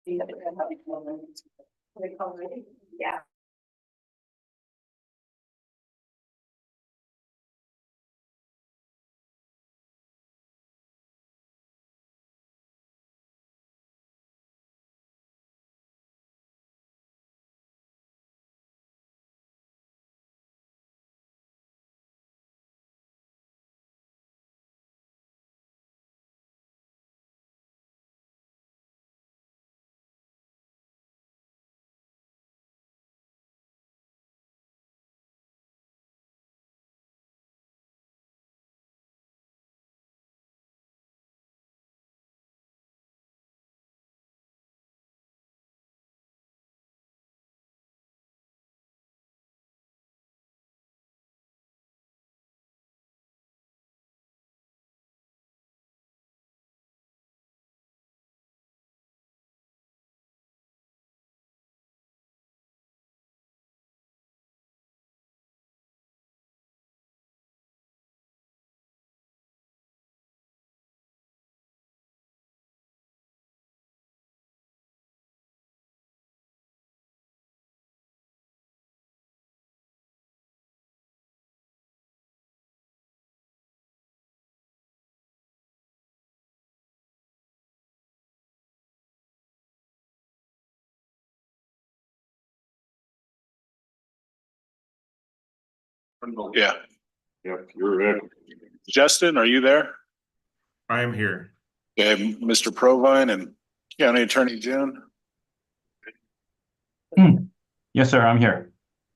Yeah. Yeah. Yep, you're right. Justin, are you there? I am here. Okay, Mr. Provine and County Attorney June, Yes, sir, I'm here.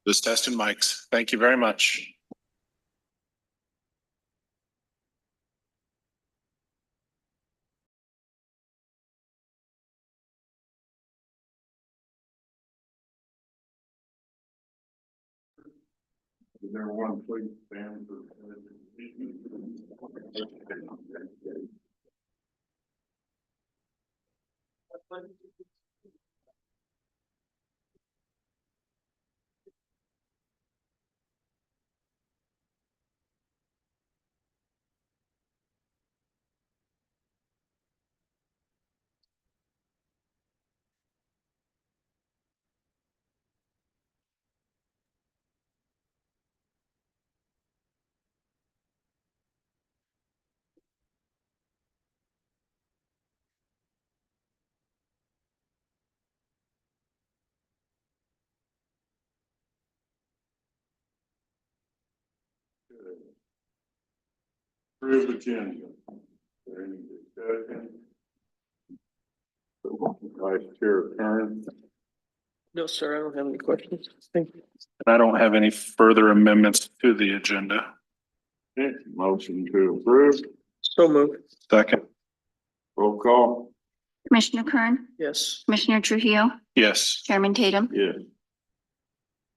this testing mics. Thank you very much. Is there one please stand for? Approve agenda. Is there any discussion? Vice Chair Kern. No, sir, I don't have any questions. Thank you. And I don't have any further amendments to the agenda. Okay, motion to approve. So moved. Second. Roll call. Commissioner Kern, Yes. Commissioner Trujillo, Yes. Chairman Tatum. Yes.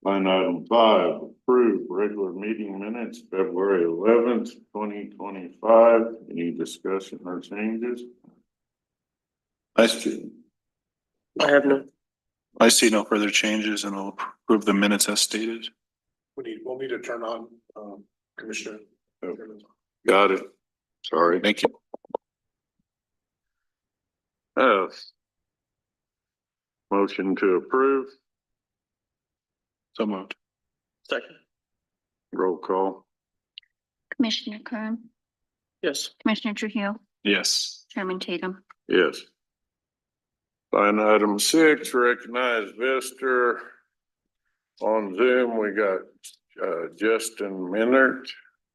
Line item 5, approve regular meeting minutes, February 11th, 2025. Any discussion or changes? I I have no. see no further changes and I'll approve the minutes as stated. We'll need to turn on, Commissioner. Got it. Sorry. Thank you. Motion to approve. So moved. Second. Roll call. Commissioner Kern, Yes. Commissioner Trujillo, Yes. Chairman Tatum. Yes. Line item 6, recognize visitor. On Zoom, we got Justin Minert,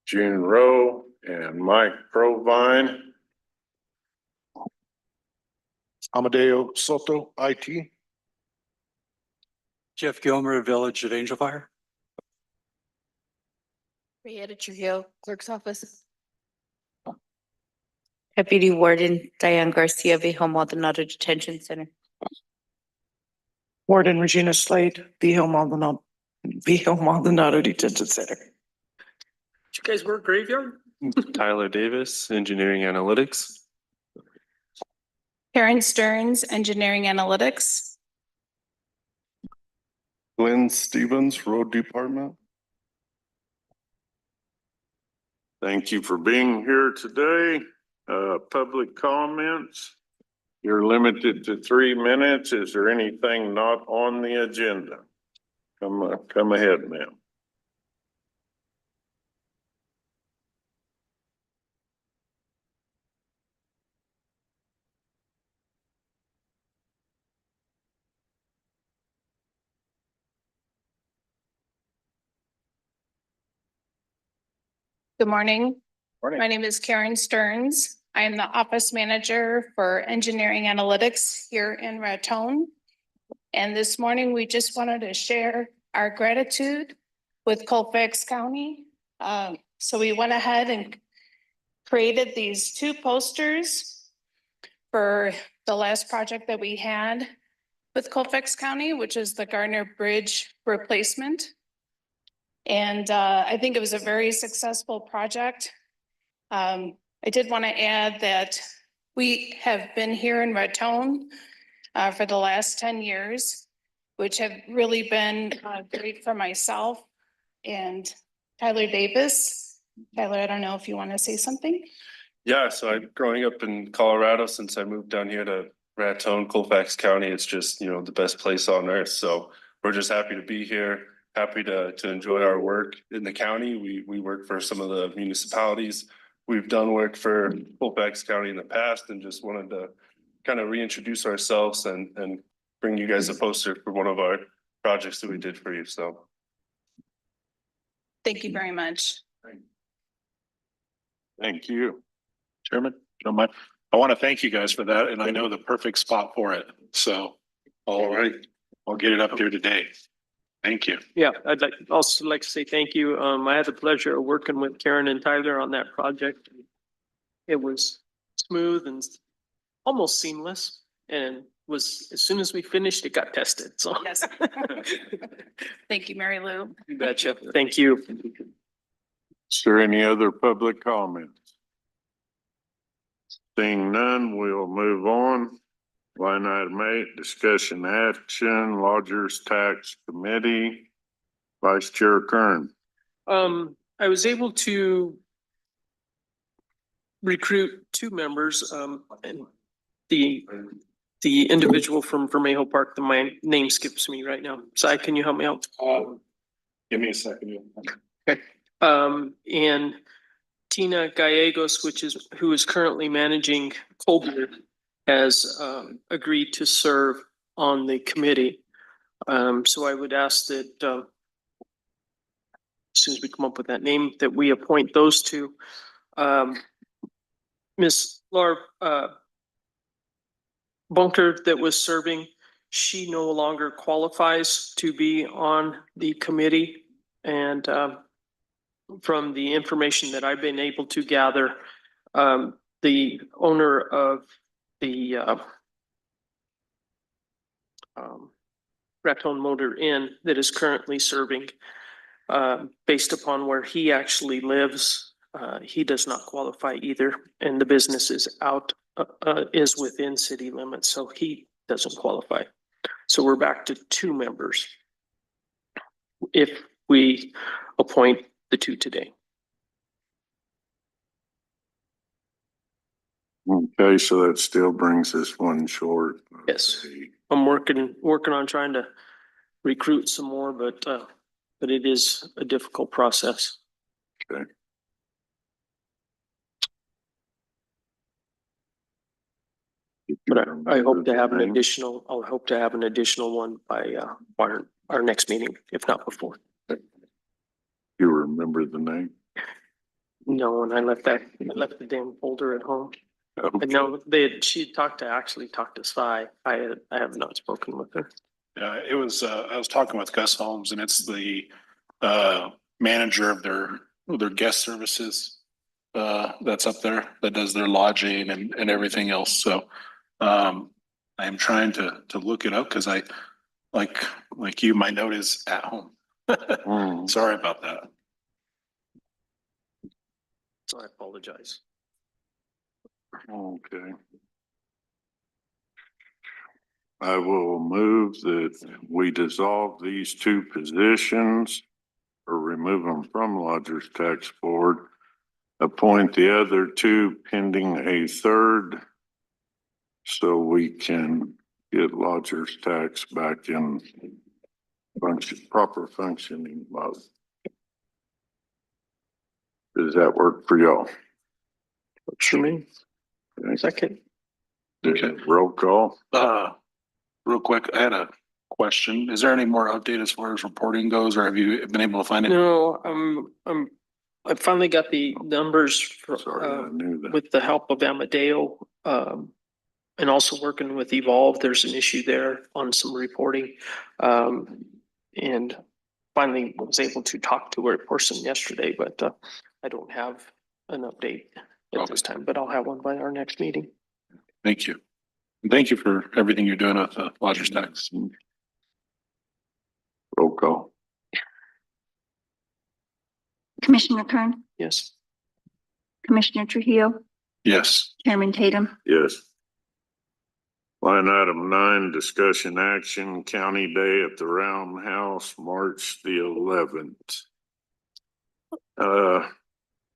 June Rowe, and Mike Provine. Amadeo Soto, IT. Jeff Gilmer, Village at Angel Fire. Brietta Trujillo, Clerk's Office. Deputy Warden Diane Garcia, Viejo Maldonado Detention Center. Warden Regina Slade, Viejo Maldonado Detention Center. Did you guys work graveyard? Tyler Davis, Engineering Analytics. Karen Stearns, Engineering Analytics. Glenn Stevens, Road Department. Thank you for being here today. Public comments. You're limited to 3 minutes. Is there anything not on the agenda? Come ahead, ma'am. Good morning. Morning. My name is Karen Stearns. I am the office manager for engineering analytics here in Raton. And this morning, we just wanted to share our gratitude with Colfax County. So we went ahead and created these 2 posters for the last project that we had with Colfax County, which is the Gardner Bridge replacement. And I think it was a very successful project. I did want to add that we have been here in Raton for the last 10 years, which have really been great for myself and Tyler Davis. Tyler, I don't know if you want to say something. Yeah, so I'm growing up in Colorado. Since I moved down here to Raton, Colfax County, it's just, the best place on earth. So we're just happy to be here, happy to enjoy our work in the county. We work for some of the municipalities. We've done work for Colfax County in the past and just wanted to kind of reintroduce ourselves and bring you guys a poster for one of our projects that we did for you. So Thank you very much. Thank you. Chairman, if you don't mind. I want to thank you guys for that, and I know the perfect spot for it. So I'll get it up here today. Thank you. Yeah, I'd also like to say thank you. I had the pleasure of working with Karen and Tyler on that project. It was smooth and almost seamless, and was, as soon as we finished, it got tested, so. Yes. Thank you, Mary Lou. You betcha. Thank you. Is there any other public comments? Seeing none, we'll move on. Line item 8, discussion action, Lodgers Tax Committee, Vice Chair Kern. I was able to recruit 2 members, and the individual from Vermejo Park, my name skips me right now. Sai, can you help me out? Give me a second. Okay. And Tina Gallegos, who is currently managing Colbert, has agreed to serve on the committee. So I would ask that as soon as we come up with that name, that we appoint those 2. Miss Laura Bunker, that was serving, she no longer qualifies to be on the committee. And from the information that I've been able to gather, the owner of the Raton Motor Inn that is currently serving, based upon where he actually lives, he does not qualify either, and the business is within city limits, so he doesn't qualify. So we're back to 2 members if we appoint the 2 today. Okay, so that still brings us 1 short. Yes. I'm working on trying to recruit some more, but it is a difficult process. Okay. But I hope to have an additional, I'll hope to have an additional one by our next meeting, if not before. You remember the name? No, and I left the damn folder at home. Okay. And no, she actually talked to Sai. I have not spoken with her. Yeah, it was, I was talking with Gus Holmes, and it's the manager of their guest services that's up there, that does their lodging and everything else. So I'm trying to look it up because I like you, my note is at home. Sorry about that. So I apologize. Okay. I will move that we dissolve these 2 positions or remove them from Lodgers Tax Board, appoint the other 2 pending a 3rd so we can get lodger's tax back in proper functioning mode. Does that work for y'all? Works for me. Second. Okay. Roll call. Real quick, I had a question. Is there any more update as far as reporting goes, or have you been able to find it? No, I finally got the numbers for, Sorry, I knew that. with the help of Amadeo, and also working with Evolve. There's an issue there on some reporting. And finally was able to talk to a person yesterday, but, I don't have an update at this time, but I'll have one by our next meeting. Thank you. And thank you for everything you're doing with the lodger's tax. Roll call. Commissioner Kern, Yes. Commissioner Trujillo, Yes. Chairman Tatum. Yes. Line item 9, discussion action, county day at the Roundhouse, March the 11th.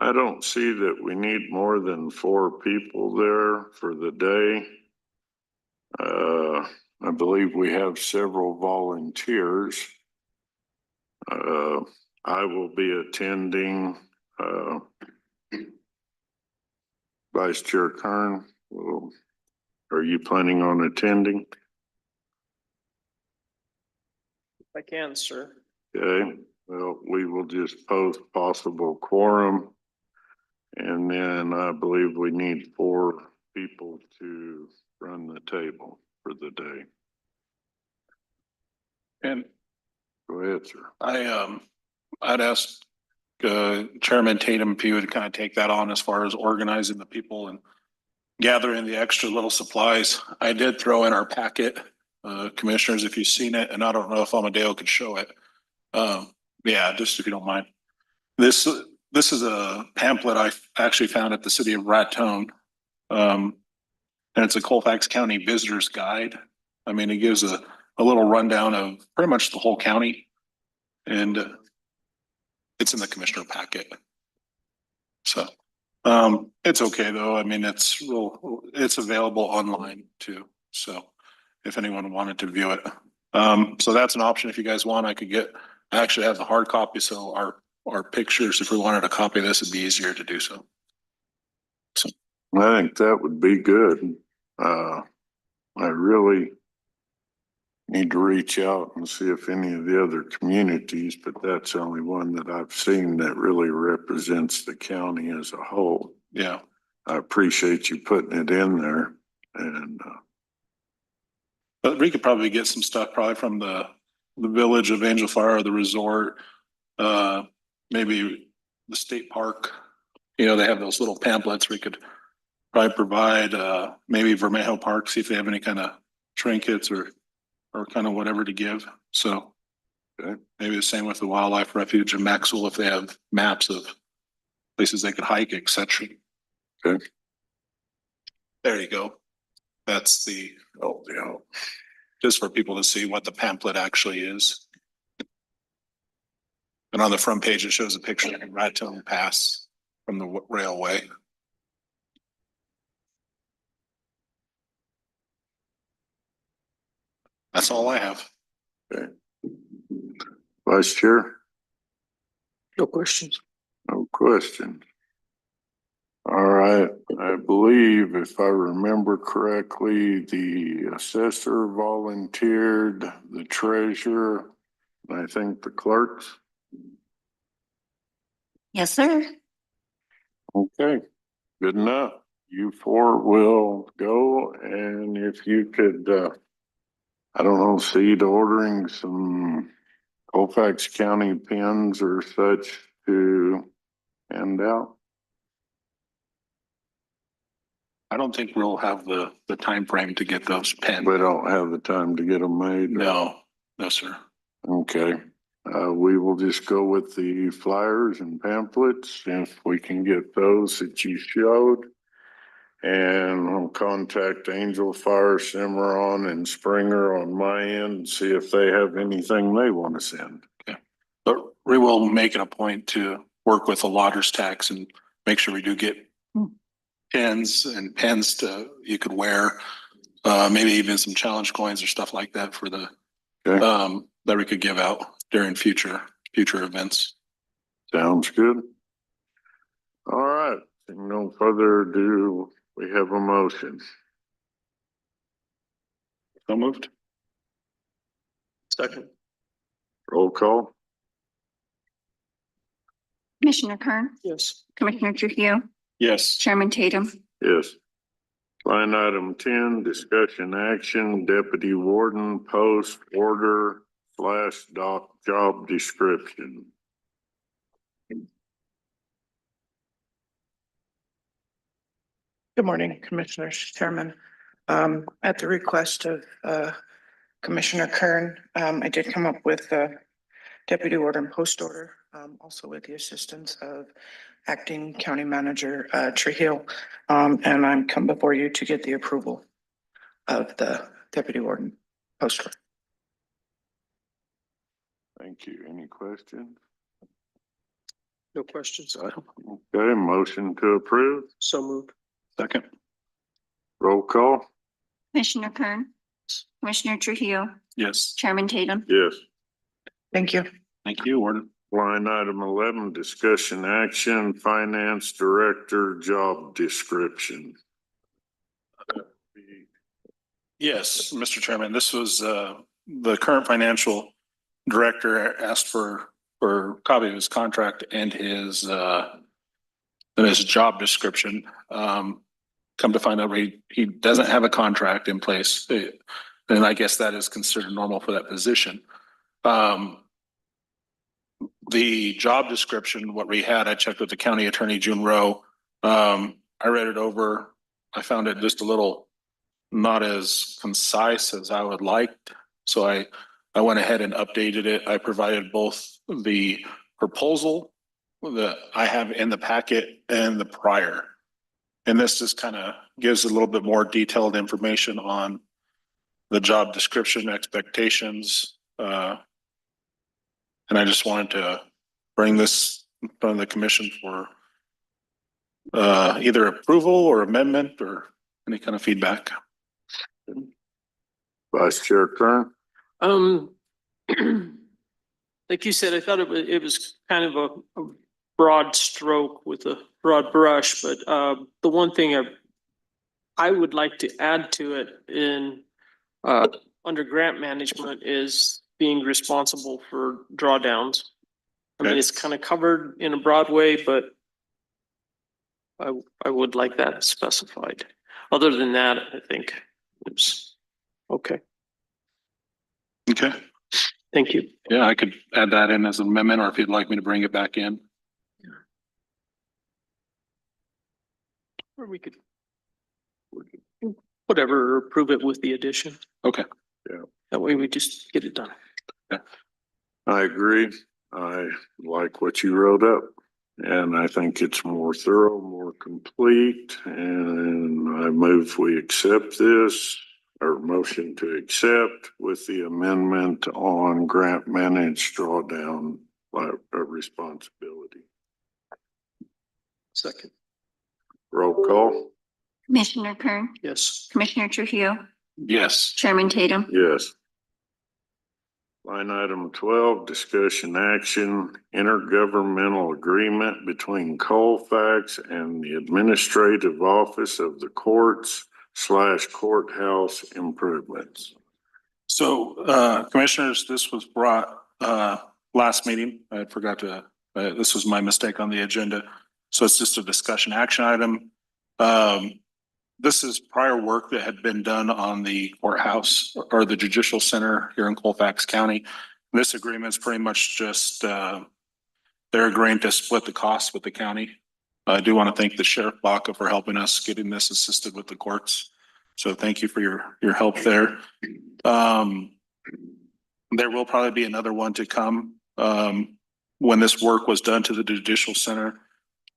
I don't see that we need more than 4 people there for the day. I believe we have several volunteers. I will be attending. Vice Chair Kern, are you planning on attending? I can, sir. Okay, well, we will just post possible quorum. And then I believe we need 4 people to run the table for the day. And Go ahead, sir. I'd asked Chairman Tatum if he would kind of take that on as far as organizing the people and gathering the extra little supplies. I did throw in our packet, commissioners, if you've seen it, and I don't know if Amadeo could show it. Yeah, just if you don't mind. This is a pamphlet I actually found at the city of Raton. And it's a Colfax County Visitor's Guide. I mean, it gives a little rundown of pretty much the whole county. And it's in the commissioner packet. So it's okay though. I mean, it's available online too. So if anyone wanted to view it. So that's an option. If you guys want, I actually have the hard copy. So our pictures, if we wanted a copy of this, it'd be easier to do so. I think that would be good. I really need to reach out and see if any of the other communities, but that's the only one that I've seen that really represents the county as a whole. Yeah. I appreciate you putting it in there, and But we could probably get some stuff probably from the village of Angel Fire or the resort, maybe the state park. You know, they have those little pamphlets we could probably provide, maybe Vermejo Park, see if they have any kind of trinkets or kind of whatever to give. So maybe the same with the Wildlife Refuge in Maxwell, if they have maps of places they could hike, etc. Okay. There you go. That's just for people to see what the pamphlet actually is. And on the front page, it shows a picture of Raton Pass from the railway. That's all I have. Okay. Vice Chair, No questions. no questions. All right, I believe if I remember correctly, the assessor volunteered, the treasurer, and I think the clerks. Yes, sir. Okay, good enough. You 4 will go, and if you could, I don't know, see to ordering some Colfax County pins or such to hand out. I don't think we'll have the time frame to get those pens. We don't have the time to get them made. No, sir. Okay, we will just go with the flyers and pamphlets if we can get those that you showed. And I'll contact Angel Fire, Cimarron and Springer on my end and see if they have anything they want to send. Okay. But we will make it a point to work with the lodger's tax and make sure we do get pens and pens you could wear. maybe even some challenge coins or stuff like that for the, Okay, that we could give out during future events. sounds good. All right, no further ado, we have a motion. So moved. Second. Roll call? Commissioner Kern, Yes. Commissioner Trujillo, Yes. Chairman Tatum, Yes. Line item 10, discussion action, deputy warden post order / job description. Good morning, Commissioners, Chairman. At the request of Commissioner Kern, I did come up with a deputy warden post order, also with the assistance of acting county manager Trujillo. And I'm come before you to get the approval of the deputy warden post order. Thank you. Any questions? No questions. Okay, motion to approve. So moved. Second. Roll call? Commissioner Kern, Commissioner Trujillo, Yes. Chairman Tatum, Yes. Thank you. Thank you, Warden. Line item 11, discussion action, finance director job description. Yes, Mr. Chairman, this was, the current financial director asked for a copy of his contract and his job description. Come to find out he doesn't have a contract in place. And I guess that is considered normal for that position. The job description, what we had, I checked with the county attorney, June Rowe. I read it over. I found it just a little not as concise as I would like. So I went ahead and updated it. I provided both the proposal that I have in the packet and the prior. And this just kind of gives a little bit more detailed information on the job description expectations. And I just wanted to bring this in front of the commission for either approval or amendment or any kind of feedback. Vice Chair Kern? Like you said, I thought it was kind of a broad stroke with a broad brush, but the one thing I would like to add to it in under grant management is being responsible for drawdowns. I mean, Okay. it's kind of covered in a broad way, but I would like that specified. Other than that, I think it's okay. Okay. Thank you. Yeah, I could add that in as an amendment, or if you'd like me to bring it back in. Or we could whatever, approve it with the addition. Okay. Yeah. That way we just get it done. I agree. I like what you wrote up. And I think it's more thorough, more complete, and I move we accept this, or motion to accept with the amendment on grant managed drawdown responsibility. Second. Roll call? Commissioner Kern, Yes. Commissioner Trujillo, Yes. Chairman Tatum, Yes. Line item 12, discussion action, intergovernmental agreement between Colfax and the Administrative Office of the Courts / Courthouse Improvements. So, commissioners, this was brought, last meeting. I forgot to, this was my mistake on the agenda. So it's just a discussion action item. This is prior work that had been done on the courthouse or the judicial center here in Colfax County. This agreement is pretty much just, they're agreeing to split the costs with the county. I do want to thank the Sheriff Baca for helping us getting this assisted with the courts. So thank you for your help there. There will probably be another one to come. When this work was done to the judicial center,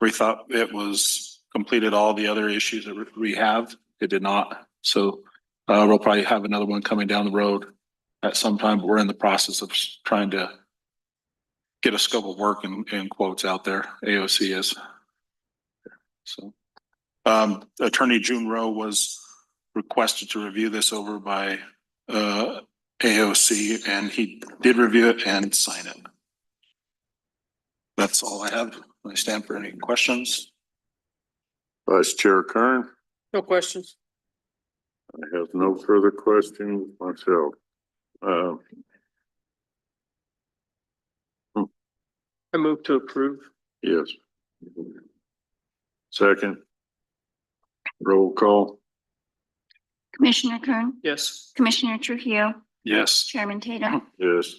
we thought it was completed all the other issues that we have. It did not. So we'll probably have another one coming down the road at some time, but we're in the process of trying to get a scope of work and quotes out there. AOC is. So Attorney June Rowe was requested to review this over by AOC, and he did review it and sign it. That's all I have. I stand for any questions. Vice Chair Kern, No questions. I have no further questions myself. I move to approve. Yes. Second. Roll call. Commissioner Kern, Yes. Commissioner Trujillo, Yes. Chairman Tatum. Yes.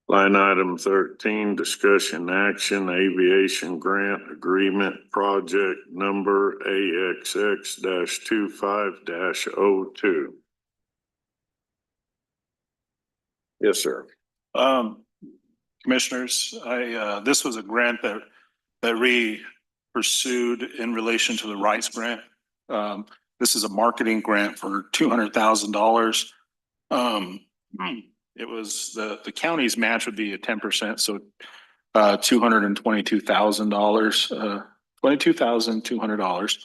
Line item 13, discussion action, aviation grant agreement project number AXX-25-02. Yes, sir. Commissioners, this was a grant that we pursued in relation to the RISE grant. This is a marketing grant for $200,000. It was the county's match would be a 10%, so $222,000, $22,200.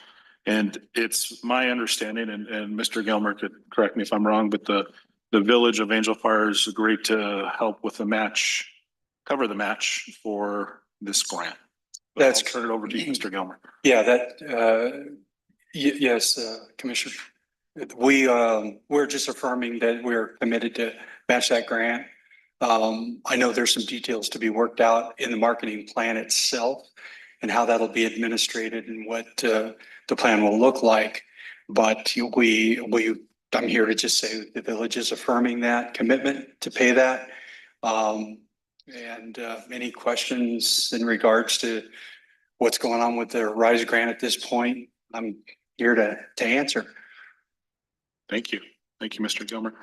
And it's my understanding, and Mr. Gilmer could correct me if I'm wrong, but the Village of Angel Fire has agreed to help with the match, cover the match for this grant. That's I'll turn it over to you, Mr. Gilmer. Yeah, yes, Commissioner. We're just affirming that we're committed to match that grant. I know there's some details to be worked out in the marketing plan itself and how that'll be administrated and what the plan will look like. But I'm here to just say the village is affirming that commitment to pay that. Any questions in regards to what's going on with the RISE grant at this point, I'm here to answer. Thank you. Thank you, Mr. Gilmer.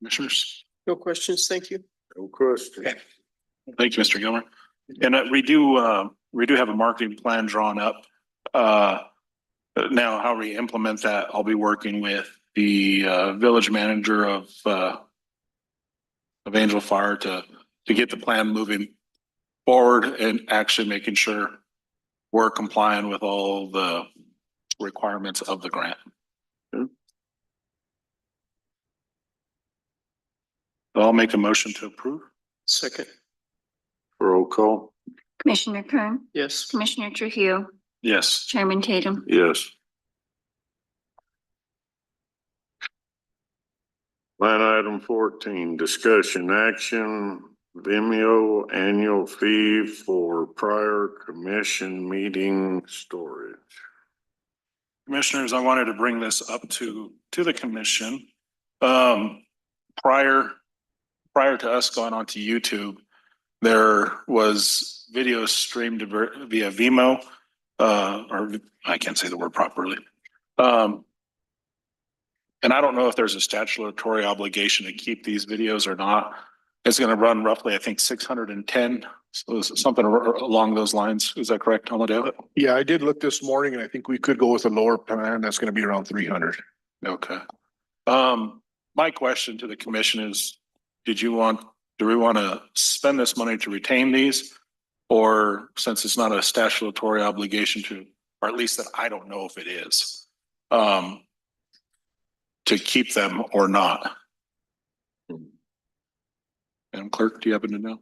Commissioners? No questions. Thank you. No question. Okay. Thank you, Mr. Gilmer. And we do have a marketing plan drawn up. Now, how we implement that, I'll be working with the village manager of Angel Fire to get the plan moving forward and actually making sure we're complying with all the requirements of the grant. I'll make a motion to approve. Second. Roll call. Commissioner Kern, Yes. Commissioner Trujillo, Yes. Chairman Tatum. Yes. Line item 14, discussion action, Vimeo annual fee for prior commission meeting storage. Commissioners, I wanted to bring this up to the commission. Prior to us going onto YouTube, there was video streamed via Vimeo, or I can't say the word properly. And I don't know if there's a statutory obligation to keep these videos or not. It's going to run roughly, I think, 610, so something along those lines. Is that correct, Amadeo? Yeah, I did look this morning and I think we could go with a lower plan. That's gonna be around 300. Okay. My question to the commission is, do we want to spend this money to retain these? Or since it's not a statutory obligation to, or at least that I don't know if it is, to keep them or not? Madam Clerk, do you happen to know?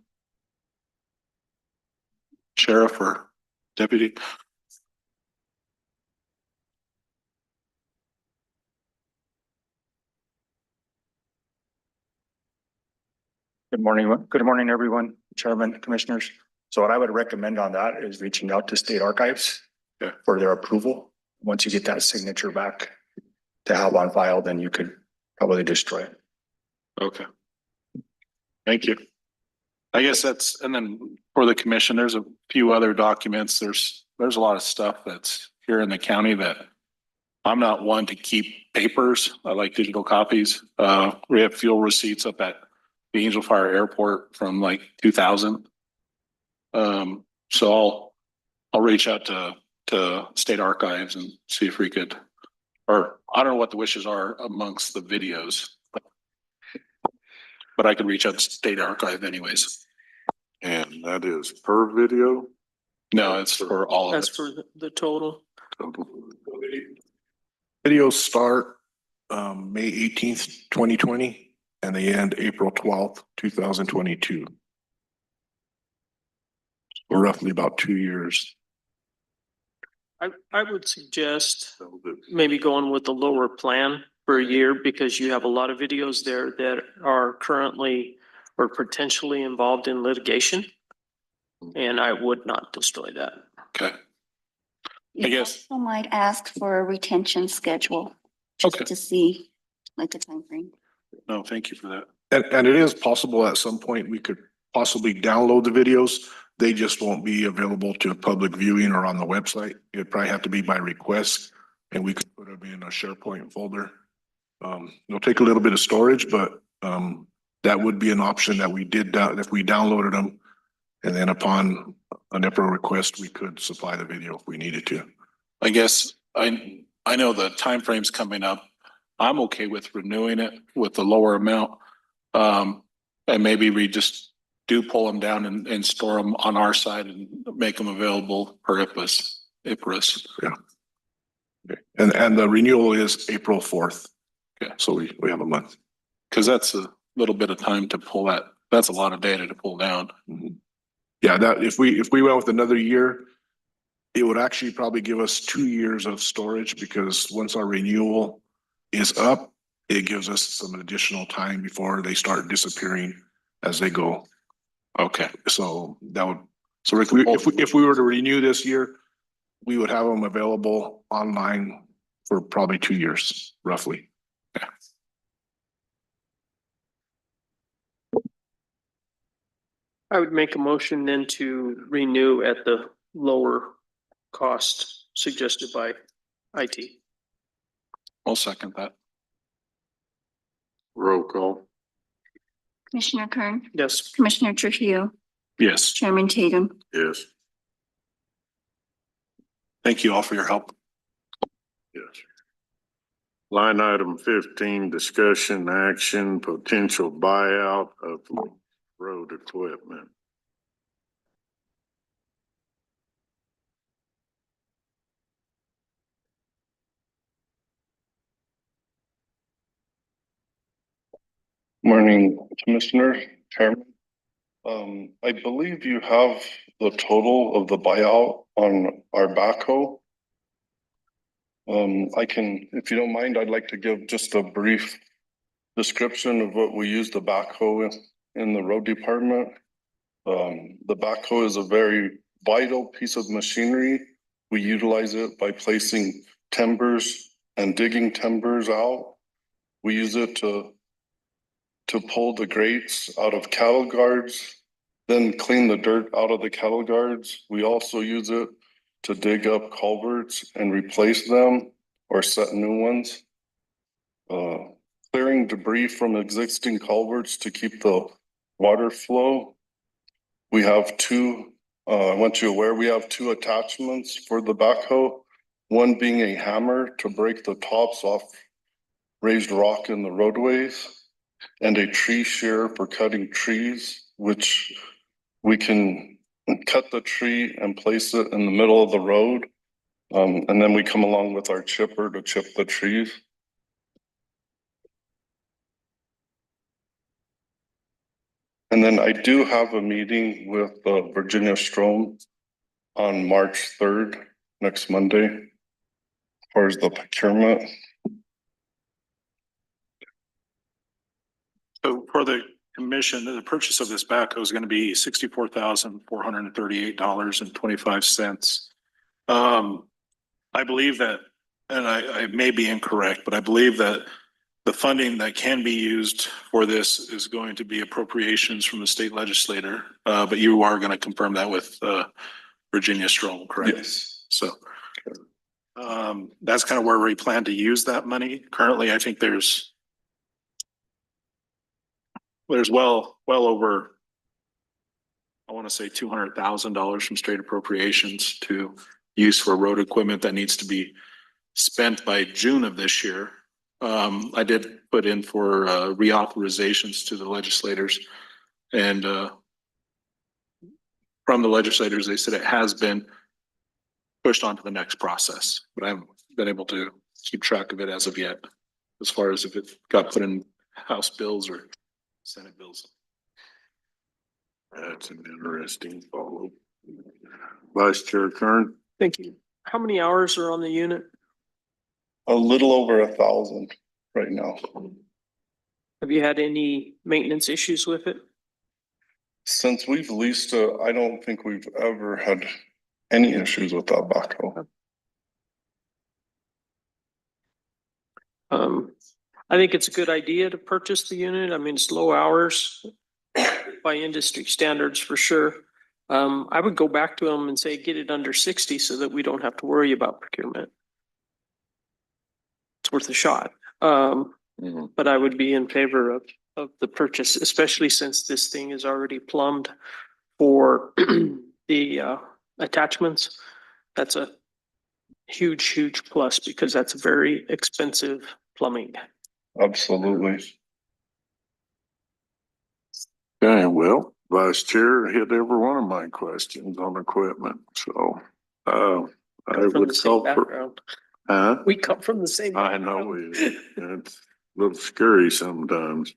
Sheriff or deputy? Good morning, everyone, Chairman, Commissioners. So what I would recommend on that is reaching out to state archives for their approval. Once you get that signature back to have on file, then you could probably destroy it. Okay. Thank you. I guess that's, and then for the commission, there's a few other documents. There's a lot of stuff that's here in the county that I'm not one to keep papers. I like digital copies. We have fuel receipts up at the Angel Fire Airport from like 2000. So I'll reach out to state archives and see if we could, or I don't know what the wishes are amongst the videos, but I could reach out to state archive anyways. And that is per video? No, it's for all of That's it. for the total. Videos start May 18th, 2020, and they end April 12th, 2022. Or roughly about 2 years. I would suggest maybe going with the lower plan for a year because you have a lot of videos there that are currently or potentially involved in litigation. And I would not destroy that. Okay. You guess- also might ask for a retention schedule. Okay. Just to see like a timeframe. No, thank you for that. And it is possible at some point we could possibly download the videos. They just won't be available to public viewing or on the website. It'd probably have to be by request and we could put them in a SharePoint folder. It'll take a little bit of storage, but that would be an option that we did if we downloaded them. And then upon an EPRA request, we could supply the video if we needed to. I guess I know the timeframe's coming up. I'm okay with renewing it with the lower amount. And maybe we just do pull them down and store them on our side and make them available per IPRIS. Yeah. Okay. And the renewal is April 4th. Okay. So we have a month. Cause that's a little bit of time to pull that. That's a lot of data to pull down. Mhm. Yeah, that if we went with another year, it would actually probably give us 2 years of storage because once our renewal is up, it gives us some additional time before they start disappearing as they go. Okay. So that would, so if we were to renew this year, we would have them available online for probably 2 years, roughly. Yeah. I would make a motion then to renew at the lower cost suggested by IT. I'll second that. Roll call. Commissioner Kern, Yes. Commissioner Trujillo, Yes. Chairman Tatum. Yes. Thank you all for your help. Yes. Line item 15, discussion action, potential buyout of road equipment. Morning, Commissioner, Chairman. I believe you have the total of the buyout on our backhoe. I can, if you don't mind, I'd like to give just a brief description of what we use the backhoe in the road department. The backhoe is a very vital piece of machinery. We utilize it by placing timbers and digging timbers out. We use it to pull the grates out of cattle guards, then clean the dirt out of the cattle guards. We also use it to dig up culverts and replace them or set new ones. Clearing debris from existing culverts to keep the water flow. We have two, I want you aware, we have two attachments for the backhoe. One being a hammer to break the tops off raised rock in the roadways, and a tree shear for cutting trees, which we can cut the tree and place it in the middle of the road. And then we come along with our chipper to chip the trees. And then I do have a meeting with Virginia Strom on March 3rd, next Monday, as far as the procurement. So for the commission, the purchase of this backhoe is going to be $64,438.25. I believe that, and I may be incorrect, but I believe that the funding that can be used for this is going to be appropriations from the state legislator. But you are going to confirm that with Virginia Strom, correct? Yes. So that's kind of where we plan to use that money. Currently, I think there's well over, I want to say $200,000 from state appropriations to use for road equipment that needs to be spent by June of this year. I did put in for reauthorizations to the legislators, and from the legislators, they said it has been pushed on to the next process, but I haven't been able to keep track of it as of yet, as far as if it got put in House bills or Senate bills. That's an interesting follow. Vice Chair Kern, Thank you. How many hours are on the unit? A little over 1,000 right now. Have you had any maintenance issues with it? Since we've leased it, I don't think we've ever had any issues with that backhoe. I think it's a good idea to purchase the unit. I mean, it's low hours by industry standards for sure. I would go back to them and say, get it under 60 so that we don't have to worry about procurement. It's worth a shot. But I would be in favor of the purchase, especially since this thing is already plumbed for the attachments. That's a huge plus because that's very expensive plumbing. Absolutely. okay, well, Vice Chair hit every one of my questions on equipment, so, I From would the same call for, background. huh? We come from the same. I know background. it's a little scary sometimes.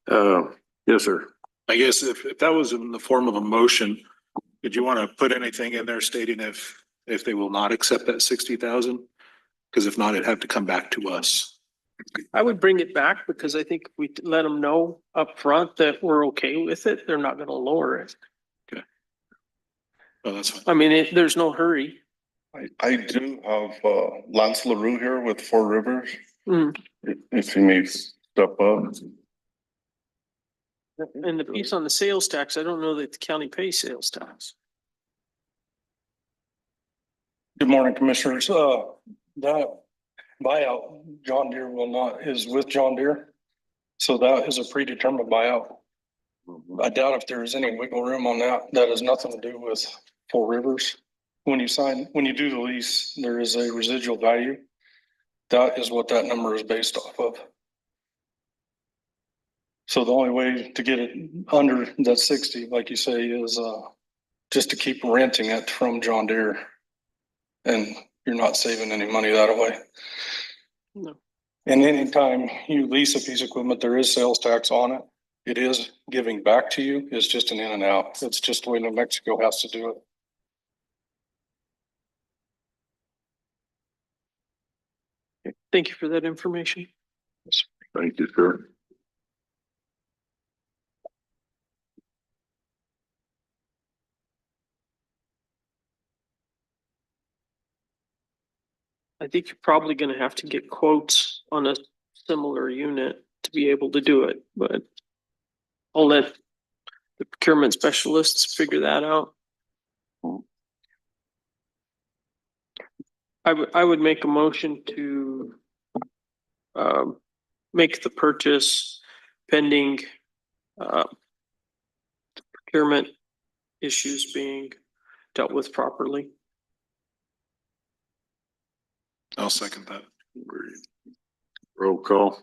Yes, sir. I guess if that was in the form of a motion, did you want to put anything in there stating if they will not accept that 60,000? Because if not, it'd have to come back to us. I would bring it back because I think if we let them know up front that we're okay with it, they're not gonna lower it. Oh, that's fine. I mean, there's no hurry. I do have Lance LaRue here with Four Rivers. Mm. If he may step up. And the piece on the sales tax, I don't know that the county pays sales tax. Good morning, Commissioners. That buyout, John Deere is with John Deere. So that is a predetermined buyout. I doubt if there is any wiggle room on that. That has nothing to do with Four Rivers. When you do the lease, there is a residual value. That is what that number is based off of. So the only way to get it under that 60, like you say, is just to keep renting it from John Deere. And you're not saving any money that way. No. And anytime you lease a piece of equipment, there is sales tax on it. It is giving back to you. It's just an in and out. It's just the way New Mexico has to do it. Thank you for that information. Thank you, sir. I think you're probably gonna have to get quotes on a similar unit to be able to do it, but I'll let the procurement specialists figure that out. I would make a motion to make the purchase pending procurement issues being dealt with properly. I'll second that. Roll call.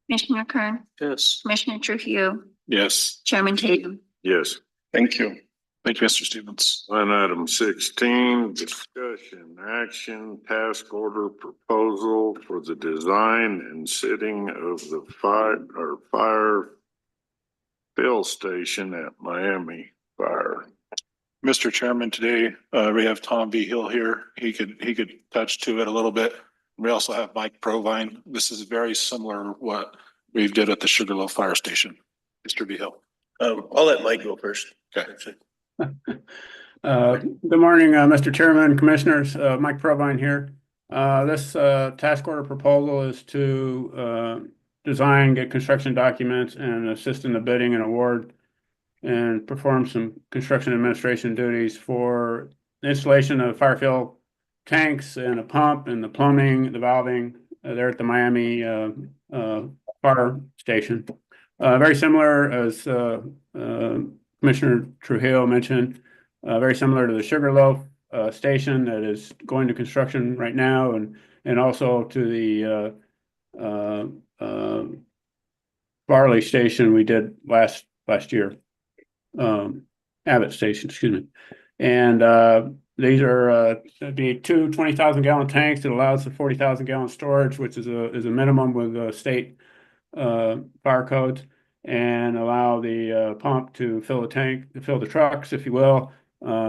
Commissioner Kern, Yes. Commissioner Trujillo, Yes. Chairman Tatum. Yes. Thank you. Thank you, Mr. Stevens. Line item 16, discussion, action, task order proposal for the design and sitting of the fire fill station at Miami Fire. Mr. Chairman, today, we have Tom V. Hill here. He could touch to it a little bit. We also have Mike Provine. This is very similar to what we did at the Sugarloaf Fire Station. Mr. V. Hill. I'll let Mike go first. Okay. Good morning, Mr. Chairman, Commissioners, Mike Provine here. This task order proposal is to design, get construction documents and assist in the bidding and award and perform some construction administration duties for the installation of fire fill tanks and a pump and the plumbing, the valving there at the Miami fire station. Very similar as Commissioner Trujillo mentioned, very similar to the Sugarloaf station that is going to construction right now, and also to the Farley station we did last year, Abbott station, excuse me. And These are, it'd be two 20,000 gallon tanks that allows the 40,000 gallon storage, which is a minimum with the state fire codes, and allow the pump to fill the tank, to fill the trucks, if you will,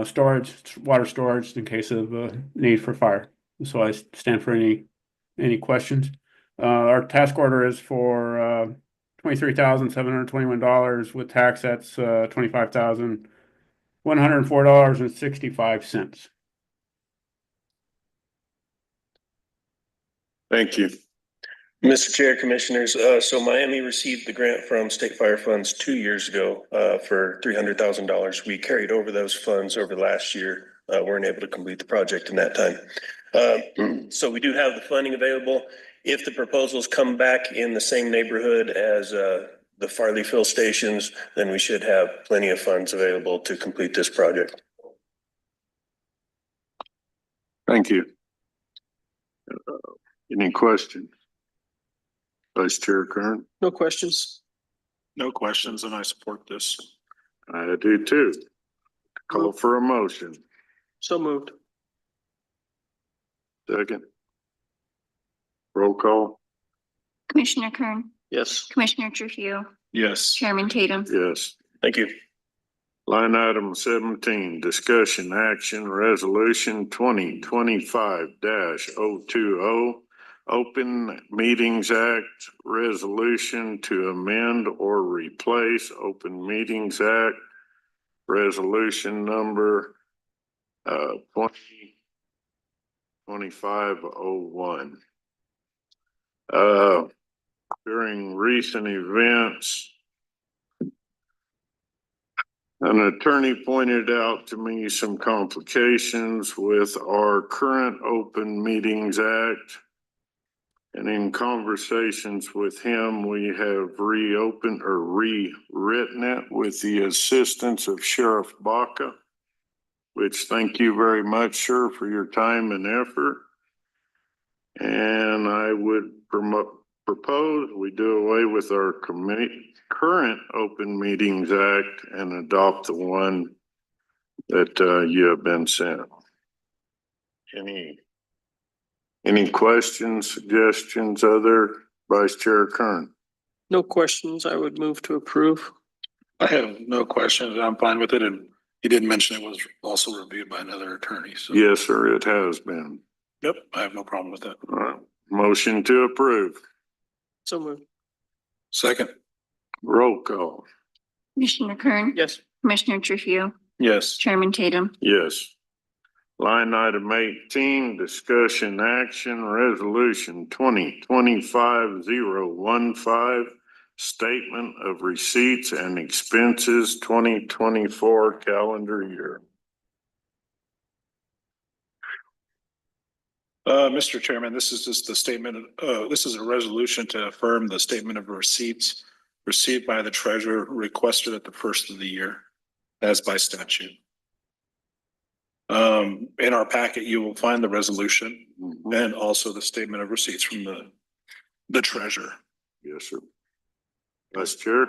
storage, water storage in case of need for fire. So I stand for any questions. Our task order is for $23,721 with tax. That's $25,104.65. Thank you. Mr. Chair, Commissioners, so Miami received the grant from state fire funds 2 years ago for $300,000. We carried over those funds over last year. Weren't able to complete the project in that time. So we do have the funding available. If the proposals come back in the same neighborhood as the Farley fill stations, then we should have plenty of funds available to complete this project. Thank you. Any questions? Vice Chair Kern? No questions. No questions, and I support this. I do too. Call for a motion. So moved. Second. Roll call. Commissioner Kern, Yes. Commissioner Trujillo, Yes. Chairman Tatum. Yes. Thank you. Line item 17, discussion action resolution 2025-020, Open Meetings Act resolution to amend or replace Open Meetings Act resolution number 2025-01. During recent events, an attorney pointed out to me some complications with our current Open Meetings Act. And in conversations with him, we have reopened or rewritten it with the assistance of Sheriff Baca, which thank you very much, sir, for your time and effort. And I would propose we do away with our current Open Meetings Act and adopt the one that you have been sent. Any questions, suggestions, other Vice Chair Kern? No questions. I would move to approve. I have no questions. I'm fine with it. And he did mention it was also reviewed by another attorney. So Yes, sir, it has been. yep, I have no problem with that. All right. Motion to approve. So moved. Second. Roll call. Commissioner Kern. Yes. Commissioner Trujillo, Yes. Chairman Tatum. Yes. Line item 18, discussion action resolution 2025-015, statement of receipts and expenses 2024 calendar year. Mr. Chairman, this is just the statement. This is a resolution to affirm the statement of receipts received by the treasurer requested at the first of the year as by statute. In our packet, you will find the resolution and also the statement of receipts from the treasurer. Yes, sir. Vice Chair,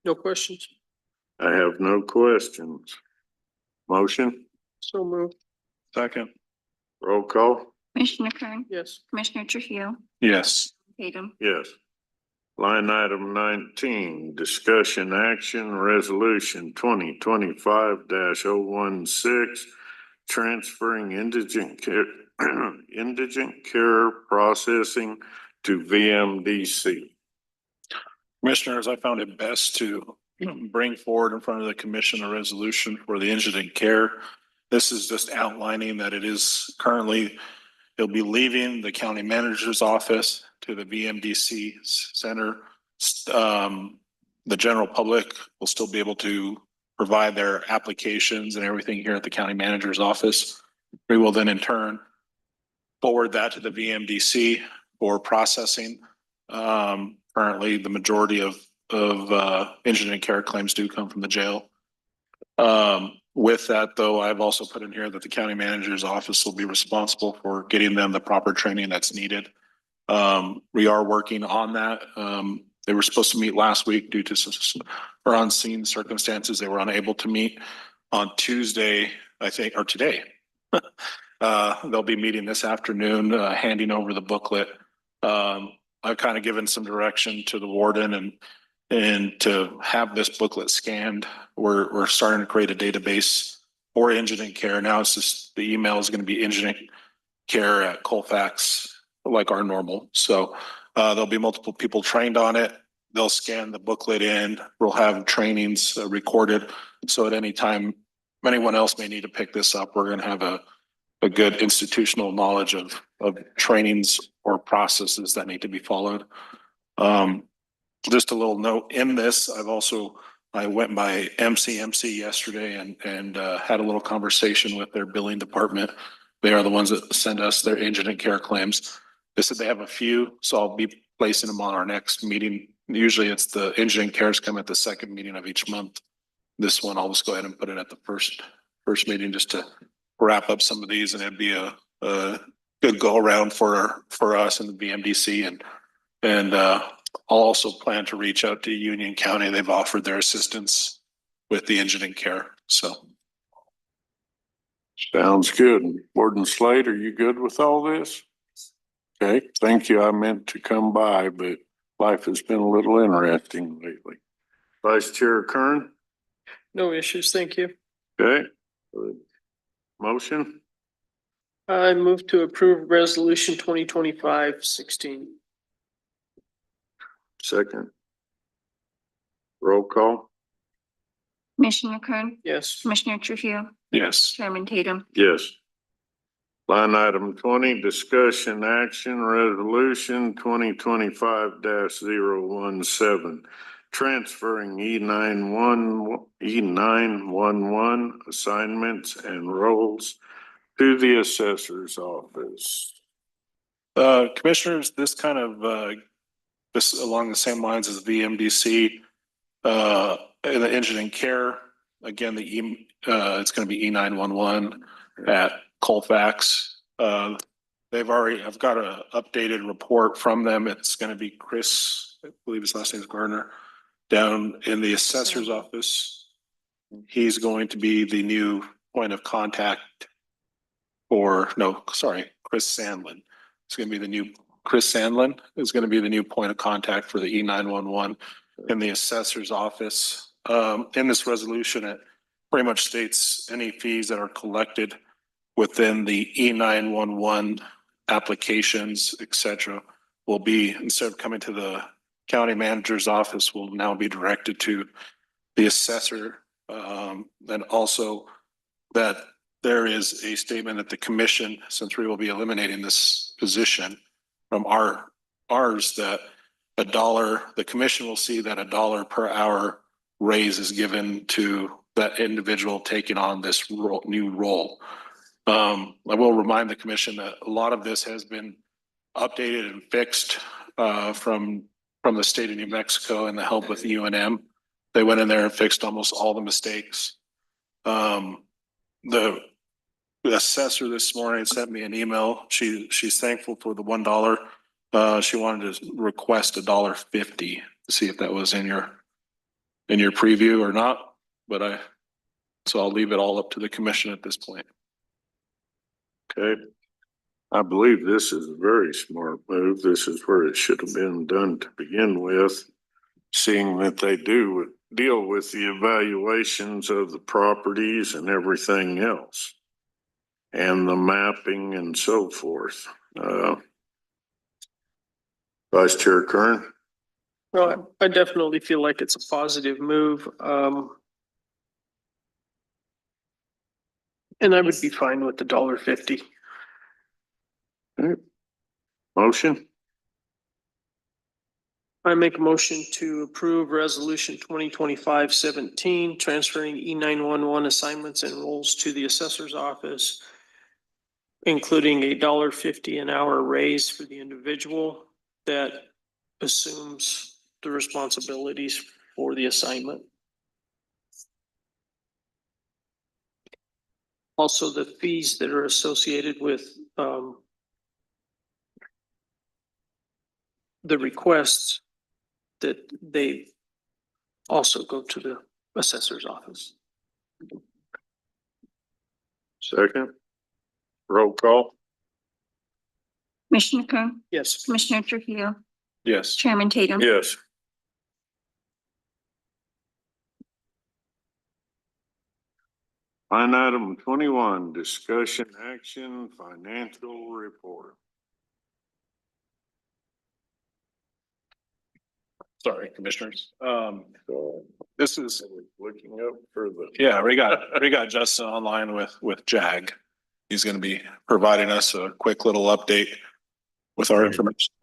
No questions. I have no questions. Motion, So moved. Second. roll call. Commissioner Kern, Yes. Commissioner Trujillo, Yes. Tatum. Yes. Line item 19, discussion action resolution 2025-016, transferring indigent care processing to VMDC. Commissioners, I found it best to bring forward in front of the commission a resolution for the indigent care. This is just outlining that it is currently, it'll be leaving the county manager's office to the VMDC center. The general public will still be able to provide their applications and everything here at the county manager's office. We will then in turn forward that to the VMDC for processing. Currently, the majority of indigent care claims do come from the jail. With that, though, I've also put in here that the county manager's office will be responsible for getting them the proper training that's needed. We are working on that. They were supposed to meet last week due to some unseen circumstances. They were unable to meet on Tuesday, I think, or today. They'll be meeting this afternoon, handing over the booklet. I've kind of given some direction to the warden and to have this booklet scanned. We're starting to create a database for Indigent care. Now it's just the email is going to be Indigent care at Colfax, like our normal. So there'll be multiple people trained on it. They'll scan the booklet in. We'll have trainings recorded. So at any time, anyone else may need to pick this up. We're going to have a good institutional knowledge of trainings or processes that need to be followed. Just a little note in this, I went by MCMC yesterday and had a little conversation with their billing department. They are the ones that send us their Indigent care claims. They said they have a few, so I'll be placing them on our next meeting. Usually it's the Indigent cares come at the second meeting of each month. This one, I'll just go ahead and put it at the first meeting just to wrap up some of these, and it'd be a good go around for us in the BMDC, and I'll also plan to reach out to Union County. They've offered their assistance with the Indigent care. So Sounds good. Warden Slade, are you good with all this? Okay, thank you. I meant to come by, but life has been a little interesting lately. Vice Chair Kern? No issues, thank you. Okay. Motion? I move to approve resolution 2025-16. Second. Roll call? Commissioner Kern, Yes. Commissioner Trujillo, yes. Chairman Tatum. Yes. Line item 20, discussion action resolution 2025-017, transferring E911 assignments and roles to the assessor's office. Commissioners, this kind of this along the same lines as VMDC, in the Indigent care. Again, it's going to be E911 at Colfax. I've got an updated report from them. It's going to be Chris, I believe his last name is Gardner, down in the assessor's office. He's going to be the new point of contact Chris Sandlin. Chris Sandlin is going to be the new point of contact for the E911 in the assessor's office. In this resolution, it pretty much states any fees that are collected within the E911 applications, et cetera, will be, instead of coming to the county manager's office, will now be directed to the assessor. And also that there is a statement that the commission, since we will be eliminating this position from ours, that the commission will see that $1 per hour raise is given to that individual taking on this new role. I will remind the commission that a lot of this has been updated and fixed from the state of New Mexico and the help with UNM. They went in there and fixed almost all the mistakes. The assessor this morning sent me an email. She's thankful for the $1. She wanted to request $1.50 to see if that was in your preview or not, so I'll leave it all up to the commission at this point. Okay. I believe this is a very smart move. This is where it should have been done to begin with, seeing that they do deal with the evaluations of the properties and everything else, and the mapping and so forth. Vice Chair Kern? No, I definitely feel like it's a positive move. And I would be fine with the $1.50. Okay. Motion? I make a motion to approve resolution 2025-17, transferring E911 assignments and roles to the assessor's office, including a $1.50 an hour raise for the individual that assumes the responsibilities for the assignment. Also, the fees that are associated with the requests, that they also go to the assessor's office. Second? Roll call. Commissioner Kern, Yes. Commissioner Trujillo, Yes. Chairman Tatum. Yes. Line item 21, discussion action financial report. Sorry, commissioners. So This is, looking up for the. yeah, we got Justin online with JAG. He's gonna be providing us a quick little update with our information.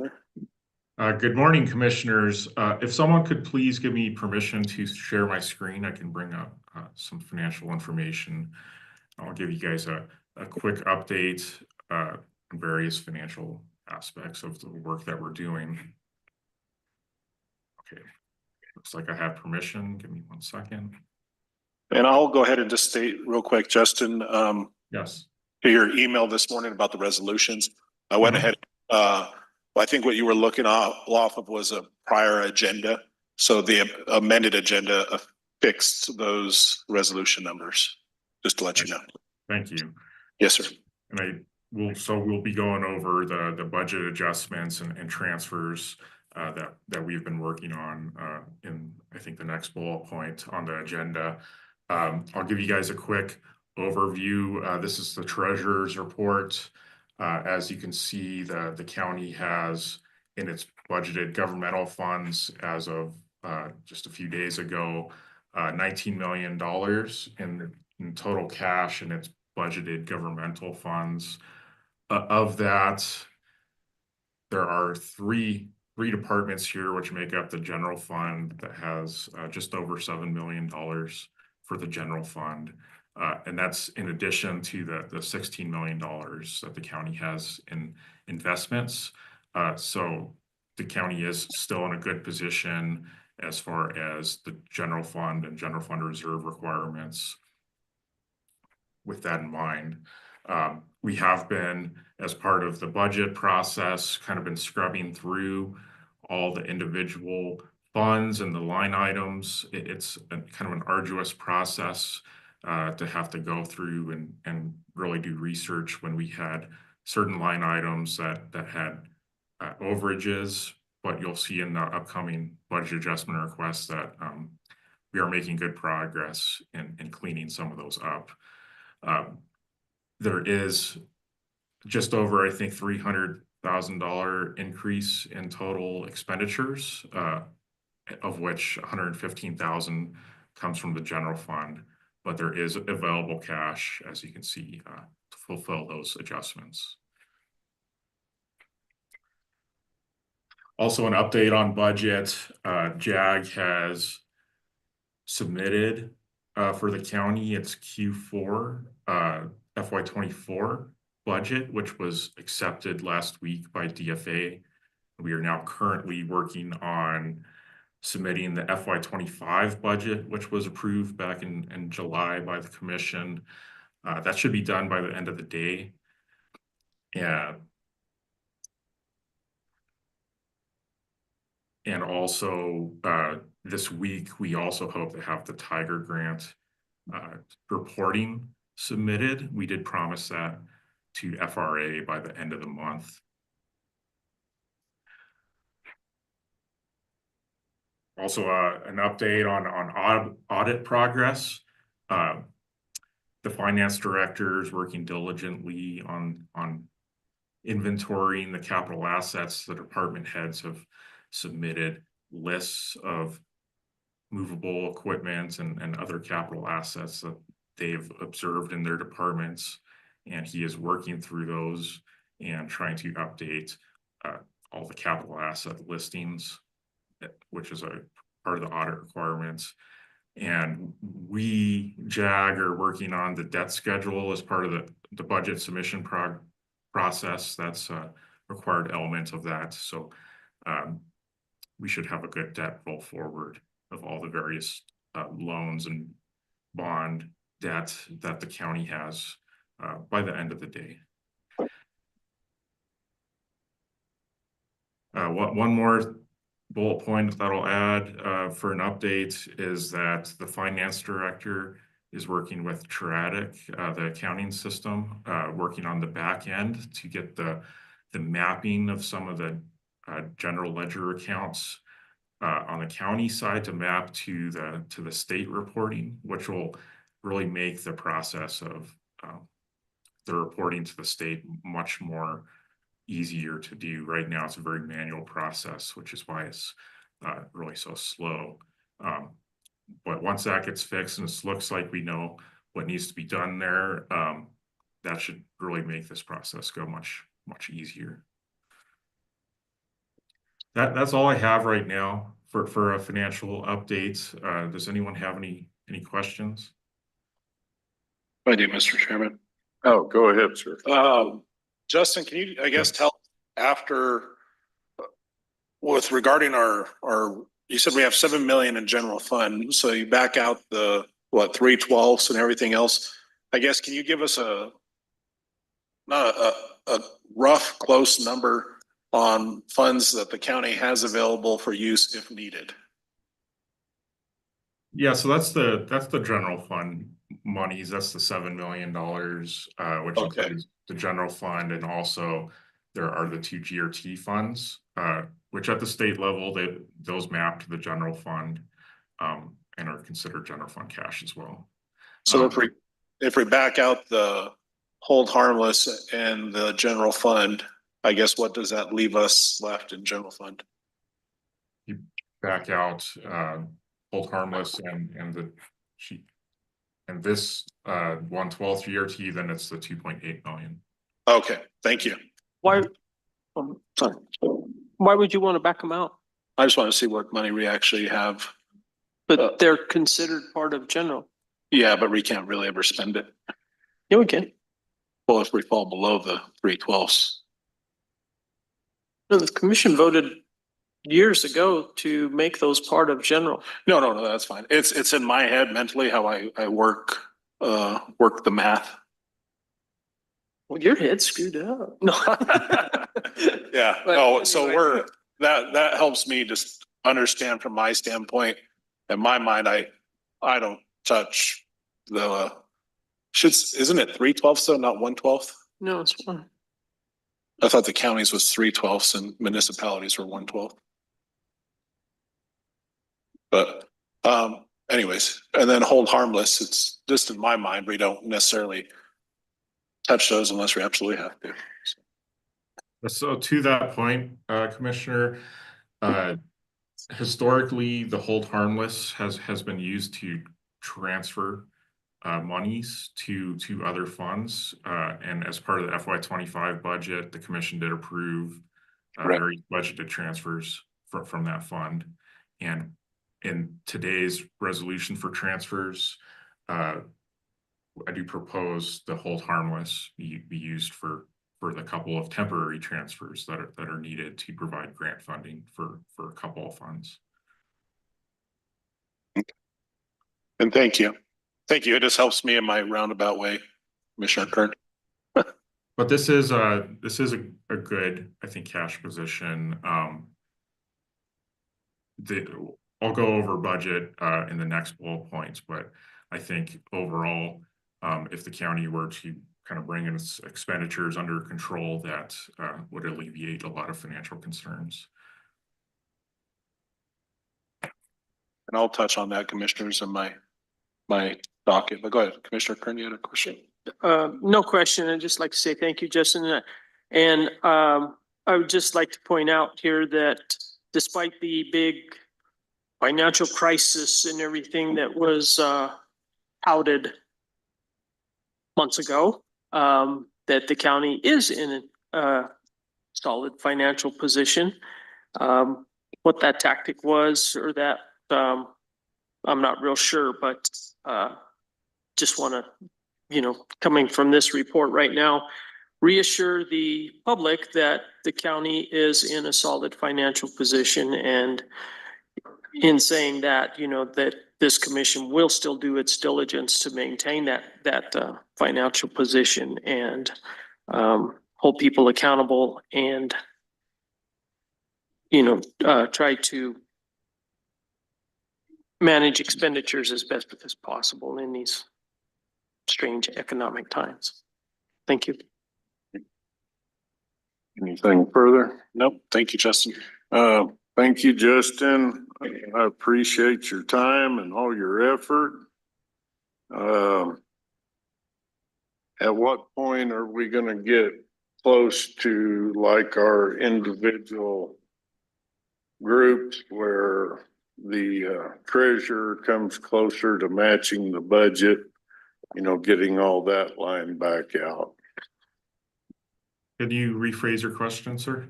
Good morning, commissioners. If someone could please give me permission to share my screen, I can bring up some financial information. I'll give you guys a quick update on various financial aspects of the work that we're doing. Okay, looks like I have permission. Give me 1 second. And I'll go ahead and just state real quick, Justin, Yes. your email this morning about the resolutions. I went ahead, I think what you were looking off of was a prior agenda. So the amended agenda fixed those resolution numbers, just to let you know. Thank you. Yes, sir. And we'll be going over the budget adjustments and transfers that we've been working on in, I think, the next bullet point on the agenda. I'll give you guys a quick overview. This is the treasurer's report. As you can see, the county has in its budgeted governmental funds as of just a few days ago, $19 million in total cash in its budgeted governmental funds. Of that, there are three departments here which make up the general fund that has just over $7 million for the general fund. And that's in addition to the $16 million that the county has in investments. So the county is still in a good position as far as the general fund and general fund reserve requirements. With that in mind, we have been, as part of the budget process, kind of been scrubbing through all the individual funds and the line items. It's kind of an arduous process to have to go through and really do research when we had certain line items that had overages, but you'll see in the upcoming budget adjustment requests that we are making good progress in cleaning some of those up. There is just over, I think, $300,000 increase in total expenditures, of which $115,000 comes from the general fund, but there is available cash, as you can see, to fulfill those adjustments. Also, an update on budget. JAG has submitted for the county its Q4 FY24 budget, which was accepted last week by DFA. We are now currently working on submitting the FY25 budget, which was approved back in July by the commission. That should be done by the end of the day. And also this week, we also hope to have the Tiger Grant reporting submitted. We did promise that to FRA by the end of the month. Also, an update on audit progress. The finance director is working diligently on inventorying the capital assets. The department heads have submitted lists of movable equipment and other capital assets that they've observed in their departments, and he is working through those and trying to update all the capital asset listings, which is a part of the audit requirements. And we, JAG, are working on the debt schedule as part of the budget submission process. That's a required element of that. So we should have a good debt roll forward of all the various loans and bond debt that the county has by the end of the day. One more bullet point that I'll add for an update is that the finance director is working with Triadic, the accounting system, working on the back end to get the mapping of some of the general ledger accounts on the county side to map to the state reporting, which will really make the process of the reporting to the state much more easier to do. Right now, it's a very manual process, which is why it's really so slow. But once that gets fixed and it looks like we know what needs to be done there, that should really make this process go much easier. That's all I have right now for a financial update. Does anyone have any questions? I do, Mr. Chairman. Oh, go ahead, sir. Justin, can you, I guess, tell after with regarding our, you said we have 7 million in general fund, so you back out the, what, 3/12 and everything else. I guess, can you give us a rough, close number on funds that the county has available for use if needed? Yeah, so that's the general fund monies. That's the $7 million, which includes the general fund, and also there are the 2 GRT funds, which at the state level, those map to the general fund, and are considered general fund cash as well. So if we back out the hold harmless and the general fund, I guess what does that leave us left in general fund? You back out hold harmless and the sheet and this 1/12 GRT, then it's the 2.8 million. Okay, thank you. Why, sorry, why would you want to back them out? I just want to see what money we actually have. But they're considered part of general. Yeah, but we can't really ever spend it. Yeah, we can. Well, if we fall below the 3/12. No, the commission voted years ago to make those part of general. No, that's fine. It's in my head mentally how I work the math. Well, your head's screwed up. No. Yeah, But no, anyway. so that helps me just understand from my standpoint. In my mind, I don't touch the isn't it 3/12 so not 1/12? No, it's one. I thought the counties was 3/12 and municipalities were 1/12. But anyways, and then hold harmless, it's just in my mind, we don't necessarily touch those unless we absolutely have to. So to that point, Commissioner, historically, the hold harmless has been used to transfer monies to other funds. And as part of the FY25 budget, the commission did approve various budgeted transfers from that fund. And in today's resolution for transfers, I do propose the hold harmless be used for the couple of temporary transfers that are needed to provide grant funding for a couple of funds. And thank you. Thank you. It just helps me in my roundabout way, Commissioner Kern. But this is a good, I think, cash position. I'll go over budget in the next bullet points, but I think overall, if the county were to kind of bring its expenditures under control, that would alleviate a lot of financial concerns. And I'll touch on that, commissioners, in my docket. But go ahead, Commissioner Kern, you had a question? No question. I'd just like to say thank you, Justin. And I would just like to point out here that despite the big financial crisis and everything that was touted months ago, that the county is in a solid financial position. What that tactic was or that I'm not real sure, but just want to, coming from this report right now, reassure the public that the county is in a solid financial position. And in saying that, that this commission will still do its diligence to maintain that financial position and hold people accountable and, try to manage expenditures as best as possible in these strange economic times. Thank you. Anything further? Nope. Thank you, Justin. Thank you, Justin. I appreciate your time and all your effort. At what point are we gonna get close to like our individual groups where the treasurer comes closer to matching the budget, you know, getting all that line back out? Can you rephrase your question, sir?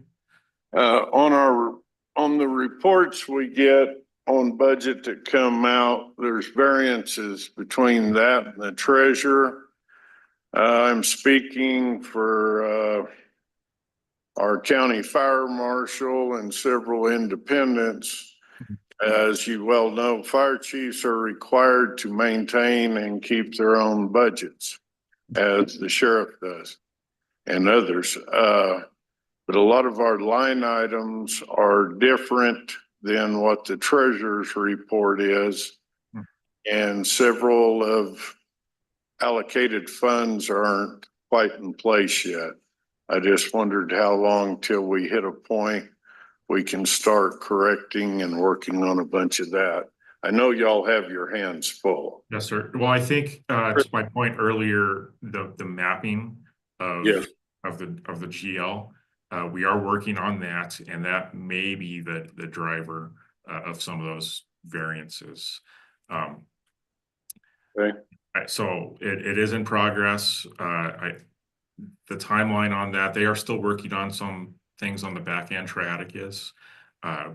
On the reports we get on budget that come out, there's variances between that and the treasurer. I'm speaking for our county fire marshal and several independents. As you well know, fire chiefs are required to maintain and keep their own budgets, as the sheriff does and others. But a lot of our line items are different than what the treasurer's report is. And several of allocated funds aren't quite in place yet. I just wondered how long till we hit a point we can start correcting and working on a bunch of that. I know y'all have your hands full. Yes, sir. Well, I think to my point earlier, the mapping of Yes. of the GL, we are working on that, and that may be the driver of some of those variances. Okay. So it is in progress. The timeline on that, they are still working on some things on the back end. Triadic is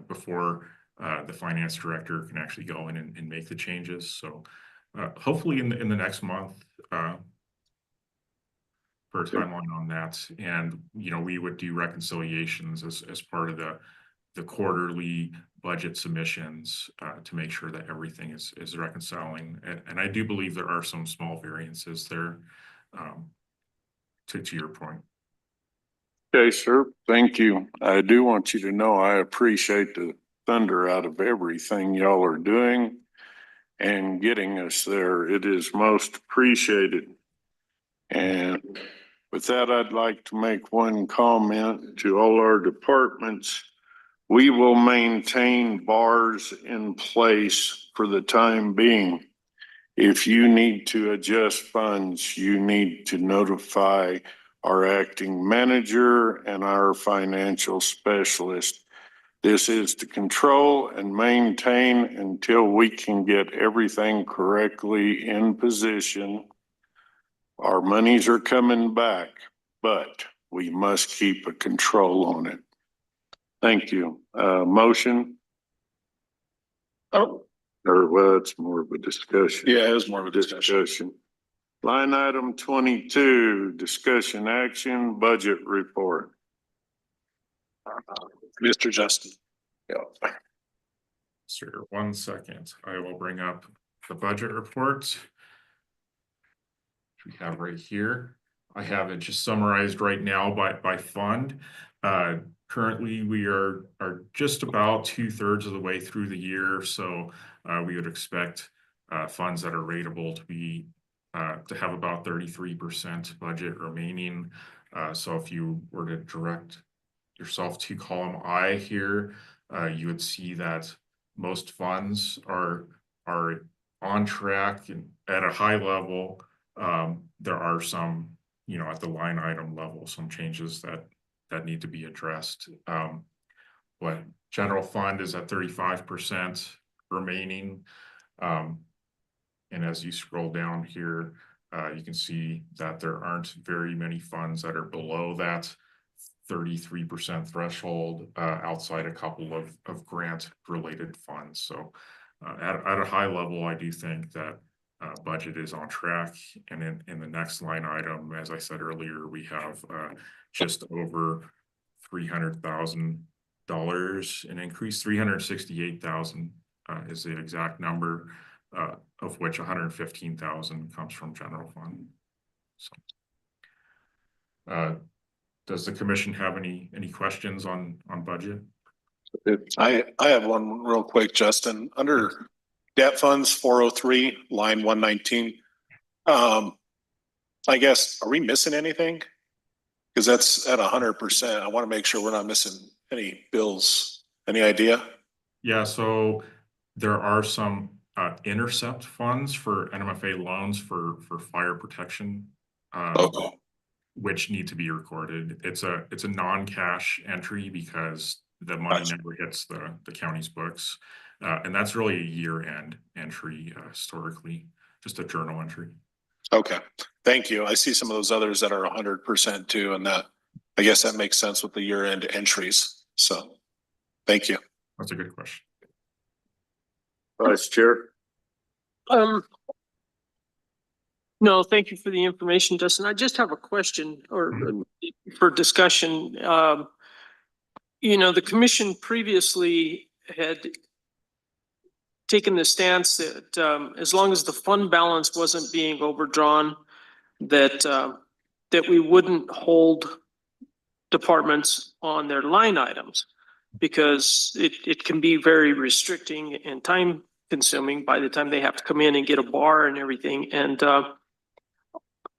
before the finance director can actually go in and make the changes. So hopefully in the next month for a timeline on that. And you know, we would do reconciliations as part of the quarterly budget submissions to make sure that everything is reconciling. And I do believe there are some small variances there, to your point. Okay, sir. Thank you. I do want you to know I appreciate the thunder out of everything y'all are doing and getting us there. It is most appreciated. And with that, I'd like to make one comment to all our departments. We will maintain bars in place for the time being. If you need to adjust funds, you need to notify our acting manager and our financial specialist. This is to control and maintain until we can get everything correctly in position. Our monies are coming back, but we must keep a control on it. Thank you. Motion? Oh, Or well, it's more of a discussion. yeah, it was more of a discussion. Line item 22, discussion action, budget report. Mr. Justin. Yeah. Sir, 1 second. I will bring up the budget report. We have right here. I have it just summarized right now by fund. Currently, we are just about 2/3 of the way through the year, so we would expect funds that are rateable to be to have about 33% budget remaining. So if you were to direct yourself to column I here, you would see that most funds are on track and at a high level. There are some, you know, at the line item level, some changes that need to be addressed. But general fund is at 35% remaining. And as you scroll down here, you can see that there aren't very many funds that are below that 33% threshold, outside a couple of grant related funds. So at a high level, I do think that budget is on track. And in the next line item, as I said earlier, we have just over $300,000 an increase. 368,000 is the exact number, of which 115,000 comes from general fund. So, does the commission have any questions on budget? I have one real quick, Justin. Under debt funds 403, line 119. I guess, are we missing anything? Cause that's at 100%. I want to make sure we're not missing any bills. Any idea? Yeah, so there are some intercept funds for NMFA loans for fire protection. Okay. Which need to be recorded. It's a non-cash entry because the money Gotcha. never hits the county's books. And that's really a year-end entry historically, just a journal entry. Okay, thank you. I see some of those others that are 100% too, and that, I guess that makes sense with the year-end entries. So, thank you. That's a good question. Vice Chair. No, thank you for the information, Justin. I just have a question for discussion. The commission previously had taken the stance that as long as the fund balance wasn't being overdrawn, that we wouldn't hold departments on their line items because it can be very restricting and time consuming by the time they have to come in and get a bar and everything. And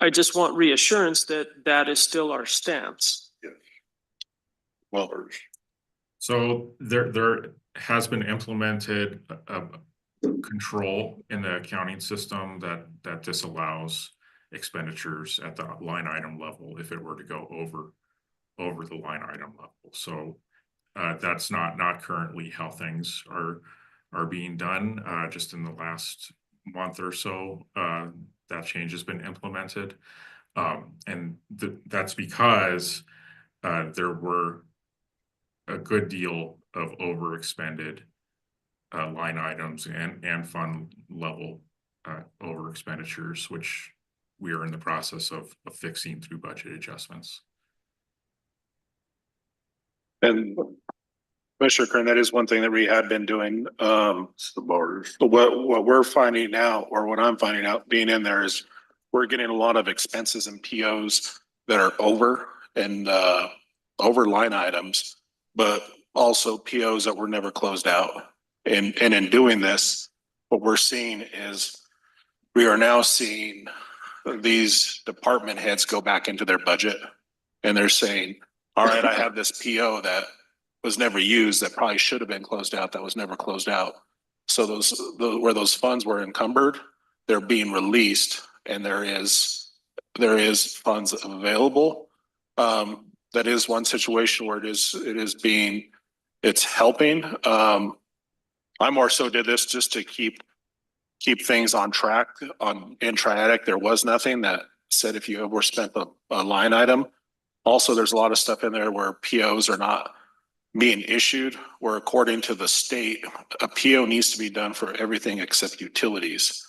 I just want reassurance that that is still our stance. Yes. Well, So there has been implemented a control in the accounting system that disallows expenditures at the line item level if it were to go over the line item level. So that's not currently how things are being done. Just in the last month or so, that change has been implemented. And that's because there were a good deal of over expended line items and fund level over expenditures, which we are in the process of fixing through budget adjustments. And Commissioner Kern, that is one thing that we had been doing. it's the bars. But what we're finding out, or what I'm finding out being in there, is we're getting a lot of expenses and POs that are over and over line items, but also POs that were never closed out. And in doing this, what we're seeing is we are now seeing these department heads go back into their budget and they're saying, all right, I have this PO that was never used that probably should have been closed out, that was never closed out. So where those funds were encumbered, they're being released and there is funds available. That is one situation where it's helping. I more so did this just to keep things on track. In Triadic, there was nothing that said if you overspent a line item. Also, there's a lot of stuff in there where POs are not being issued, where according to the state, a PO needs to be done for everything except utilities.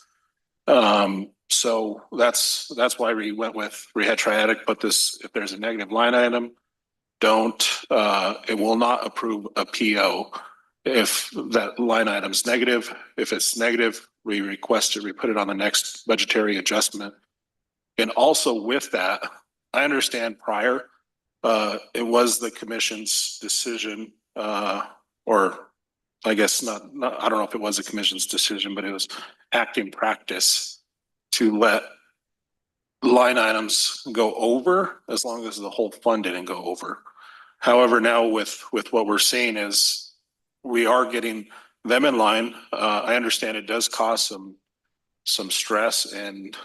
So that's why we had Triadic put this, if there's a negative line item, it will not approve a PO if that line item's negative. If it's negative, we request it, we put it on the next budgetary adjustment. And also with that, I understand prior, it was the commission's decision, or I guess not, I don't know if it was the commission's decision, but it was acting practice to let line items go over as long as the whole fund didn't go over. However, now with what we're seeing is we are getting them in line. I understand it does cause some stress and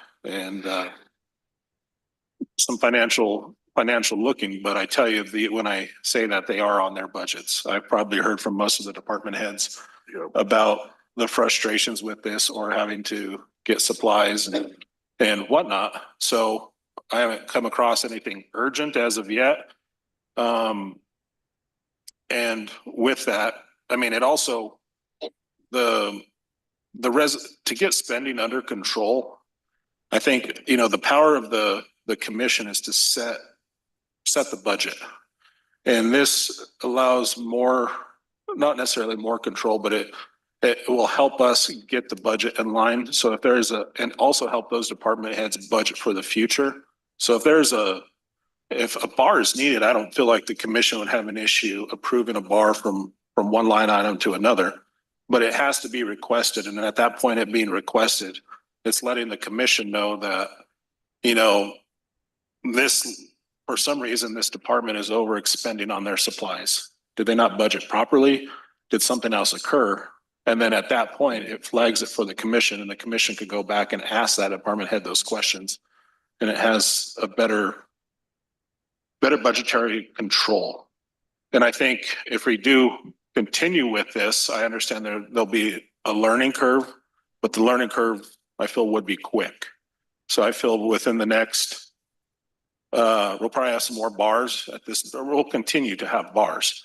some financial looking, but I tell you, when I say that, they are on their budgets. I've probably heard from most of the department heads about the frustrations with this or having to get supplies and whatnot. So I haven't come across anything urgent as of yet. And with that, I mean, it also, to get spending under control, I think, the power of the commission is to set the budget. And this allows more, not necessarily more control, but it will help us get the budget in line. So and also help those department heads budget for the future. So if a bar is needed, I don't feel like the commission would have an issue approving a bar from one line item to another, but it has to be requested. And at that point, it being requested, it's letting the commission know that, this, for some reason, this department is overexpending on their supplies. Did they not budget properly? Did something else occur? And then at that point, it flags it for the commission, and the commission could go back and ask that department head those questions. And it has a better budgetary control. And I think if we do continue with this, I understand there'll be a learning curve, but the learning curve I feel would be quick. So I feel within the next, we'll probably have some more bars at this, or we'll continue to have bars,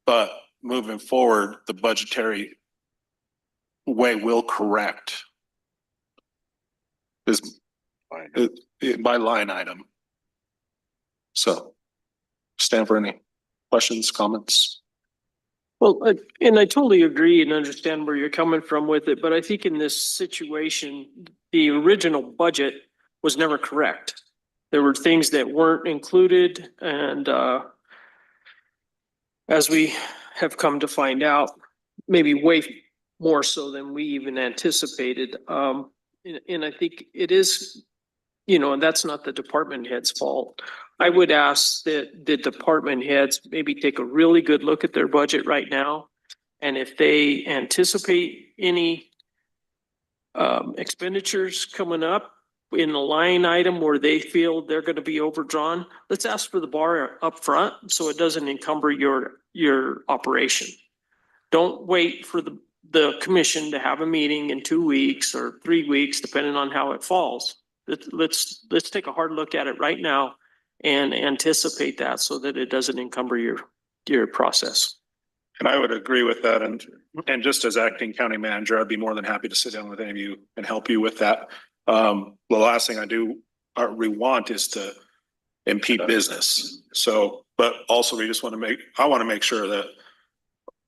but moving forward, the budgetary way will correct is by line item. So stand for any questions, comments? Well, and I totally agree and understand where you're coming from with it, but I think in this situation, the original budget was never correct. There were things that weren't included, and as we have come to find out, maybe way more so than we even anticipated. And I think it is, and that's not the department head's fault. I would ask that the department heads maybe take a really good look at their budget right now. And if they anticipate any expenditures coming up in a line item where they feel they're going to be overdrawn, let's ask for the bar up front so it doesn't encumber your operation. Don't wait for the commission to have a meeting in 2 weeks or 3 weeks, depending on how it falls. Let's take a hard look at it right now and anticipate that so that it doesn't encumber your process. And I would agree with that. And just as acting county manager, I'd be more than happy to sit down with any of you and help you with that. The last thing we want is to impede business. So, but also I want to make sure that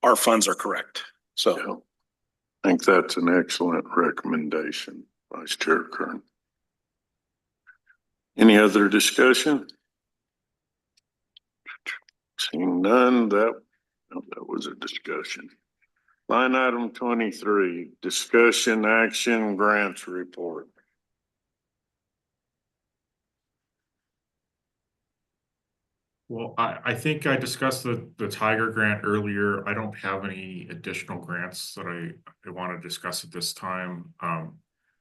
our funds are correct. So I think that's an excellent recommendation, Vice Chair Kern. Any other discussion? Seeing none, that was a discussion. Line item 23, discussion action grants report. Well, I think I discussed the Tiger grant earlier. I don't have any additional grants that I want to discuss at this time.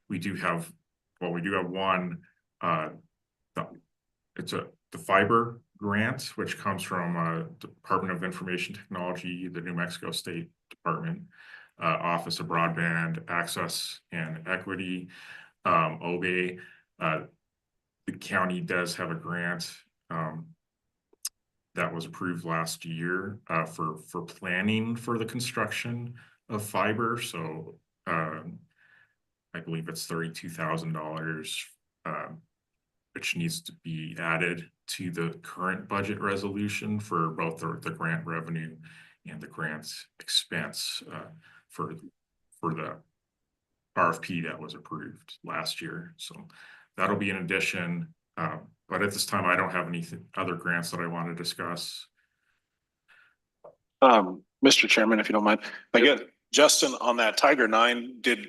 We do have one, it's the fiber grant, which comes from Department of Information Technology, the New Mexico State Department, Office of Broadband Access and Equity, OBE. The county does have a grant that was approved last year for planning for the construction of fiber. So I believe it's $32,000, which needs to be added to the current budget resolution for both the grant revenue and the grant expense for the RFP that was approved last year. So that'll be an addition. But at this time, I don't have any other grants that I want to discuss. Mr. Chairman, if you don't mind, I get Justin on that Tiger 9. Did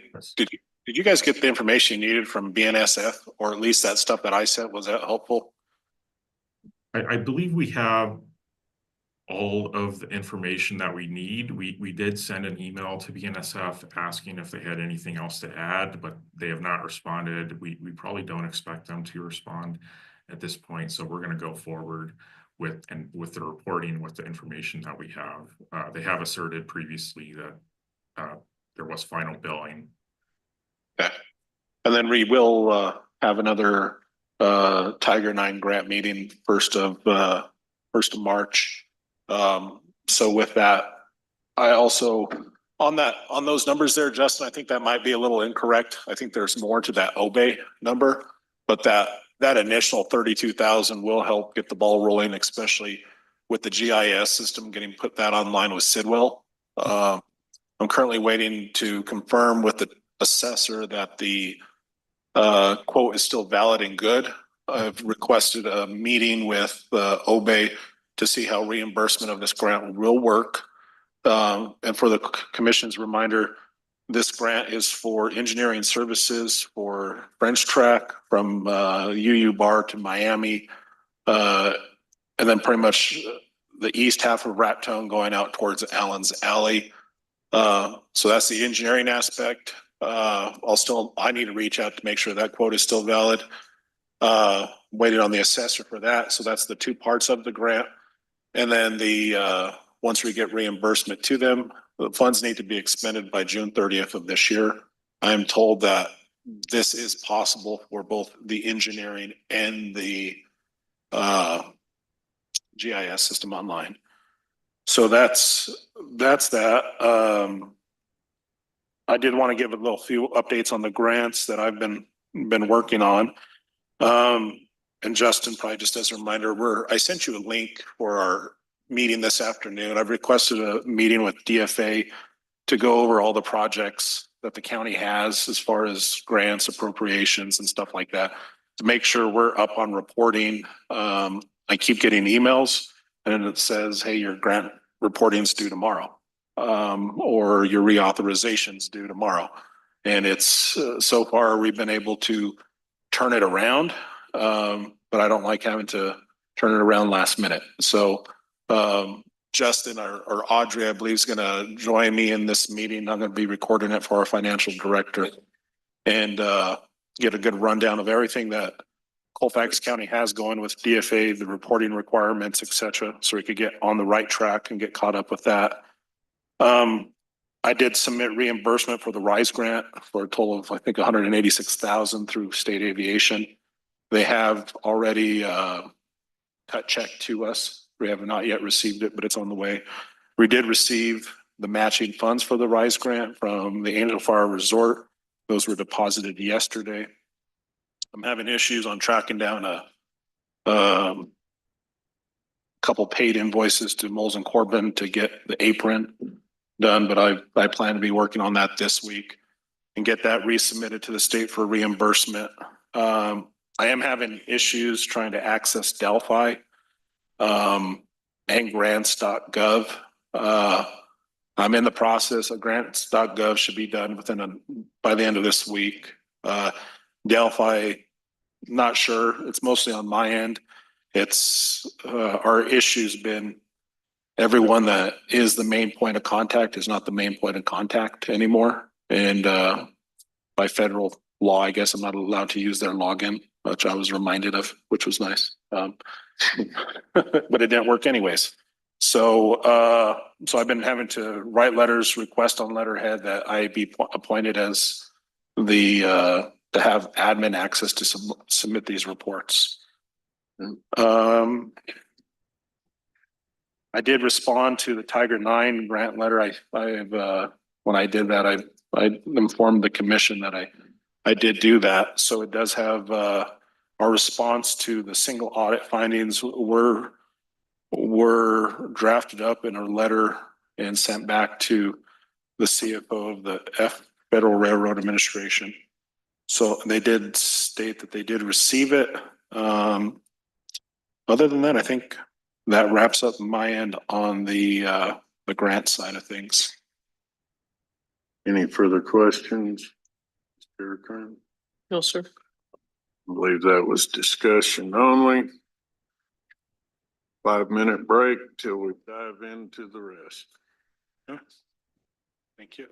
you guys get the information you needed from BNSF, or at least that stuff that I sent? Was that helpful? I believe we have all of the information that we need. We did send an email to BNSF asking if they had anything else to add, but they have not responded. We probably don't expect them to respond at this point. So we're going to go forward with the reporting with the information that we have. They have asserted previously that there was final billing. Okay. And then we will have another Tiger 9 grant meeting 1st of March. So with that, I also on those numbers there, Justin, I think that might be a little incorrect. I think there's more to that OBE number, but that initial 32,000 will help get the ball rolling, especially with the GIS system getting put that online with Sidwell. I'm currently waiting to confirm with the assessor that the quote is still valid and good. I've requested a meeting with the OBE to see how reimbursement of this grant will work. And for the commission's reminder, this grant is for engineering services for French Track from UU Bar to Miami, And then pretty much the east half of Raton going out towards Allen's Alley. So that's the engineering aspect. I need to reach out to make sure that quote is still valid. Waiting on the assessor for that. So that's the two parts of the grant. And then once we get reimbursement to them, the funds need to be expended by June 30th of this year. I'm told that this is possible for both the engineering and the GIS system online. So that's that. I did want to give a little few updates on the grants that I've been working on. And Justin, probably just as a reminder, I sent you a link for our meeting this afternoon. I've requested a meeting with DFA to go over all the projects that the county has as far as grants, appropriations and stuff like that, to make sure we're up on reporting. I keep getting emails and it says, hey, your grant reporting's due tomorrow, or your reauthorization's due tomorrow. And it's so far we've been able to turn it around, but I don't like having to turn it around last minute. So Justin or Audrey, I believe, is going to join me in this meeting. I'm going to be recording it for our financial director and get a good rundown of everything that Colfax County has going with DFA, the reporting requirements, et cetera, so we could get on the right track and get caught up with that. I did submit reimbursement for the RISE grant for a total of, I think, 186,000 through state aviation. They have already cut check to us. We have not yet received it, but it's on the way. We did receive the matching funds for the RISE grant from the Angel Fire Resort. Those were deposited yesterday. I'm having issues on tracking down a couple paid invoices to Moles and Corbin to get the apron done, but I plan to be working on that this week and get that resubmitted to the state for reimbursement. I am having issues trying to access Delphi and grants.gov. I'm in the process of grants.gov should be done by the end of this week. Delphi, not sure. It's mostly on my end. It's our issue's been everyone that is the main point of contact is not the main point of contact anymore. And by federal law, I guess I'm not allowed to use their login, which I was reminded of, which was nice. But it didn't work anyways. So I've been having to write letters, request on letterhead that I be appointed as to have admin access to submit these reports. I did respond to the Tiger 9 grant letter. When I did that, I informed the commission that I did do that. So it does have our response to the single audit findings were drafted up in a letter and sent back to the CFO of the Federal Railroad Administration. So they did state that they did receive it. Other than that, I think that wraps up my end on the grant side of things. Any further questions? Mr. Kern? No, sir. I believe that was discussion only. 5-minute break till we dive into the rest. Thank you.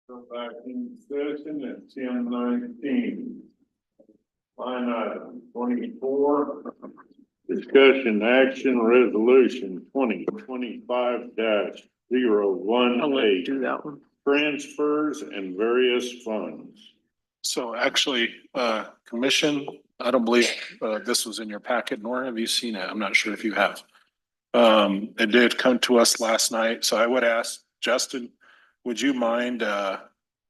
Go back in session at 10:19. Line item 24. Discussion action resolution 2025-018. I'll let you do that one. Transfers and various funds. So actually, commission, I don't believe, this was in your packet, nor have you seen it. I'm not sure if you have. It did come to us last night, so I would ask Justin, would you mind,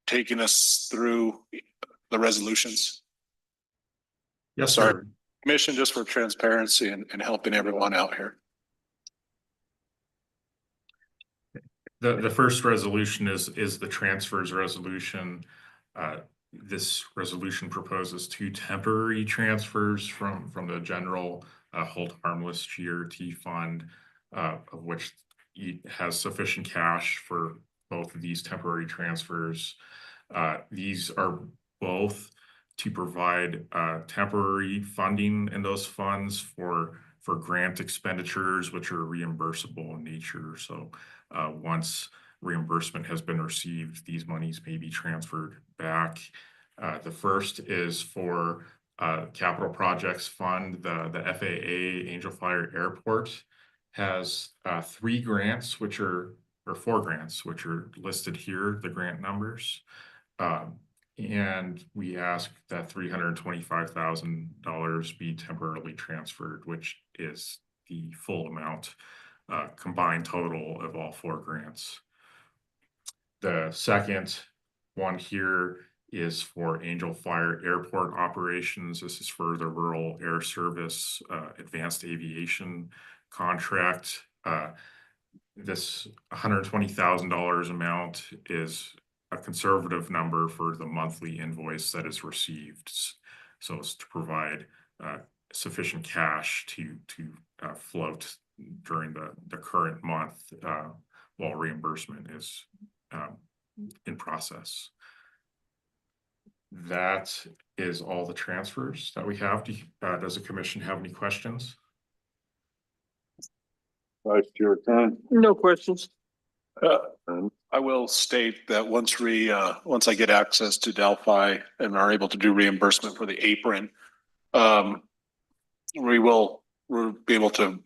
taking us through the resolutions? Yes, Sorry. sir. Commission, just for transparency and helping everyone out here. The first resolution is the transfers resolution. This resolution proposes two temporary transfers from the general hold harmless GRT fund, of which it has sufficient cash for both of these temporary transfers. These are both to provide temporary funding in those funds for grant expenditures, which are reimbursable in nature. So once reimbursement has been received, these monies may be transferred back. The first is for capital projects fund. The FAA Angel Fire Airport has three grants, or four grants, which are listed here, the grant numbers. And we ask that $325,000 be temporarily transferred, which is the full amount, combined total of all four grants. The second one here is for Angel Fire Airport operations. This is for the Rural Air Service Advanced Aviation contract. This $120,000 amount is a conservative number for the monthly invoice that is received. So it's to provide sufficient cash to float during the current month while reimbursement is in process. That is all the transfers that we have. Does the commission have any questions? Vice Chair Kern. No questions. I will state that once I get access to Delphi and are able to do reimbursement for the apron, we'll be able to,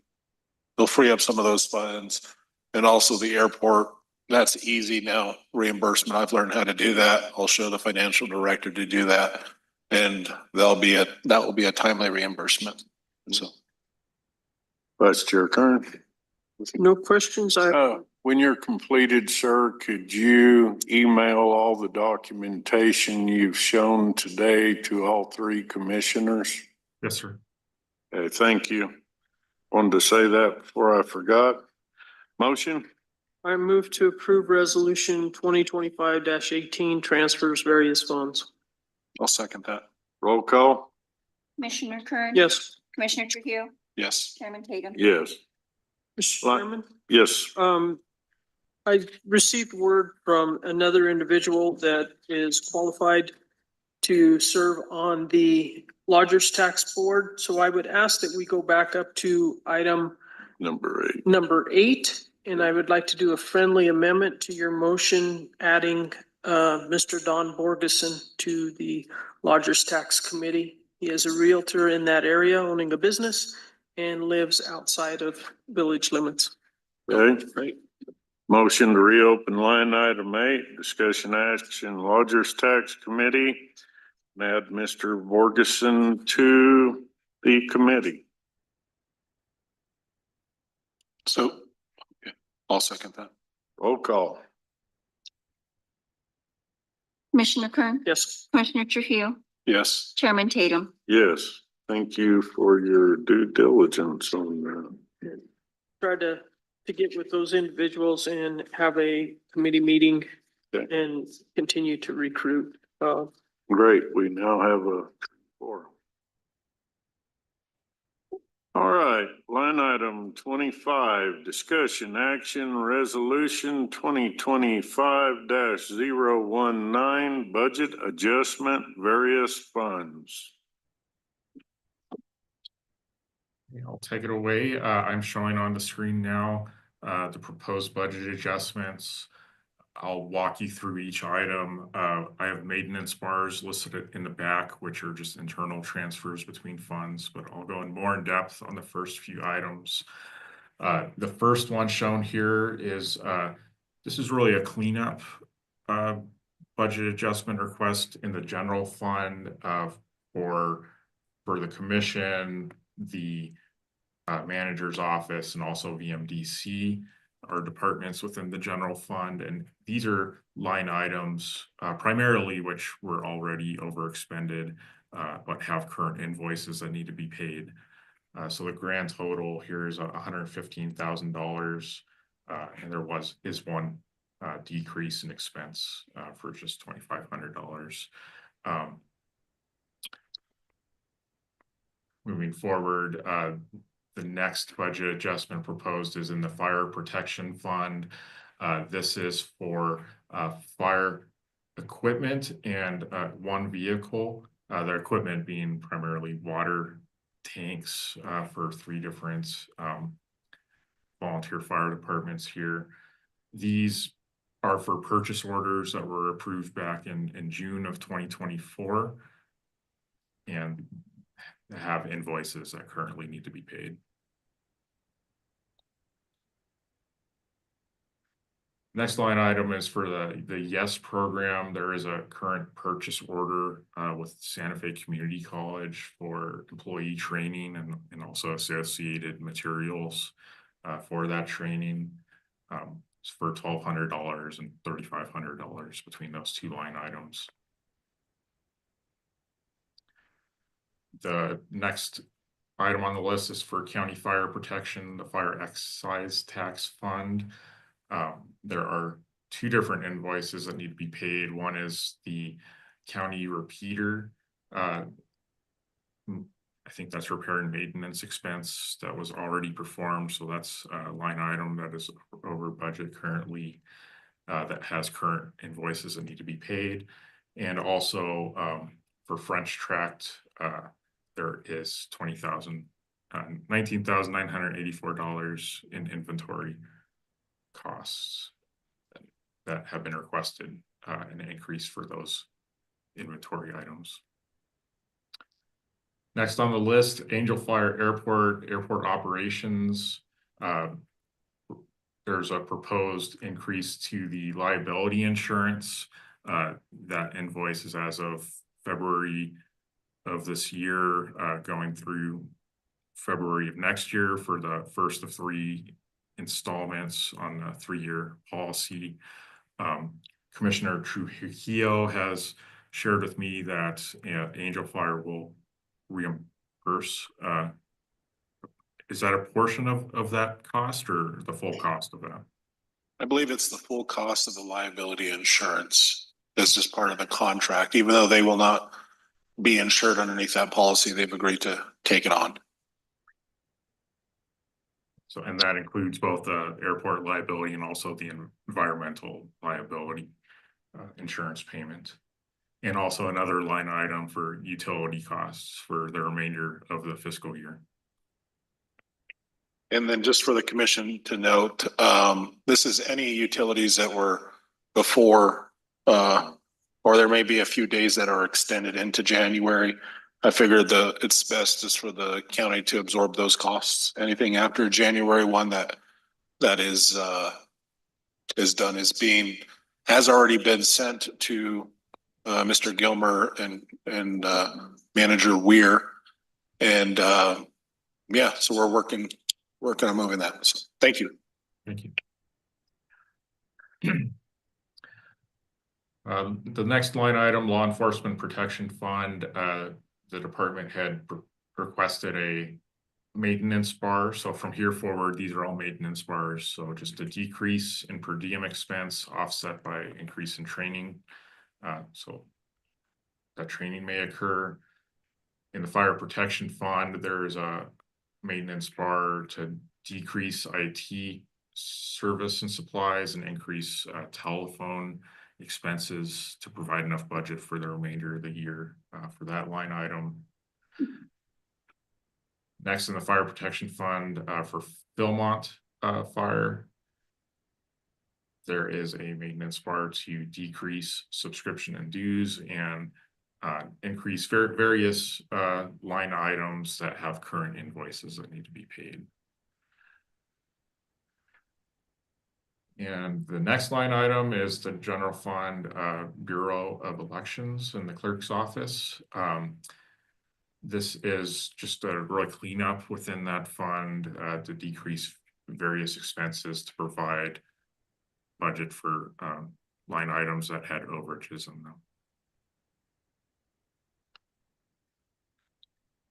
they'll free up some of those funds. And also the airport, that's easy now, reimbursement. I've learned how to do that. I'll show the financial director to do that. And that will be a timely reimbursement. So. Vice Chair Kern. No questions. When you're completed, sir, could you email all the documentation you've shown today to all three commissioners? Yes, sir. Okay, thank you. Wanted to say that before I forgot. Motion? I move to approve resolution 2025-18 transfers various funds. I'll second that. Roll call? Commissioner Kern? Yes. Commissioner Trujillo? Yes. Chairman Tatum? Yes. Mr. Chairman? Yes. I received word from another individual that is qualified to serve on the Lodgers Tax Board. So I would ask that we go back up to item number 8. And I would like to do a friendly amendment to your motion, adding Mr. Don Borgeson to the Lodgers Tax Committee. He is a realtor in that area, owning a business, and lives outside of village limits. Okay. Right. Motion to reopen line item 8, discussion action, Lodgers Tax Committee. And add Mr. Borgeson to the committee. So, okay, I'll second that. Roll call. Commissioner Kern? Yes. Commissioner Trujillo? Yes. Chairman Tatum? Yes. Thank you for your due diligence on that. Tried to get with those individuals and have a committee meeting and continue to recruit. Great. We now have a 4. All right, line item 25, discussion action resolution 2025-019, budget adjustment, various funds. I'll take it away. I'm showing on the screen now the proposed budget adjustments. I'll walk you through each item. I have maintenance bars listed in the back, which are just internal transfers between funds, but I'll go in more in depth on the first few items. The first one shown here is, this is really a cleanup budget adjustment request in the general fund for the commission, the manager's office, and also VMDC, our departments within the general fund. And these are line items primarily which were already overexpended, but have current invoices that need to be paid. So the grand total here is $115,000, and there is one decrease in expense for just $2,500. Moving forward, the next budget adjustment proposed is in the fire protection fund. This is for fire equipment and one vehicle, the equipment being primarily water tanks for 3 different volunteer fire departments here. These are for purchase orders that were approved back in June of 2024 and have invoices that currently need to be paid. Next line item is for the YES program. There is a current purchase order with Santa Fe Community College for employee training and also associated materials for that training. It's for $1,200 and $3,500 between those 2 line items. The next item on the list is for county fire protection, the fire excise tax fund. There are 2 different invoices that need to be paid. One is the county repeater. I think that's repair and maintenance expense that was already performed. So that's a line item that is over budget currently, that has current invoices that need to be paid. And also for French tract, there is $19,984 in inventory costs that have been requested, an increase for those inventory items. Next on the list, Angel Fire Airport operations. There's a proposed increase to the liability insurance. That invoice is as of February of this year, going through February of next year for the first of 3 installments on the 3-year policy. Commissioner Trujillo has shared with me that Angel Fire will reimburse. Is that a portion of that cost or the full cost of that? I believe it's the full cost of the liability insurance. This is part of the contract, even though they will not be insured underneath that policy, they've agreed to take it on. So, and that includes both the airport liability and also the environmental liability insurance payment. And also another line item for utility costs for the remainder of the fiscal year. And then just for the commission to note, this is any utilities that were before, or there may be a few days that are extended into January. I figured it's best just for the county to absorb those costs. Anything after January 1 that is done has already been sent to Mr. Gilmer and Manager Weir. And yeah, so we're working on moving that. So thank you. Thank you. The next line item, law enforcement protection fund. The department had requested a maintenance bar. So from here forward, these are all maintenance bars. So just a decrease in per diem expense offset by increase in training. So that training may occur. In the fire protection fund, there's a maintenance bar to decrease IT service and supplies and increase telephone expenses to provide enough budget for the remainder of the year for that line item. Next in the fire protection fund for Philmont fire, there is a maintenance bar to decrease subscription and dues and increase various line items that have current invoices that need to be paid. And the next line item is the general fund Bureau of Elections in the clerk's office. This is just a really cleanup within that fund to decrease various expenses to provide budget for line items that had overages in them.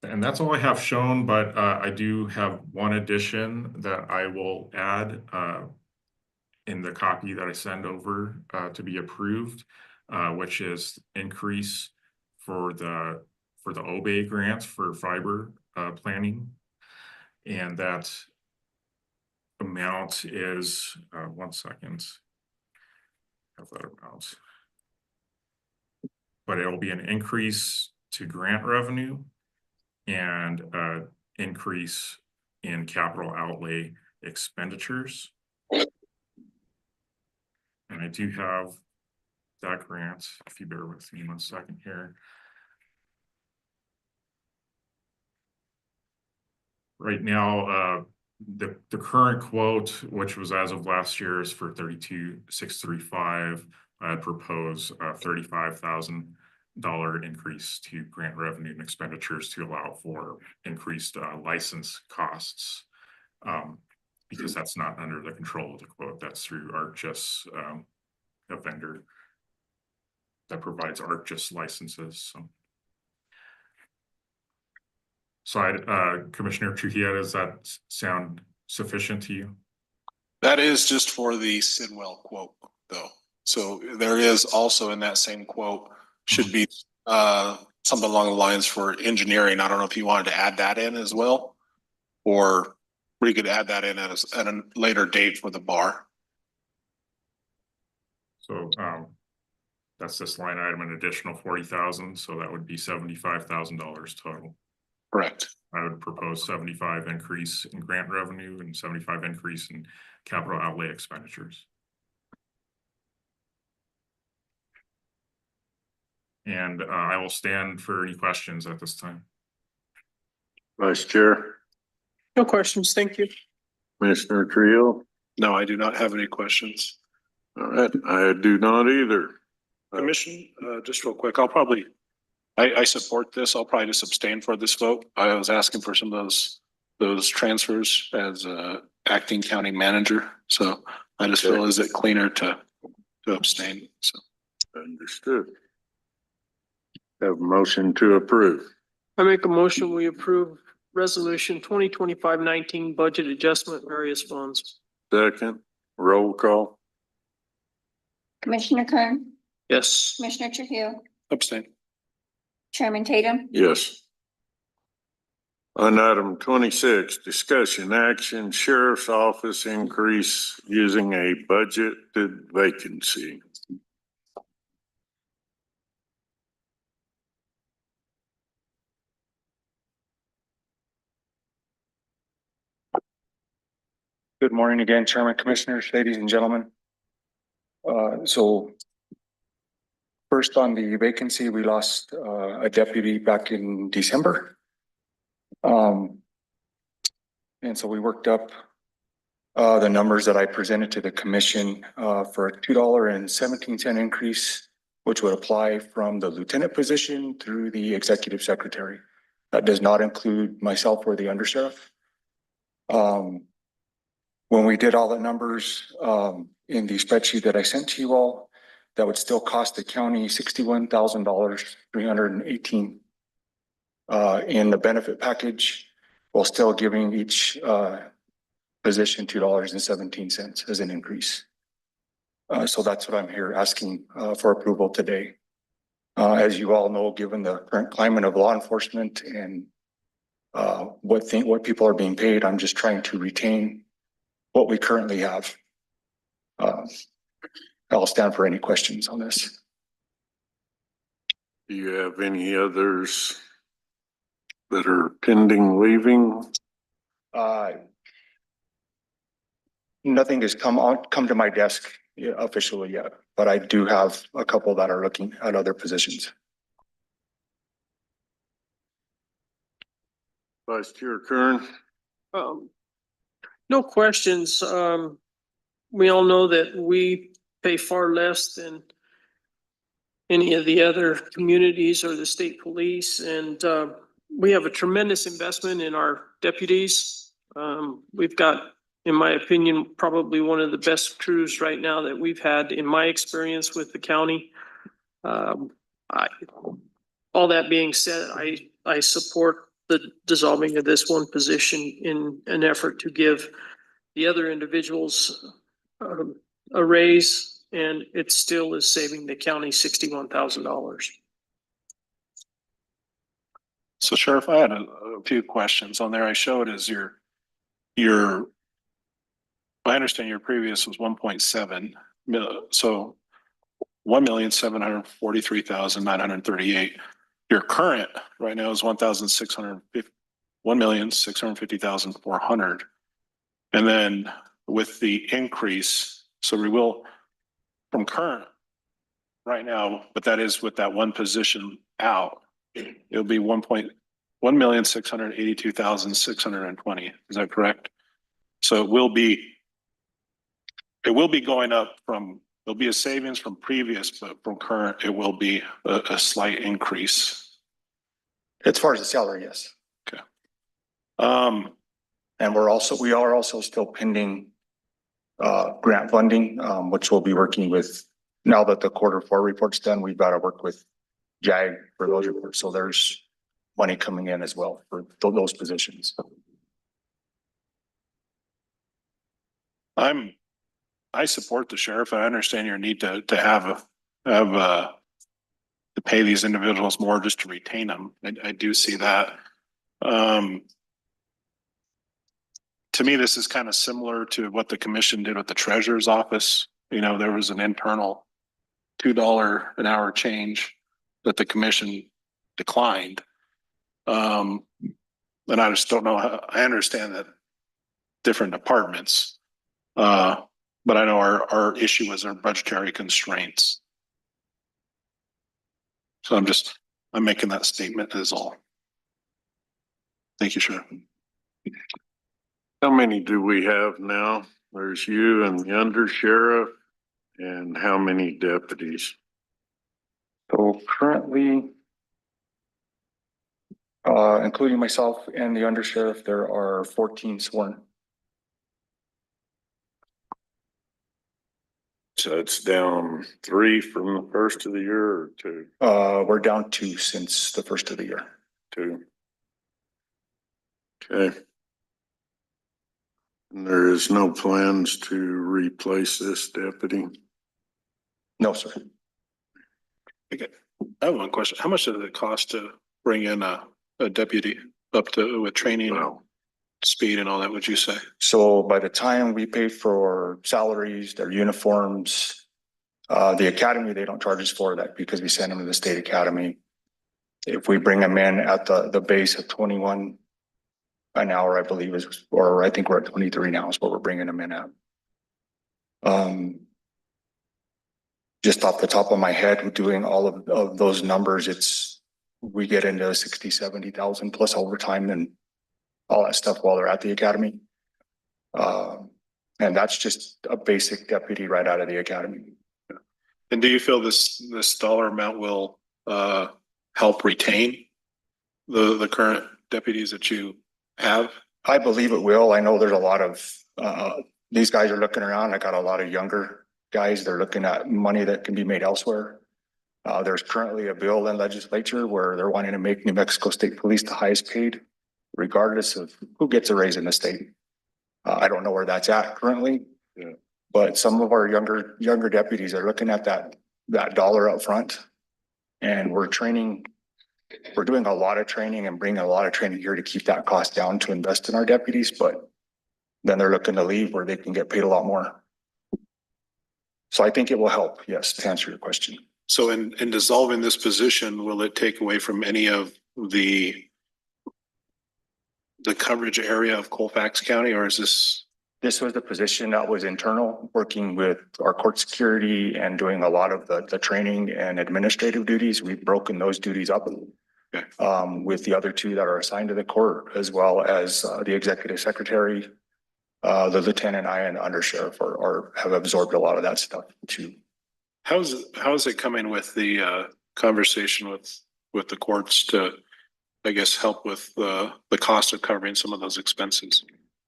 And that's all I have shown, but I do have one addition that I will add in the copy that I send over to be approved, which is increase for the OBE grants for fiber planning. And that amount is, 1 second, have that amount. But it'll be an increase to grant revenue and increase in capital outlay expenditures. And I do have that grant, if you bear with me 1 second here. Right now, the current quote, which was as of last year, is for 32,635. I'd propose a $35,000 increase to grant revenue and expenditures to allow for increased license costs. Because that's not under the control of the quote, that's through ArcGIS, a vendor that provides ArcGIS licenses. So Commissioner Trujillo, does that sound sufficient to you? That is just for the Sidwell quote, though. So there is also in that same quote should be something along the lines for engineering. I don't know if you wanted to add that in as well, or we could add that in at a later date for the bar. So that's this line item, an additional 40,000. So that would be $75,000 total. Correct. I would propose 75 increase in grant revenue and 75 increase in capital outlay expenditures. And I will stand for any questions at this time. Vice Chair, No questions, thank you. Commissioner Trio. No, I do not have any questions. All right, I do not either. Commission, just real quick, I support this. I'll probably just abstain for this vote. I was asking for some of those transfers as acting county manager. So I just feel is it cleaner to abstain. So Understood. Have a motion to approve. I make a motion, we approve resolution 2025-19 budget adjustment various funds. Second, roll call. Commissioner Kern, Yes. Commissioner Trujillo, abstain. Chairman Tatum, Yes. On item 26, discussion action, sheriff's office increase using a budgeted vacancy. Good morning again, Chairman, Commissioners, ladies and gentlemen. So first on the vacancy, we lost a deputy back in December. And so we worked up the numbers that I presented to the commission for a $2.17 increase, which would apply from the lieutenant position through the executive secretary. That does not include myself or the undersheriff. When we did all the numbers in the spreadsheet that I sent to you all, that would still cost the county $61,318 in the benefit package, while still giving each position $2.17 as an increase. So that's what I'm here asking for approval today. As you all know, given the current climate of law enforcement and what people are being paid, I'm just trying to retain what we currently have. I'll stand for any questions on this. Do you have any others that are pending leaving? Nothing has come to my desk officially yet, but I do have a couple that are looking at other positions. Vice Chair Kern. No questions. We all know that we pay far less than any of the other communities or the state police, and we have a tremendous investment in our deputies. We've got, in my opinion, probably one of the best crews right now that we've had in my experience with the county. All that being said, I support the dissolving of this one position in an effort to give the other individuals a raise, and it still is saving the county $61,000. So Sheriff, I had a few questions on there. I showed is your, I understand your previous was 1.7 million. So 1,743,938. Your current right now is 1,650,400. And then with the increase, so we will from current right now, but that is with that one position out, it'll be 1,682,620. Is that correct? So it will be going up from, there'll be a savings from previous, but from current, it will be a slight increase. As far as the salary, yes. Okay. And we are also still pending grant funding, which we'll be working with. Now that the Q4 report's done, we've got to work with JAG for those reports. So there's money coming in as well for those positions. I support the sheriff. I understand your need to to pay these individuals more just to retain them. I do see that. To me, this is kind of similar to what the commission did with the treasurer's office. You know, there was an internal $2 an hour change that the commission declined. And I just don't know how, I understand that different departments, but I know our issue is our budgetary constraints. So I'm making that statement is all. Thank you, Sheriff. How many do we have now? There's you and the undersheriff, and how many deputies? So currently, including myself and the undersheriff, there are 14 sworn. So it's down 3 from the first of the year, or 2? We're down 2 since the first of the year. 2. Okay. And there is no plans to replace this deputy? No, sir. Okay. I have one question. How much does it cost to bring in a deputy up to with training, speed and all that, would you say? So by the time we pay for salaries, their uniforms, the academy, they don't charge us for that because we send them to the state academy. If we bring them in at the base of 21 an hour, I believe is, or I think we're at 23 now is what we're bringing them in at. Just off the top of my head, doing all of those numbers, we get into 60, 70,000 plus overtime and all that stuff while they're at the academy. And that's just a basic deputy right out of the academy. And do you feel this dollar amount will help retain the current deputies that you have? I believe it will. I know there's a lot of these guys are looking around. I got a lot of younger guys. They're looking at money that can be made elsewhere. There's currently a bill in legislature where they're wanting to make New Mexico State Police the highest paid, regardless of who gets a raise in the state. I don't know where that's at currently, but some of our younger deputies are looking at that dollar up front, and we're training. We're doing a lot of training and bringing a lot of training here to keep that cost down to invest in our deputies, but then they're looking to leave where they can get paid a lot more. So I think it will help, yes, to answer your question. So in dissolving this position, will it take away from any of the coverage area of Colfax County, or is this This was the position that was internal, working with our court security and doing a lot of the training and administrative duties. We've broken those duties up. With the other two that are assigned to the court, as well as the executive secretary, the lieutenant, and the undersheriff have absorbed a lot of that stuff too. How's it coming with the conversation with the courts to, I guess, help with the cost of covering some of those expenses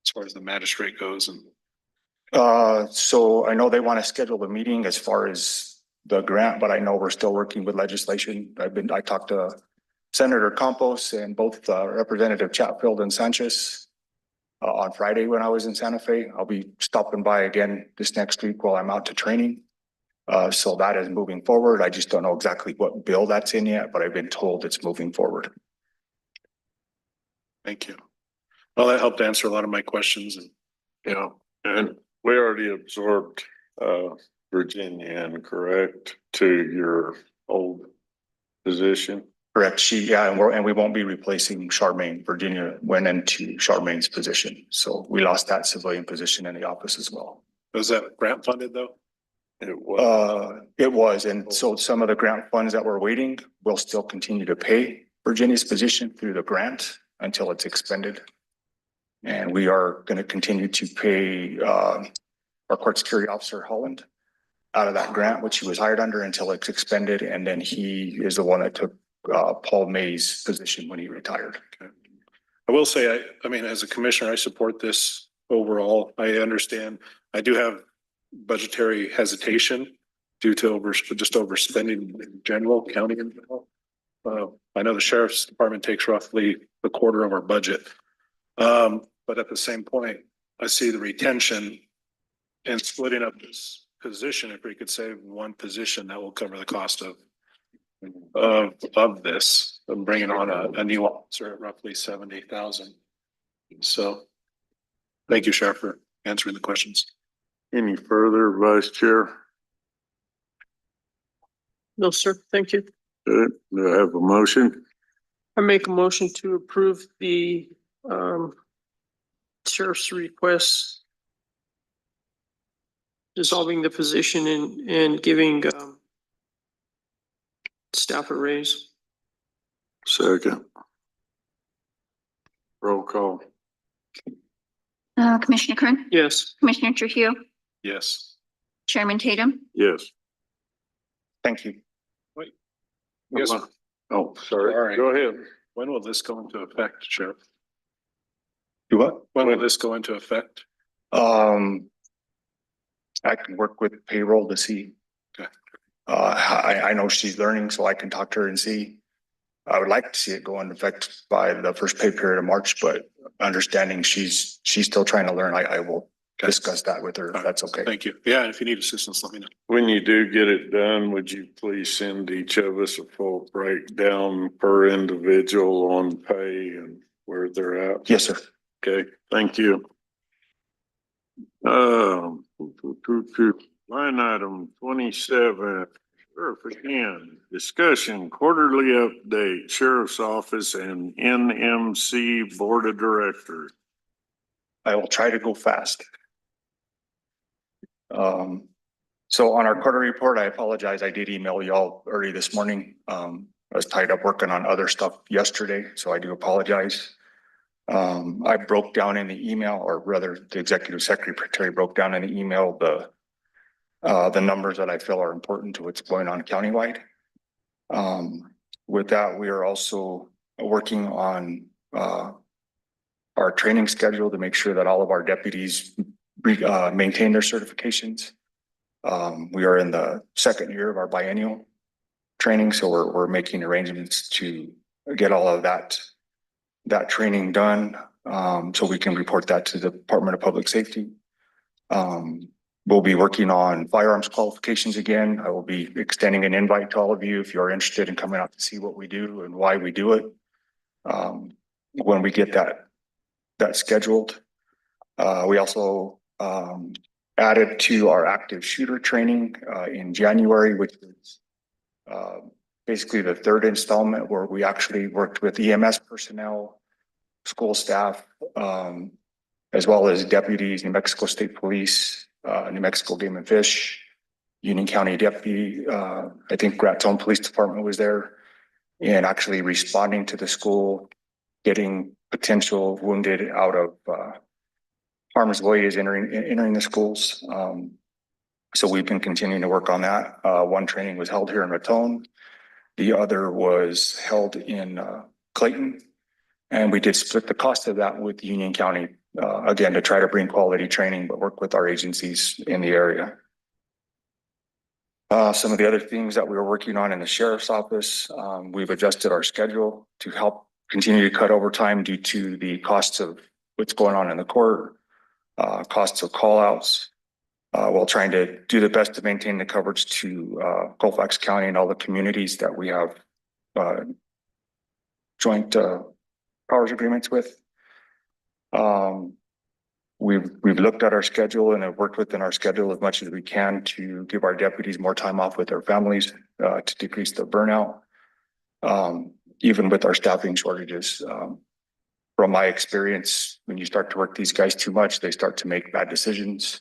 as far as the magistrate goes? And so I know they want to schedule the meeting as far as the grant, but I know we're still working with legislation. I talked to Senator Campos and both Representative Chatfield and Sanchez on Friday when I was in Santa Fe. I'll be stopping by again this next week while I'm out to training. So that is moving forward. I just don't know exactly what bill that's in yet, but I've been told it's moving forward. thank you. Well, that helped answer a lot of my questions. And Yeah, and we already absorbed Virginia, correct, to your old position? Correct. And we won't be replacing Charmaine. Virginia went into Charmaine's position. So we lost that civilian position in the office as well. was that grant funded though? It was. It was. And so some of the grant funds that we're waiting will still continue to pay Virginia's position through the grant until it's expended. And we are going to continue to pay our court security officer Holland out of that grant, which he was hired under, until it's expended. And then he is the one that took Paul May's position when he retired. Okay. I will say, I mean, as a commissioner, I support this overall. I understand. I do have budgetary hesitation due to overspending in general, county in general. I know the sheriff's department takes roughly a quarter of our budget. But at the same point, I see the retention and splitting up this position. If we could save one position, that will cover the cost of this. I'm bringing on a new officer at roughly 70,000. So thank you, Sheriff, for answering the questions. Any further, Vice Chair? No, sir. Thank you. Good. Do I have a motion? I make a motion to approve the sheriff's request dissolving the position and giving staff a raise. Second. Roll call. Commissioner Kern, Yes. Commissioner Trujillo, Yes. Chairman Tatum, Yes. Thank you. Yes. Oh, sorry. Sorry. Go ahead. When will this go into effect, Sheriff? Do what? When will this go into effect? I can work with payroll to see. Okay. I know she's learning, so I can talk to her and see. I would like to see it go into effect by the first pay period of March, but understanding she's still trying to learn, I will discuss that with her. If that's okay. Thank you. Yeah, if you need assistance, let me know. When you do get it done, would you please send each of us a full breakdown per individual on pay and where they're at? Yes, sir. Okay, thank you. Line item 27, Sheriff again, discussion quarterly update, Sheriff's Office and NMC Board of Directors. I will try to go fast. So on our quarter report, I apologize. I did email y'all early this morning. I was tied up working on other stuff yesterday, so I do apologize. I broke down in the email, or rather the executive secretary broke down in the email, the numbers that I feel are important to what's going on countywide. With that, we are also working on our training schedule to make sure that all of our deputies maintain their certifications. We are in the second year of our biennial training, so we're making arrangements to get all of that training done, so we can report that to the Department of Public Safety. We'll be working on firearms qualifications again. I will be extending an invite to all of you if you're interested in coming out to see what we do and why we do it. When we get that scheduled, we also added to our active shooter training in January, which is basically the third installment where we actually worked with EMS personnel, school staff, as well as deputies, New Mexico State Police, New Mexico Game and Fish, Union County Deputy, I think Raton Police Department was there, and actually responding to the school, getting potential wounded out of harm's way is entering the schools. So we've been continuing to work on that. One training was held here in Raton. The other was held in Clayton. And we did split the cost of that with Union County, again, to try to bring quality training, but work with our agencies in the area. Some of the other things that we were working on in the sheriff's office, we've adjusted our schedule to help continue to cut overtime due to the costs of what's going on in the court, costs of call outs, while trying to do the best to maintain the coverage to Colfax County and all the communities that we have joint powers agreements with. We've looked at our schedule and have worked within our schedule as much as we can to give our deputies more time off with their families, to decrease their burnout. Even with our staffing shortages, from my experience, when you start to work these guys too much, they start to make bad decisions,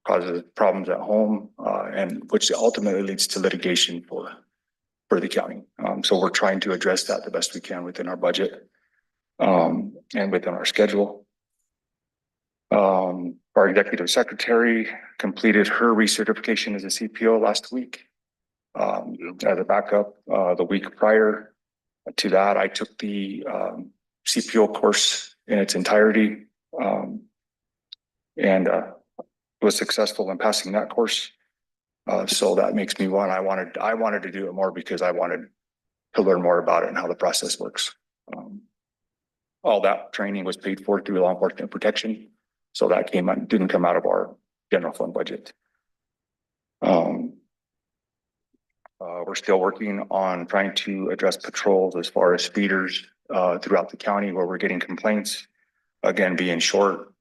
causes problems at home, and which ultimately leads to litigation for the county. So we're trying to address that the best we can within our budget, and within our schedule. Our executive secretary completed her recertification as a CPO last week. As a backup, the week prior to that, I took the CPO course in its entirety, and was successful in passing that course. So that makes me I wanted to do it more because I wanted to learn more about it and how the process works. All that training was paid for through law enforcement protection. So that didn't come out of our general fund budget. We're still working on trying to address patrols as far as speeders throughout the county where we're getting complaints. Again, being short,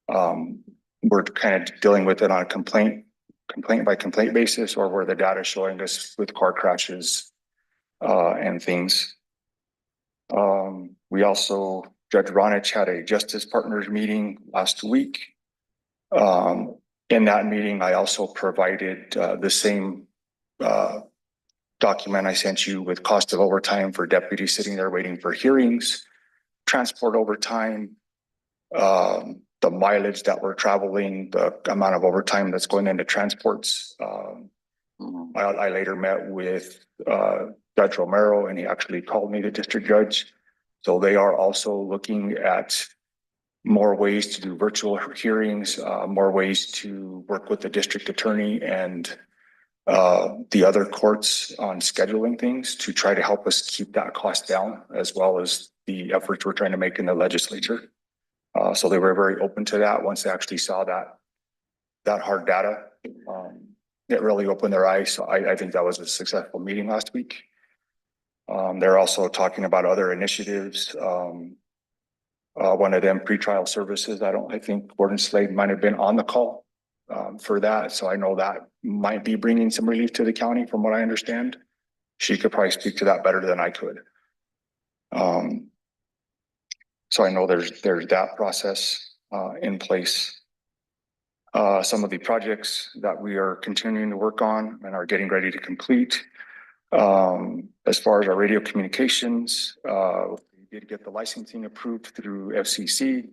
we're kind of dealing with it on a complaint by complaint basis, or where the data is showing us with car crashes and things. We also, Judge Ronich had a justice partners meeting last week. In that meeting, I also provided the same document I sent you with cost of overtime for deputies sitting there waiting for hearings, transport overtime, the mileage that we're traveling, the amount of overtime that's going into transports. I later met with Judge Romero, and he actually called me, the district judge. So they are also looking at more ways to do virtual hearings, more ways to work with the district attorney and the other courts on scheduling things to try to help us keep that cost down, as well as the efforts we're trying to make in the legislature. So they were very open to that once they actually saw that hard data. It really opened their eyes. So I think that was a successful meeting last week. They're also talking about other initiatives. One of them, pretrial services. I think Warden Slade might have been on the call for that. So I know that might be bringing some relief to the county from what I understand. She could probably speak to that better than I could. So I know there's that process in place. Some of the projects that we are continuing to work on and are getting ready to complete. As far as our radio communications, we did get the licensing approved through FCC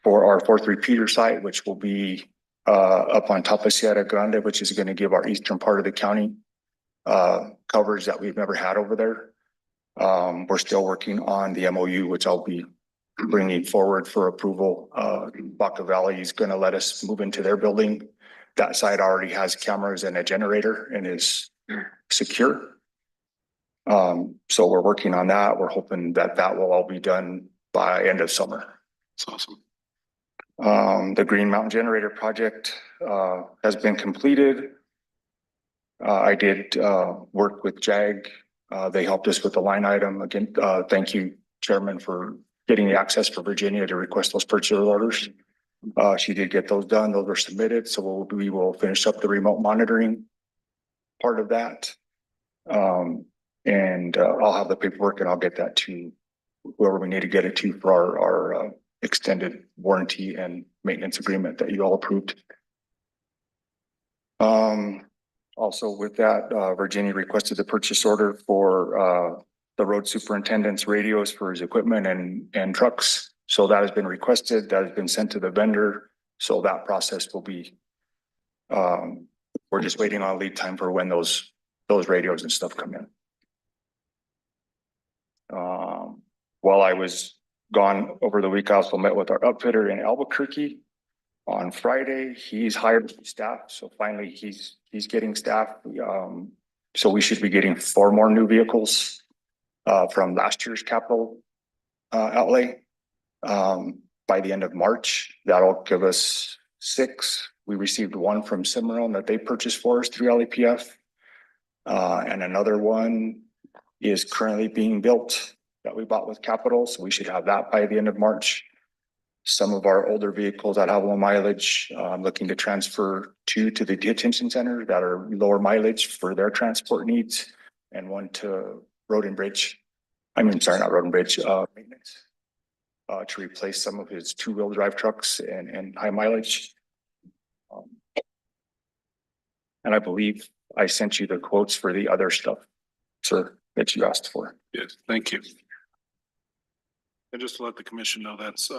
for our 4th repeater site, which will be up on top of Sierra Grande, which is going to give our eastern part of the county coverage that we've never had over there. We're still working on the MOU, which I'll be bringing forward for approval. Baca Valley is going to let us move into their building. That site already has cameras and a generator and is secure. So we're working on that. We're hoping that will all be done by end of summer. That's awesome. The Green Mountain Generator project has been completed. I did work with JAG. They helped us with the line item. Again, thank you, Chairman, for getting the access for Virginia to request those purchase orders. She did get those done. Those were submitted. So we will finish up the remote monitoring part of that. And I'll have the paperwork and I'll get that to whoever we need to get it to for our extended warranty and maintenance agreement that you all approved. Also with that, Virginia requested the purchase order for the road superintendent's radios for his equipment and trucks. So that has been requested, that has been sent to the vendor. So that process will be, we're just waiting on lead time for when those radios and stuff come in. While I was gone over the week, I also met with our upfitter in Albuquerque. On Friday, he's hired staff, so finally he's getting staff. So we should be getting 4 more new vehicles from last year's capital outlay by the end of March. That'll give us 6. We received 1 from Cimarron that they purchased for us through LEPF. And another one is currently being built that we bought with capital, so we should have that by the end of March. Some of our older vehicles that have low mileage, I'm looking to transfer 2 to the detention center that are lower mileage for their transport needs, and 1 to Road and Bridge. I mean, sorry, not Road and Bridge, maintenance, to replace some of his 2-wheel drive trucks and high mileage. And I believe I sent you the quotes for the other stuff, sir, that you asked for. Yes, thank you. And just to let the commission know, that's,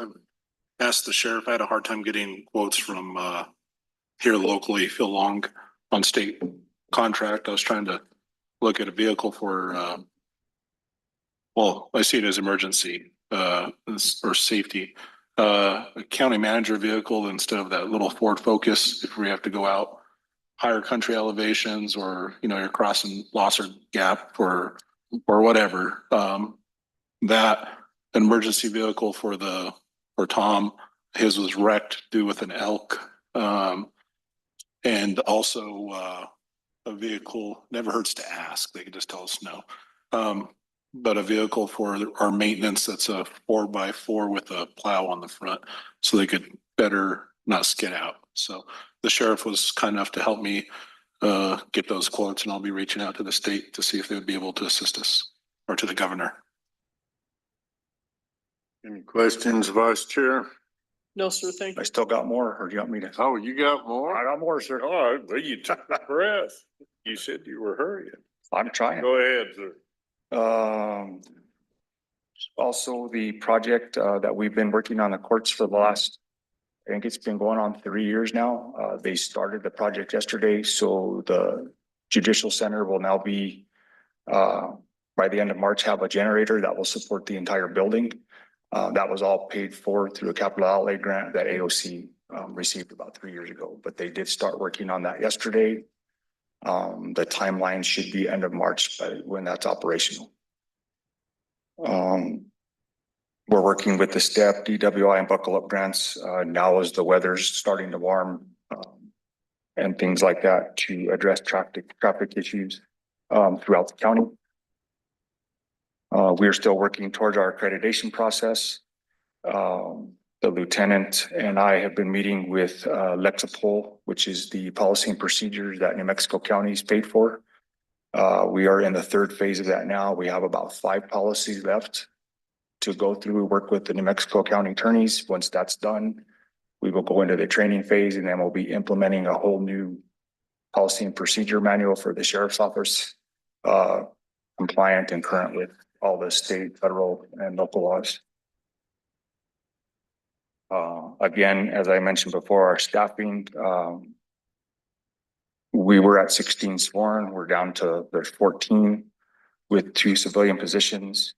asked the sheriff, I had a hard time getting quotes from here locally, Phil Long on state contract. I was trying to look at a vehicle for well, I see it as emergency or safety. A county manager vehicle instead of that little Ford Focus if we have to go out higher country elevations, or you're crossing Losser Gap or whatever. That emergency vehicle for Tom, his was wrecked due with an elk. And also a vehicle, never hurts to ask, they could just tell us no. But a vehicle for our maintenance that's a 4x4 with a plow on the front, so they could better not skid out. So the sheriff was kind enough to help me get those quotes, and I'll be reaching out to the state to see if they would be able to assist us, or to the governor. Any questions, Vice Chair? No, sir, thank you. I still got more, or do you want me to? Oh, you got more? I got more, sir. Oh, you took the breath. You said you were hurrying. I'm trying. Go ahead, sir. Also the project that we've been working on the courts for the last, I think it's been going on 3 years now. They started the project yesterday, so the Judicial Center will now be by the end of March have a generator that will support the entire building. That was all paid for through a capital outlay grant that AOC received about 3 years ago, but they did start working on that yesterday. The timeline should be end of March when that's operational. We're working with the STEP, DWI, and Buckle Up grants now as the weather's starting to warm and things like that to address traffic issues throughout the county. We are still working towards our accreditation process. The lieutenant and I have been meeting with Lexapol, which is the policy and procedures that New Mexico County is paid for. We are in the 3rd phase of that now. We have about 5 policies left to go through. We work with the New Mexico County attorneys. Once that's done, we will go into the training phase, and then we'll be implementing a whole new policy and procedure manual for the sheriff's office, compliant and current with all the state, federal, and local laws. Again, as I mentioned before, our staffing, we were at 16 sworn. We're down to there's 14 with 2 civilian positions.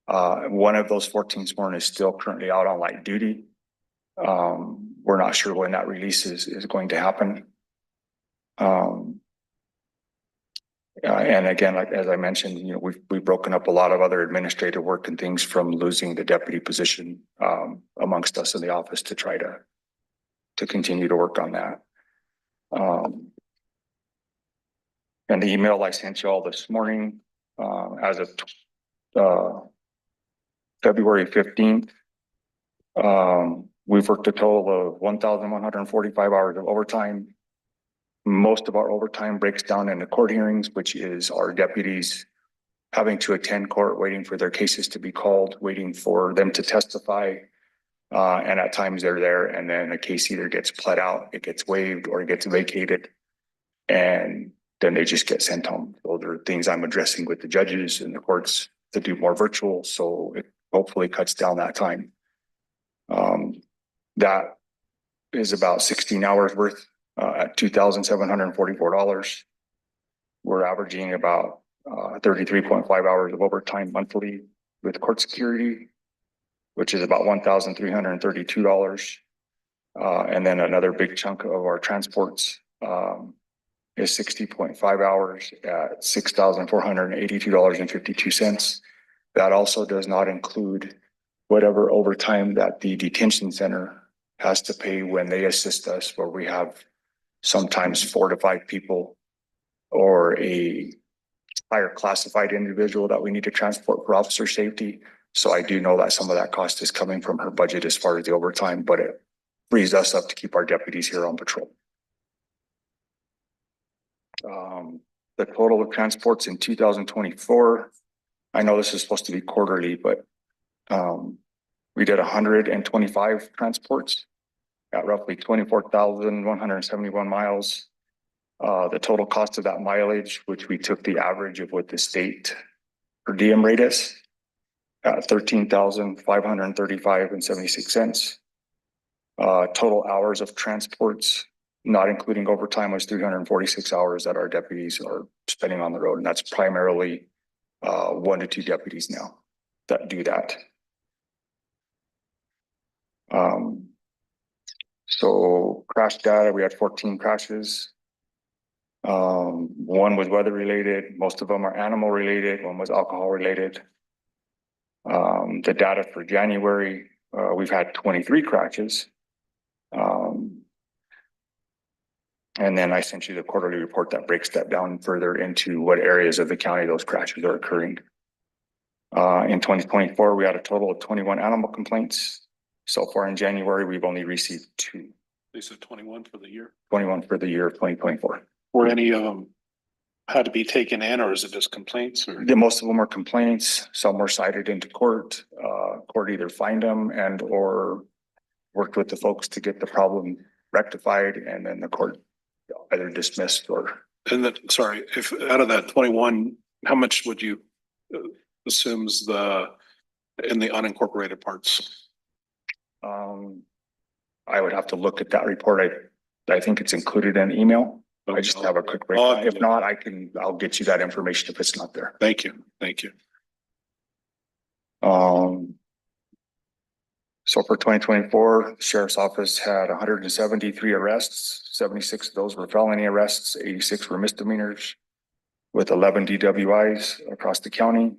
One of those 14 sworn is still currently out on light duty. We're not sure when that release is going to happen. And again, like as I mentioned, we've broken up a lot of other administrative work and things from losing the deputy position amongst us in the office to try to continue to work on that. And the email I sent you all this morning, as of February 15th, we've worked a total of 1,145 hours of overtime. Most of our overtime breaks down into court hearings, which is our deputies having to attend court, waiting for their cases to be called, waiting for them to testify, And at times they're there and then a case either gets pled out, it gets waived or it gets vacated. And then they just get sent home. Those are things I'm addressing with the judges and the courts to do more virtual. So it hopefully cuts down that time. That is about 16 hours worth at $2,744. We're averaging about 33.5 hours of overtime monthly with court security, which is about $1,332. And then another big chunk of our transports is 60.5 hours at $6,482.52. That also does not include whatever overtime that the detention center has to pay when they assist us, where we have sometimes 4 to 5 people or a higher classified individual that we need to transport for officer safety. So I do know that some of that cost is coming from her budget as far as the overtime, but it frees us up to keep our deputies here on patrol. The total of transports in 2024, I know this is supposed to be quarterly, but we did 125 transports at roughly 24,171 miles. The total cost of that mileage, which we took the average of what the state per diem rate is, at $13,535.76. Total hours of transports, not including overtime, was 346 hours that our deputies are spending on the road. And that's primarily 1 to 2 deputies now that do that. So crash data, we had 14 crashes. 1 was weather related. Most of them are animal related. 1 was alcohol related. The data for January, we've had 23 crashes. And then I sent you the quarterly report that breaks that down further into what areas of the county those crashes are occurring. In 2024, we had a total of 21 animal complaints. So far in January, we've only received 2. They said 21 for the year. 21 for the year of 2024. Were any of them had to be taken in, or is it just complaints? Or Most of them are complaints. Some were cited into court. Court either fined them and or worked with the folks to get the problem rectified, and then the court either dismissed or. And that, sorry, if out of that 21, how much would you assumes in the unincorporated parts? I would have to look at that report. I think it's included in email. I just have a quick breakdown. If not, I'll get you that information if it's not there. Thank you. Thank you. So for 2024, the sheriff's office had 173 arrests. 76 of those were felony arrests. 86 were misdemeanors with 11 DWIs across the county.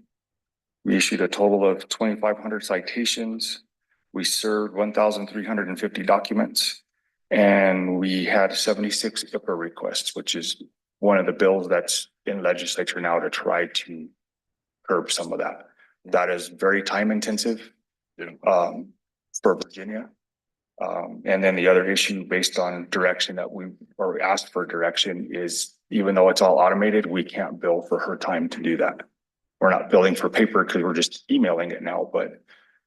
We issued a total of 2,500 citations. We served 1,350 documents, and we had 76 IPA requests, which is one of the bills that's in legislature now to try to curb some of that. That is very time intensive for Virginia. And then the other issue based on direction that we asked for direction is, even though it's all automated, we can't bill for her time to do that. We're not billing for paper because we're just emailing it now, but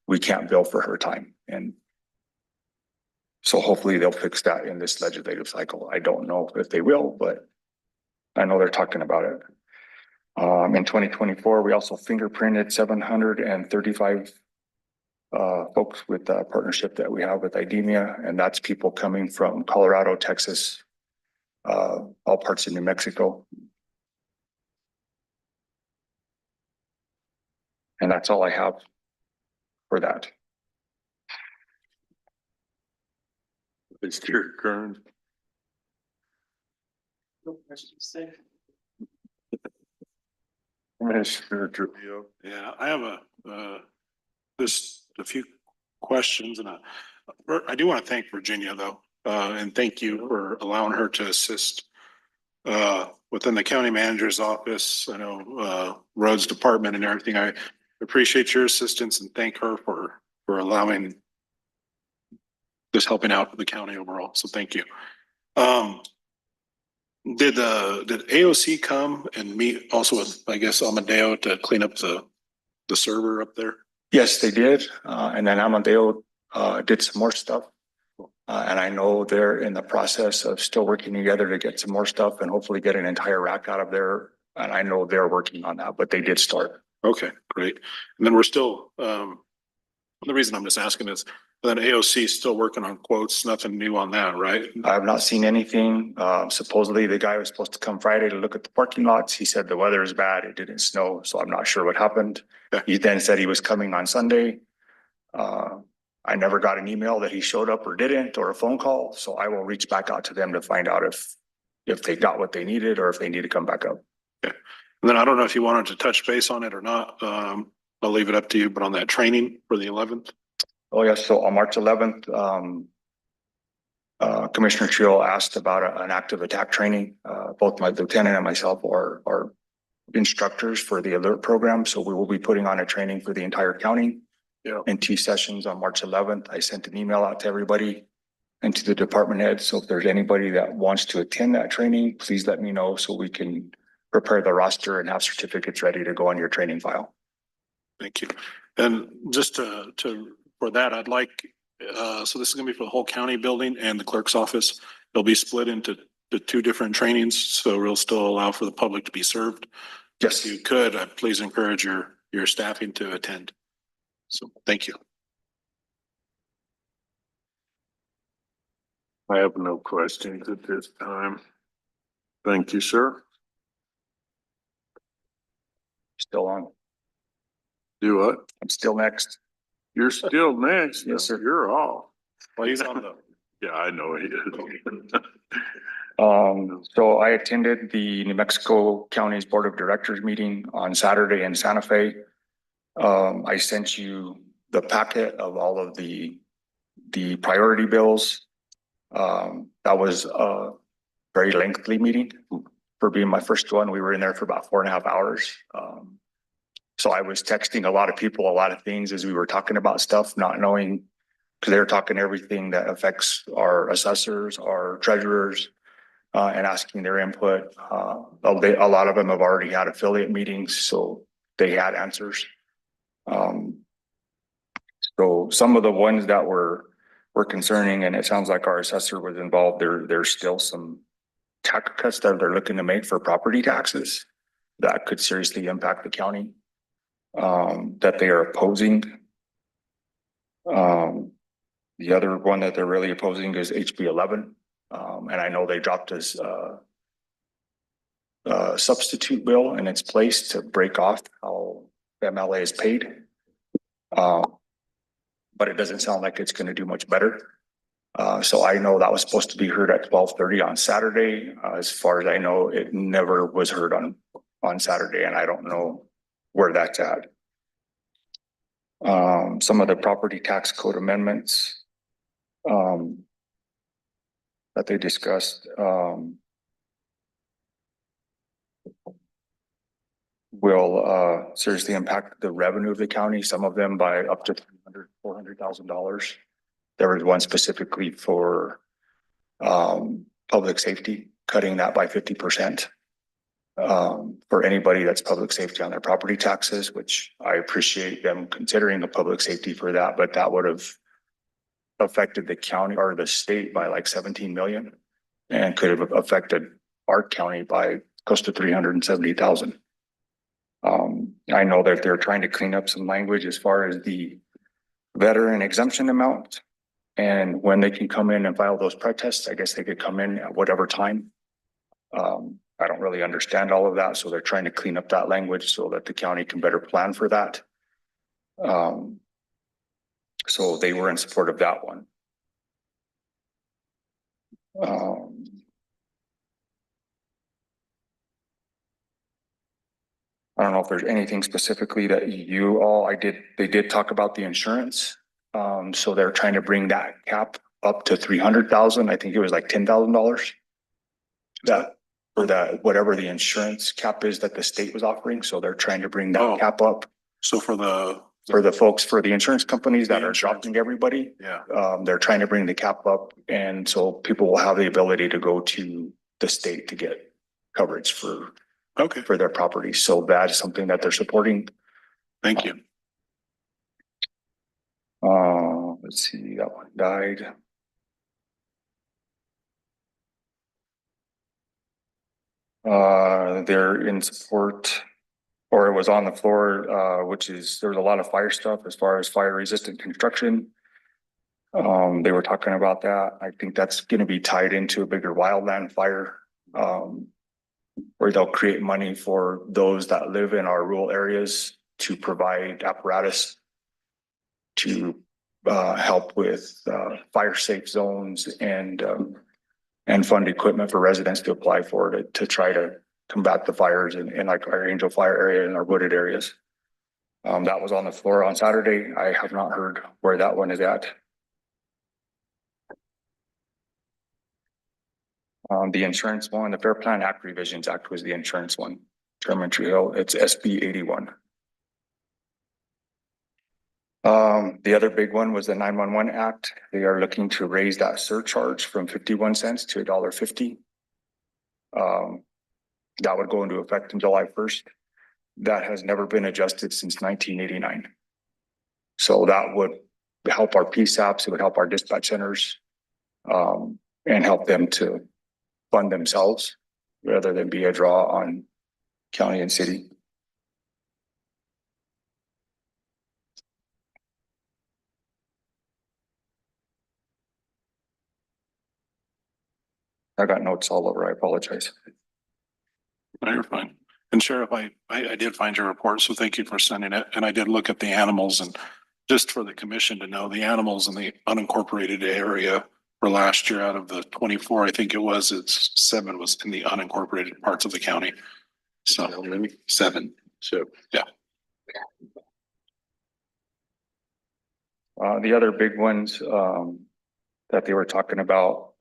we can't bill for her time. And so hopefully they'll fix that in this legislative cycle. I don't know if they will, but I know they're talking about it. In 2024, we also fingerprinted 735 folks with a partnership that we have with IDEMIA, and that's people coming from Colorado, Texas, all parts of New Mexico. And that's all I have for that. Mr. Kern. Commissioner Trujillo. Yeah, I have just a few questions, and I do want to thank Virginia though, and thank you for allowing her to assist within the county manager's office. I know roads department and everything. I appreciate your assistance and thank her for allowing just helping out the county overall. So thank you. Did AOC come and meet also with, I guess, Amadeo to clean up the server up there? Yes, they did. And then Amadeo did some more stuff. And I know they're in the process of still working together to get some more stuff and hopefully get an entire rack out of there. And I know they're working on that, but they did start. Okay, great. And then we're still, the reason I'm just asking is that AOC is still working on quotes, nothing new on that, right? I have not seen anything. Supposedly the guy was supposed to come Friday to look at the parking lots. He said the weather is bad. It didn't snow, so I'm not sure what happened. Okay. He then said he was coming on Sunday. I never got an email that he showed up or didn't, or a phone call, so I will reach back out to them to find out if they got what they needed or if they need to come back up. Okay. And then I don't know if you wanted to touch base on it or not. I'll leave it up to you, but on that training for the 11th. Oh, yes. So on March 11th, Commissioner Trio asked about an active attack training. Both my lieutenant and myself are instructors for the alert program. So we will be putting on a training for the entire county. Yeah. In 2 sessions on March 11th. I sent an email out to everybody and to the department heads. So if there's anybody that wants to attend that training, please let me know so we can prepare the roster and have certificates ready to go on your training file. Thank you. And just for that, I'd like, so this is gonna be for the whole county building and the clerk's office. They'll be split into the 2 different trainings, so we'll still allow for the public to be served. Yes. If you could, please encourage your staffing to attend. So thank you. I have no questions at this time. Thank you, sir. Still on. Do what? I'm still next. You're still next. Yes, sir. You're off. Well, he's on the. Yeah, I know he is. So I attended the New Mexico County's Board of Directors meeting on Saturday in Santa Fe. I sent you the packet of all of the priority bills. That was a very lengthy meeting for being my first one. We were in there for about 4.5 hours. So I was texting a lot of people, a lot of things as we were talking about stuff, not knowing, because they were talking everything that affects our assessors, our treasurers, and asking their input. A lot of them have already had affiliate meetings, so they had answers. So some of the ones that were concerning, and it sounds like our assessor was involved, there's still some tax cuts that they're looking to make for property taxes that could seriously impact the county, that they are opposing. The other one that they're really opposing is HB 11. And I know they dropped this substitute bill in its place to break off how MLA is paid. But it doesn't sound like it's going to do much better. So I know that was supposed to be heard at 12:30 on Saturday. As far as I know, it never was heard on Saturday, and I don't know where that's at. Some of the property tax code amendments that they discussed will seriously impact the revenue of the county, some of them by up to $400,000. There was one specifically for public safety, cutting that by 50%. For anybody that's public safety on their property taxes, which I appreciate them considering the public safety for that, but that would have affected the county or the state by like 17 million and could have affected our county by close to 370,000. I know that they're trying to clean up some language as far as the veteran exemption amount and when they can come in and file those protests. I guess they could come in at whatever time. I don't really understand all of that, so they're trying to clean up that language so that the county can better plan for that. So they were in support of that one. I don't know if there's anything specifically that you all, they did talk about the insurance. So they're trying to bring that cap up to 300,000. I think it was like $10,000. That for that, whatever the insurance cap is that the state was offering. So they're trying to bring that cap up. So for the folks, for the insurance companies that are dropping everybody. Yeah. They're trying to bring the cap up. And so people will have the ability to go to the state to get coverage for their property. So that is something that they're supporting. Thank you. Let's see, that one died. They're in support, or it was on the floor, which is, there was a lot of fire stuff as far as fire resistant construction. They were talking about that. I think that's gonna be tied into a bigger wildland fire. Where they'll create money for those that live in our rural areas to provide apparatus to help with fire safe zones and fund equipment for residents to apply for to try to combat the fires in like our Angel Fire area and our wooded areas. That was on the floor on Saturday. I have not heard where that one is at. The insurance one, the Fair Plan Act Revisions Act was the insurance one. Chairman Hill, it's SB 81. The other big one was the 911 Act. They are looking to raise that surcharge from 51 cents to $1.50. That would go into effect on July 1st. That has never been adjusted since 1989. So that would help our PSAPs, it would help our dispatch centers, and help them to fund themselves rather than be a draw on county and city. I got notes all over. I apologize. No, you're fine. And Sheriff, I did find your report, so thank you for sending it. And I did look at the animals, and just for the commission to know, the animals in the unincorporated area for last year, out of the 24, I think it was, it's 7 was in the unincorporated parts of the county. So How many? 7. So, Yeah. The other big ones that they were talking about,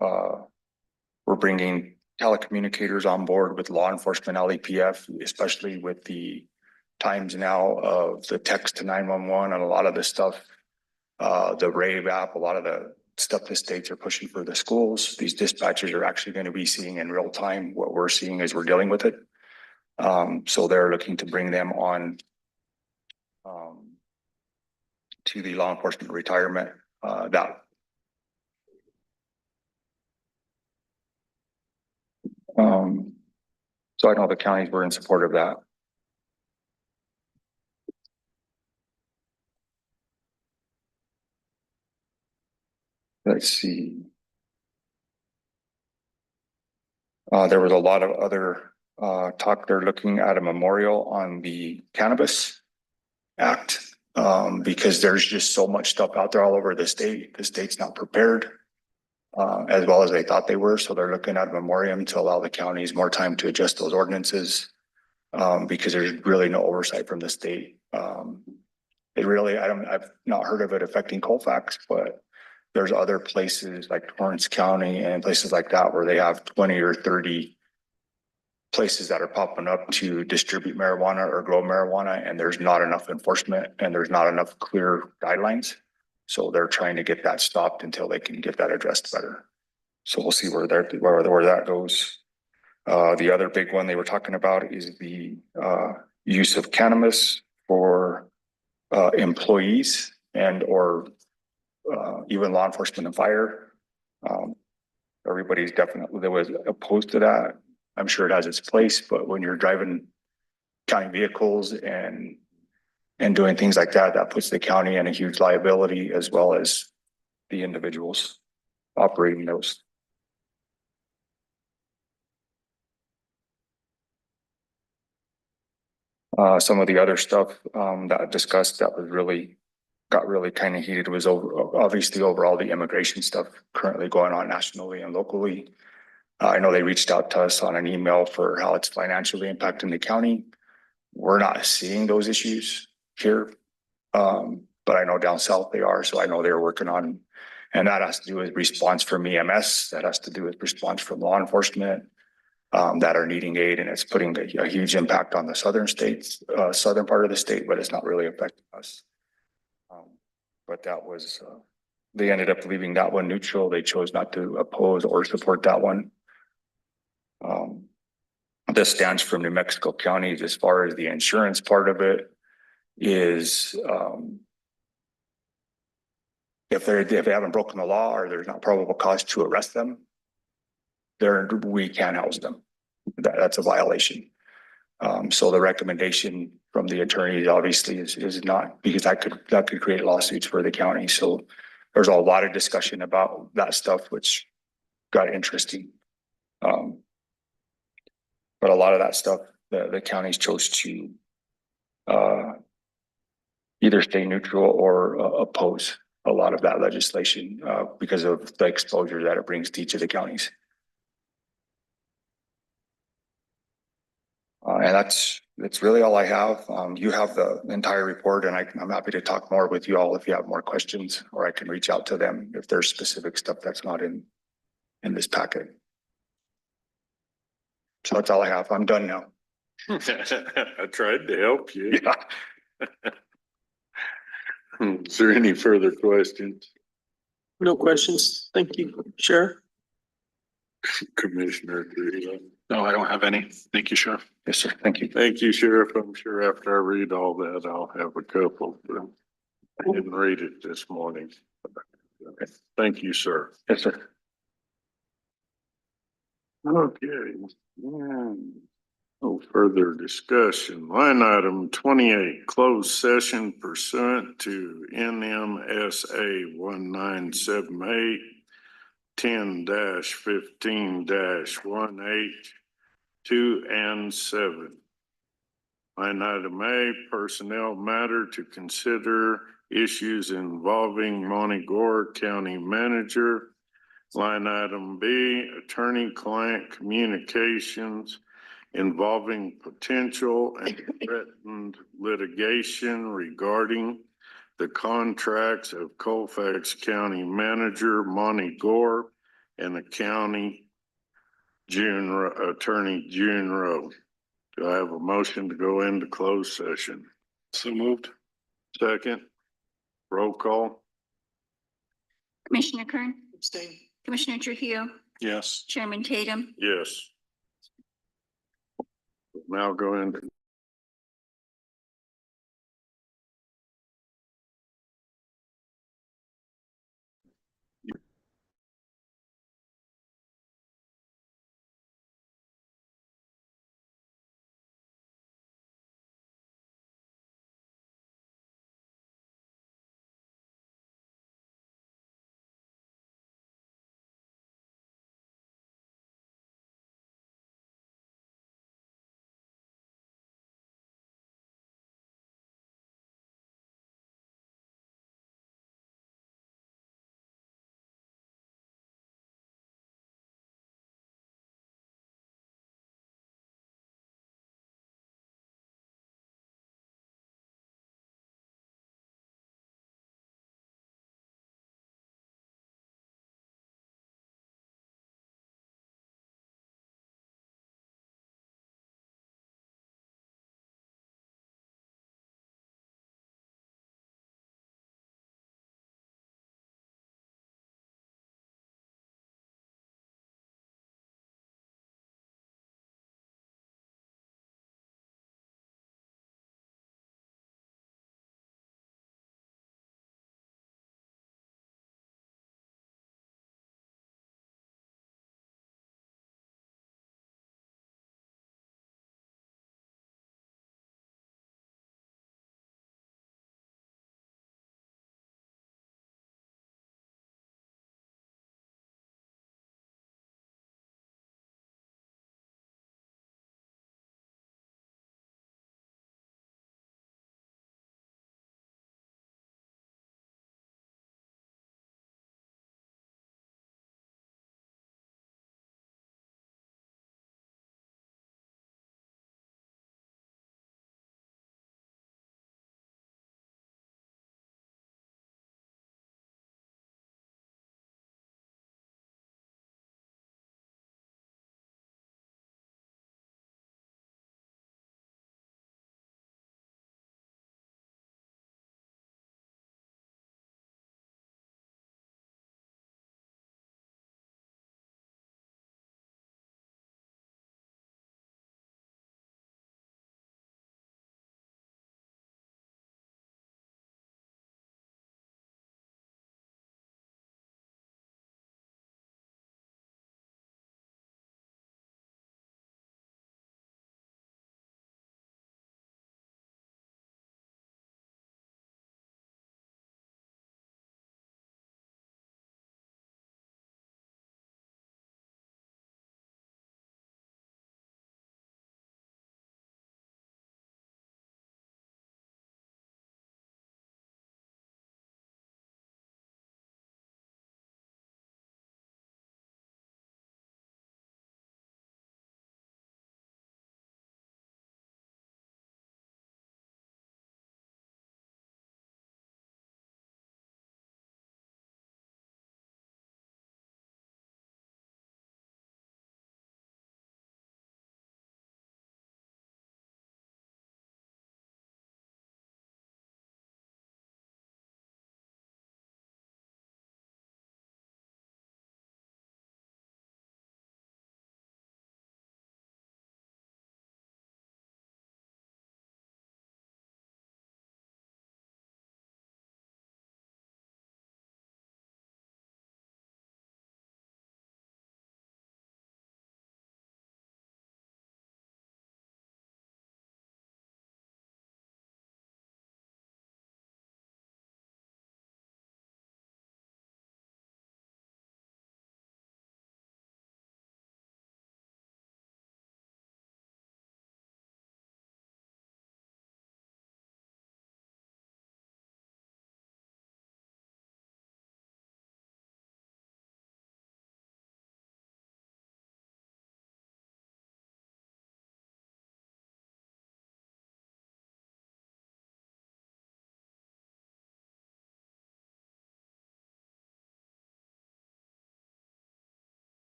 we're bringing telecommunicators on board with law enforcement LEPF, especially with the times now of the text to 911 and a lot of the stuff, the RAVE app, a lot of the stuff the states are pushing for the schools. These dispatchers are actually going to be seeing in real time what we're seeing as we're dealing with it. So they're looking to bring them on to the law enforcement retirement. So I know the counties were in support of that. Let's see. There was a lot of other talk. They're looking at a memorial on the Cannabis Act because there's just so much stuff out there all over the state. The state's not prepared as well as they thought they were. So they're looking at a memoriam to allow the counties more time to adjust those ordinances because there's really no oversight from the state. I've not heard of it affecting Colfax, but there's other places like Torrance County and places like that where they have 20 or 30 places that are popping up to distribute marijuana or grow marijuana, and there's not enough enforcement and there's not enough clear guidelines. So they're trying to get that stopped until they can get that addressed better. So we'll see where that goes. The other big one they were talking about is the use of cannabis for employees and or even law enforcement and fire. Everybody's definitely, there was opposed to that. I'm sure it has its place, but when you're driving county vehicles and doing things like that, that puts the county in a huge liability as well as the individuals operating those. Some of the other stuff that I discussed that was got really kind of heated was obviously overall the immigration stuff currently going on nationally and locally. I know they reached out to us on an email for how it's financially impacting the county. We're not seeing those issues here, but I know down south they are. So I know they're working on, and that has to do with response from EMS. That has to do with response from law enforcement that are needing aid, and it's putting a huge impact on the southern states, southern part of the state, but it's not really affecting us. But that was, they ended up leaving that one neutral. They chose not to oppose or support that one. This stands from New Mexico counties as far as the insurance part of it is If they haven't broken the law or there's not probable cause to arrest them, we can't house them. That's a violation. So the recommendation from the attorney obviously is not, because that could create lawsuits for the county. So there's a lot of discussion about that stuff, which got interesting. But a lot of that stuff, the counties chose to either stay neutral or oppose a lot of that legislation because of the exposure that it brings to each of the counties. And that's really all I have. You have the entire report, and I'm happy to talk more with you all if you have more questions, or I can reach out to them if there's specific stuff that's not in this packet. So that's all I have. I'm done now. I tried to help you. Yeah. Is there any further questions? No questions. Thank you, Sheriff. Commissioner Trujillo? No, I don't have any. Thank you, Sheriff. Yes, sir. Thank you. Thank you, Sheriff. I'm sure after I read all that, I'll have a couple. But I didn't read it this morning. Okay. Thank you, sir. Yes, sir. Okay. No further discussion. Line item 28, closed session pursuant to NMSA 1978 10-15-1H 2 and 7. Line item A, personnel matter to consider issues involving Montgomery County Manager. Line item B, attorney-client communications involving potential and threatened litigation regarding the contracts of Colfax County Manager Monty Gore and the County Attorney June Rowe. Do I have a motion to go into closed session? So moved. Second, roll call. Commissioner Kern, Abstain. Commissioner Trujillo, Yes. Chairman Tatum, Yes. Now go into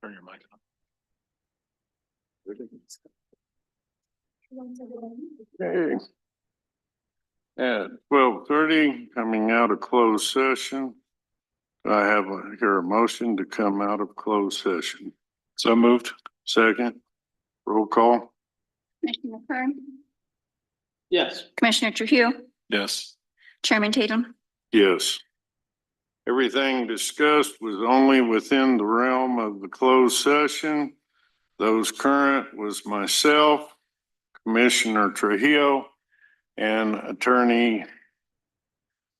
Turn your mic on. Okay. At 12:30, coming out of closed session. I have here a motion to come out of closed session. So moved. Second, roll call. Commissioner Kern, Yes. Commissioner Trujillo, Yes. Chairman Tatum. Yes. Everything discussed was only within the realm of the closed session. Those current was myself, Commissioner Trujillo, and Attorney, I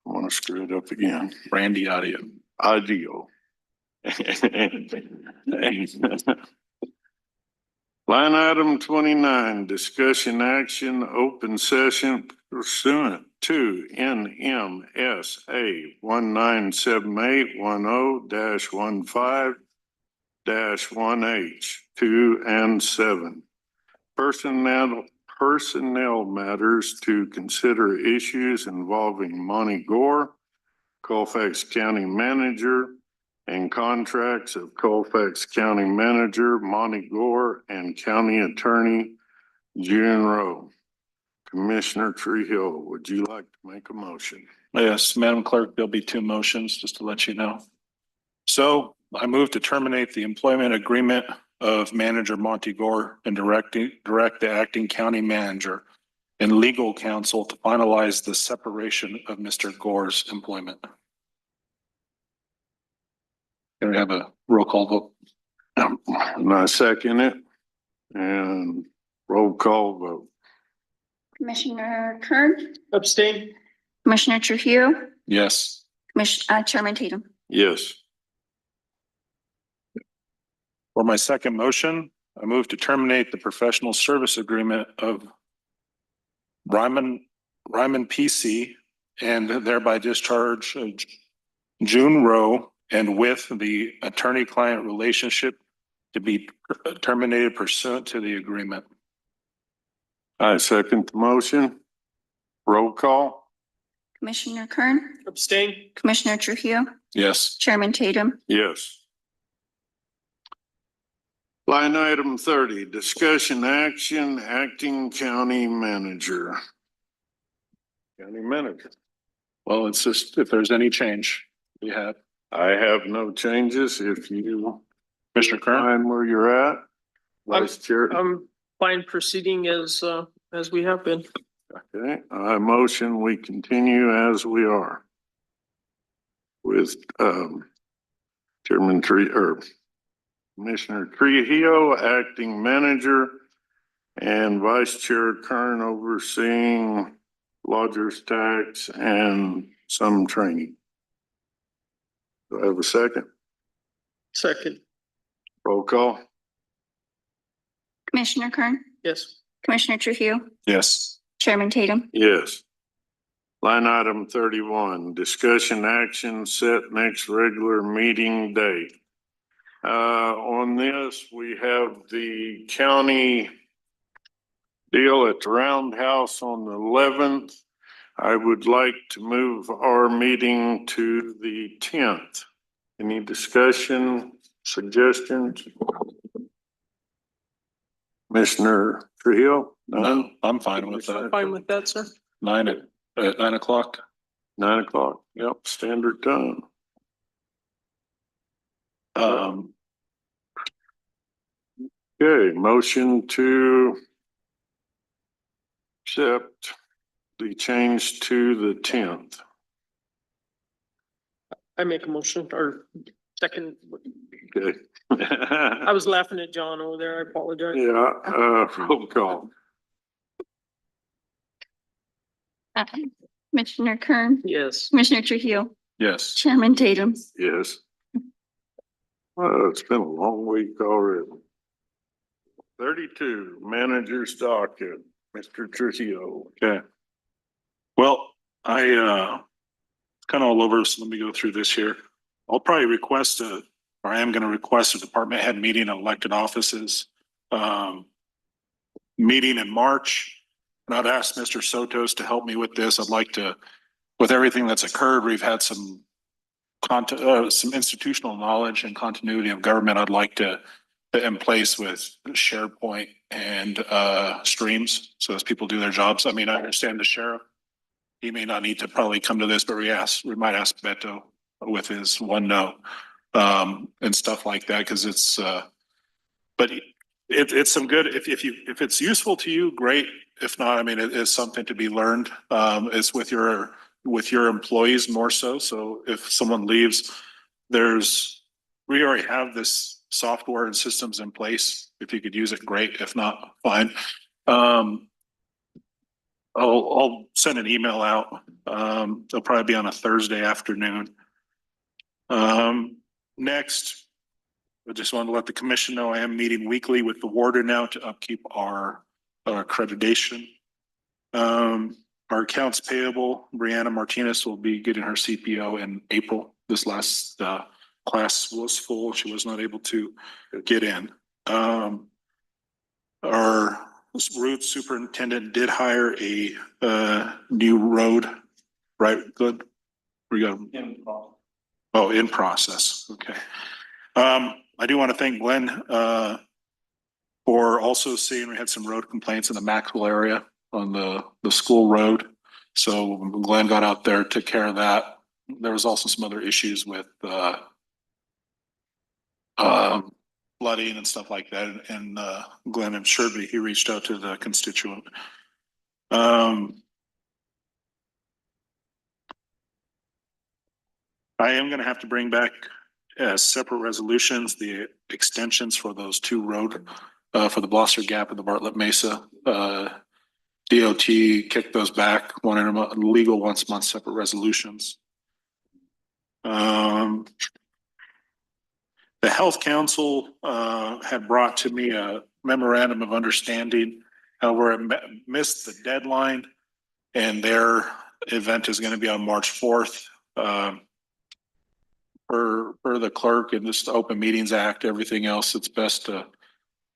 want to screw it up again, Randy Audio. Audio. Line item 29, discussion action, open session pursuant to NMSA 197810-15-1H 2 and 7. Personnel matters to consider issues involving Monty Gore, Colfax County Manager, and contracts of Colfax County Manager Monty Gore and County Attorney June Rowe. Commissioner Trujillo, would you like to make a motion? Yes, Madam Clerk, there'll be two motions, just to let you know. So I move to terminate the employment agreement of Manager Monty Gore and direct the acting county manager and legal counsel to finalize the separation of Mr. Gore's employment. Can we have a roll call vote? And I second it. And roll call vote. Commissioner Kern, Abstain? Commissioner Trujillo, Yes. Chairman Tatum. Yes. For my second motion, I move to terminate the professional service agreement of Ryman PC and thereby discharge June Rowe and with the attorney-client relationship to be terminated pursuant to the agreement. I second the motion. Roll call. Commissioner Kern, Abstain? Commissioner Trujillo, Yes. Chairman Tatum. Yes. Line item 30, discussion action, acting county manager. County manager. Well, it's just if there's any change we have. I have no changes. If you Commissioner Kern? find where you're at, Vice Chair. I'm fine proceeding as we have been. Okay, I motion we continue as we are with Chairman Commissioner Trujillo, acting manager, and Vice Chair Kern overseeing lodger's tax and some training. Do I have a second? Second? Roll call. Commissioner Kern, Yes. Commissioner Trujillo, Yes. Chairman Tatum. Yes. Line item 31, discussion action set next regular meeting date. On this, we have the county deal at the Roundhouse on the 11th. I would like to move our meeting to the 10th. Any discussion, suggestions? Commissioner Trujillo? No, I'm fine with that. Fine with that, sir? 9 at 9 o'clock. 9 o'clock, yep, standard time. Okay, motion to accept the change to the 10th. I make a motion or second. Okay. I was laughing at John over there. I apologize. Yeah, roll call. Commissioner Kern, Yes. Commissioner Trujillo, Yes. Chairman Tatum. Yes. Well, it's been a long week already. 32, manager's docket, Mr. Trujillo. Okay. Well, I kind of all over, so let me go through this here. I'll probably request or I am going to request a department head meeting at elected offices meeting in March. And I'd ask Mr. Sotos to help me with this. I'd like to, with everything that's occurred, we've had some some institutional knowledge and continuity of government I'd like to put in place with SharePoint and streams. So as people do their jobs, I mean, I understand the sheriff. He may not need to probably come to this, but we might ask Beto with his OneNote and stuff like that, because it's but it's some good, if it's useful to you, great. If not, I mean, it is something to be learned. It's with your employees more so. So if someone leaves, we already have this software and systems in place. If you could use it, great. If not, fine. I'll send an email out. It'll probably be on a Thursday afternoon. Next, I just wanted to let the commission know I am meeting weekly with the warden now to upkeep our accreditation. Our accounts payable, Brianna Martinez will be getting her CPO in April. This last class was full. She was not able to get in. Our route superintendent did hire a new road, right? Good. We got in process. Okay. I do want to thank Glenn for also seeing we had some road complaints in the Maxwell area on the school road. So Glenn got out there, took care of that. There was also some other issues with flooding and stuff like that. And Glenn assured me he reached out to the constituent. I am going to have to bring back separate resolutions, the extensions for those two road for the Blosser Gap and the Bartlett Mesa. DOT kicked those back, legal once a month separate resolutions. The Health Council had brought to me a memorandum of understanding. However, it missed the deadline, and their event is going to be on March 4th. For the clerk and this Open Meetings Act, everything else, it's best to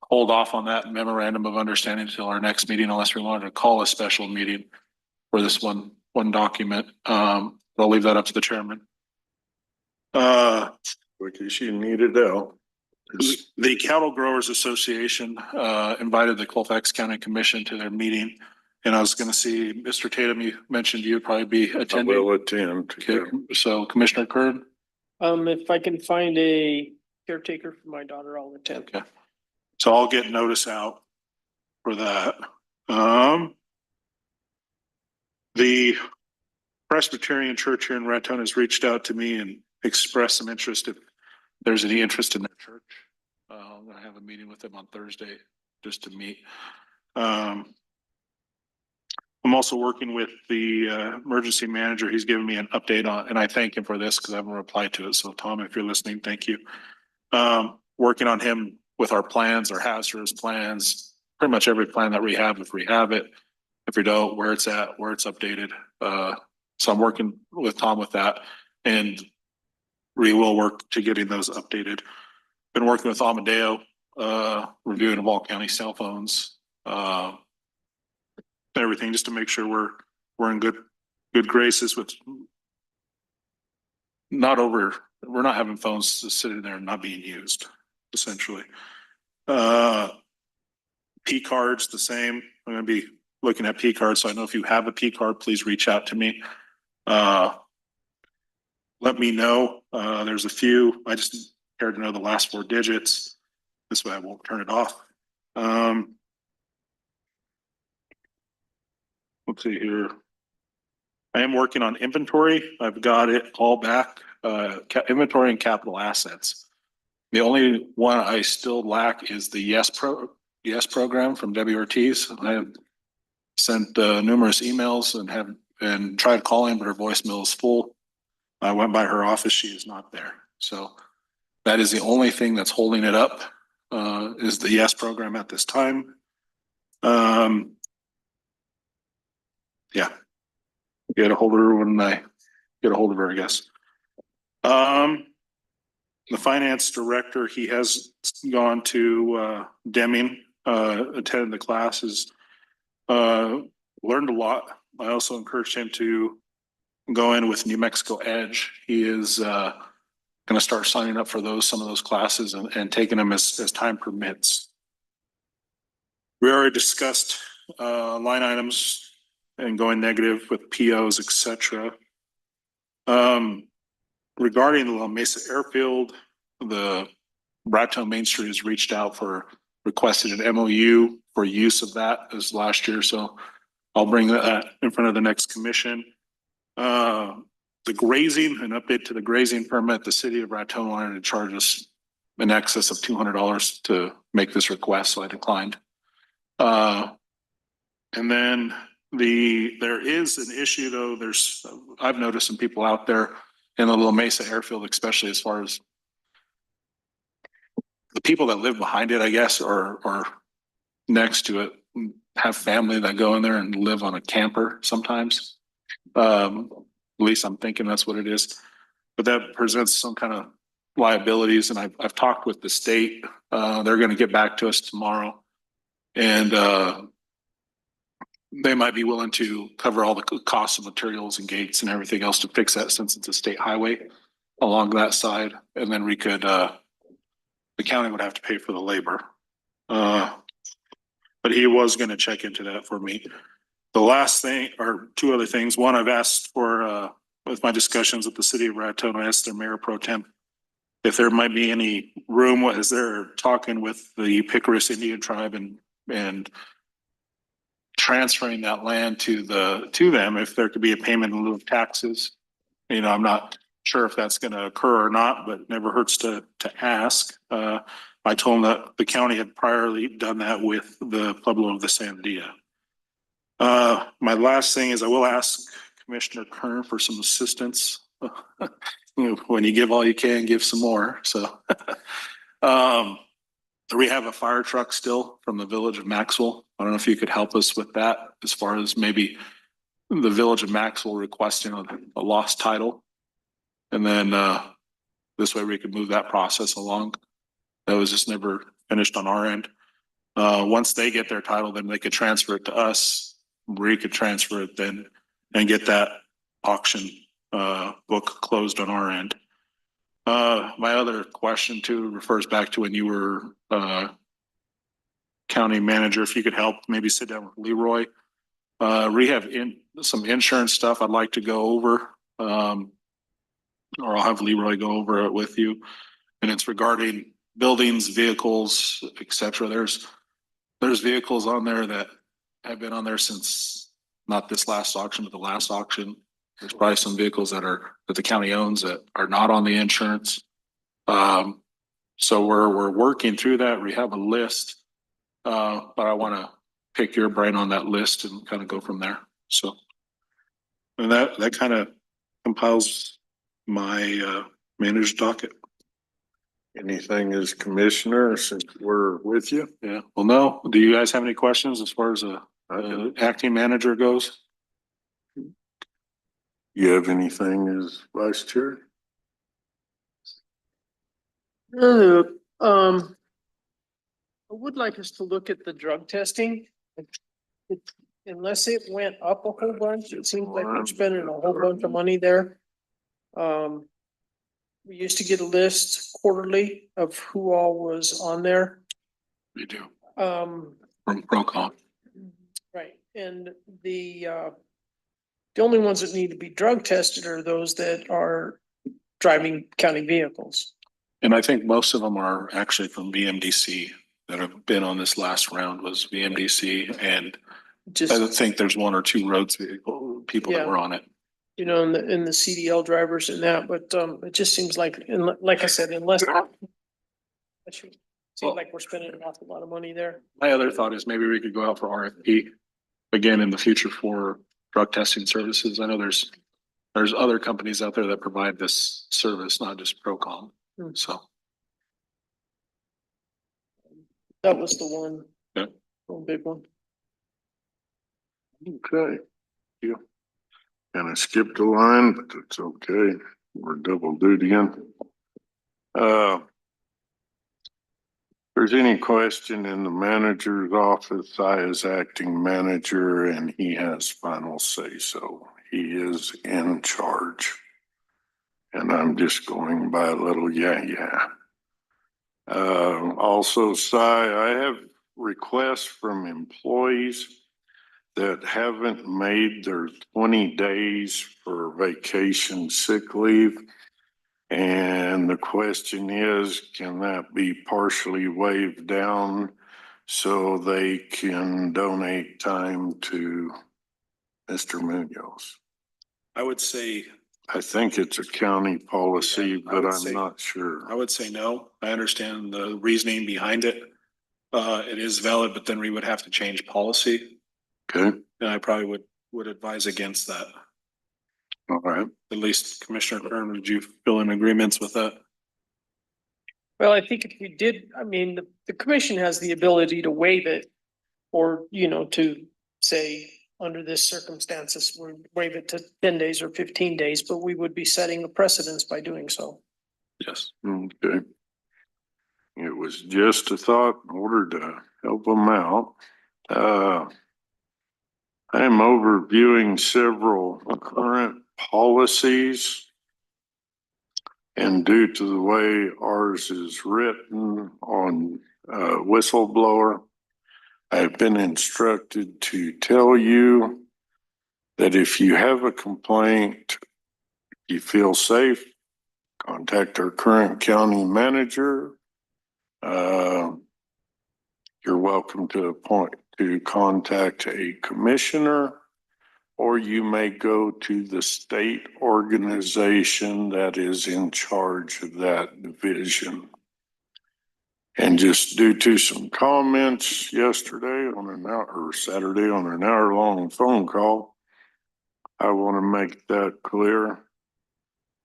hold off on that memorandum of understanding until our next meeting, unless we wanted to call a special meeting for this one document. I'll leave that up to the chairman. She needed out. The Cattle Growers Association invited the Colfax County Commission to their meeting. And I was going to see Mr. Tatum, you mentioned you'd probably be attending. I will attend. Okay. So Commissioner Kern. If I can find a caretaker for my daughter, I'll attend. Okay. So I'll get notice out for that. The Presbyterian Church here in Raton has reached out to me and expressed some interest if there's any interest in their church. I'm going to have a meeting with them on Thursday just to meet. I'm also working with the emergency manager. He's given me an update on, and I thank him for this because I haven't replied to it. So Tom, if you're listening, thank you. Working on him with our plans, our hazardous plans, pretty much every plan that we have, if we have it, if we don't, where it's at, where it's updated. So I'm working with Tom with that, and we will work to getting those updated. Been working with Amadeo, reviewing of all county cell phones, everything, just to make sure we're in good graces with we're not having phones just sitting there and not being used, essentially. P cards, the same. I'm going to be looking at P cards. So I know if you have a P card, please reach out to me. Let me know. There's a few. I just care to know the last 4 digits. This way I won't turn it off. Let's see here. I am working on inventory. I've got it all back. Inventory and capital assets. The only one I still lack is the Yes program from Debbie Ortiz. I have sent numerous emails and tried calling, but her voicemail is full. I went by her office. She is not there. So that is the only thing that's holding it up, is the Yes program at this time. Yeah. Get a hold of her when I get a hold of her, I guess. The finance director, he has gone to Deming, attended the classes, learned a lot. I also encouraged him to going with New Mexico Edge. He is gonna start signing up for some of those classes and taking them as time permits. We already discussed line items and going negative with POs, et cetera. Regarding the La Mesa Airfield, the Raton Main Street has reached out for requested an MOU for use of that as last year, so I'll bring that in front of the next commission. The grazing, an update to the grazing permit, the city of Raton wanted to charge us in excess of $200 to make this request, so I declined. And then there is an issue though, I've noticed some people out there in the Little Mesa Airfield, especially as far as the people that live behind it, I guess, or next to it, have family that go in there and live on a camper sometimes. At least I'm thinking that's what it is. But that presents some kind of liabilities, and I've talked with the state. They're gonna get back to us tomorrow. And they might be willing to cover all the costs of materials and gates and everything else to fix that, since it's a state highway along that side. And then we could, the county would have to pay for the labor. But he was gonna check into that for me. The last thing, or two other things. One, I've asked for, with my discussions with the city of Raton, I asked their mayor pro tem if there might be any room, as they're talking with the Picaris Indian tribe and transferring that land to them, if there could be a payment in lieu of taxes. You know, I'm not sure if that's gonna occur or not, but it never hurts to ask. I told them that the county had priorly done that with the Pueblo of the Sandia. My last thing is I will ask Commissioner Kern for some assistance. When you give all you can, give some more. So we have a fire truck still from the village of Maxwell. I don't know if you could help us with that, as far as maybe the village of Maxwell requesting a lost title. And then this way we could move that process along. That was just never finished on our end. Once they get their title, then they could transfer it to us. We could transfer it then and get that auction book closed on our end. My other question too refers back to when you were county manager. If you could help, maybe sit down with Leroy. We have some insurance stuff I'd like to go over, or I'll have Leroy go over it with you. And it's regarding buildings, vehicles, etc. There's vehicles on there that have been on there since not this last auction, but the last auction. There's probably some vehicles that the county owns that are not on the insurance. So we're working through that. We have a list, but I want to pick your brain on that list and kind of go from there. So, and that kind of compiles my manager's docket. Anything as commissioner, since we're with you? Yeah. Well, no. Do you guys have any questions as far as a acting manager goes? You have anything as vice chair? I would like us to look at the drug testing. Unless it went up a whole bunch, it seems like we're spending a whole bunch of money there. We used to get a list quarterly of who all was on there. We do. From Procom. Right, and the only ones that need to be drug tested are those that are driving county vehicles. And I think most of them are actually from VMDC that have been on this last round was VMDC, and I think there's one or two roads people that were on it. You know, in the CDL drivers and that, but it just seems like, like I said, unless it seems like we're spending an awful lot of money there. My other thought is maybe we could go out for RFP again in the future for drug testing services. I know there's other companies out there that provide this service, not just Procom. So that was the one. Yeah. One big one. Okay. You kind of skipped a line, but it's okay. We're double dutying. If there's any question in the manager's office, I is acting manager and he has final say. So he is in charge. And I'm just going by a little yeah. Also, I have requests from employees that haven't made their 20 days for vacation sick leave. And the question is, can that be partially waived down so they can donate time to Mr. Munoz? I would say, I think it's a county policy, Yeah, I but would I'm say- not sure. I would say no. I understand the reasoning behind it. It is valid, but then we would have to change policy. Okay, And I probably would advise against that. all right. At least Commissioner Kern, would you feel in agreements with that? Well, I think if we did, I mean, the commission has the ability to waive it. Or, to say, under this circumstances, we waive it to 10 days or 15 days, but we would be setting a precedence by doing so. Yes. Okay. It was just a thought in order to help them out. I'm overviewing several current policies. And due to the way ours is written on whistleblower, I've been instructed to tell you that if you have a complaint, you feel safe, contact our current county manager. You're welcome to contact a commissioner, or you may go to the state organization that is in charge of that division. And just due to some comments yesterday Saturday on an hour-long phone call, I want to make that clear.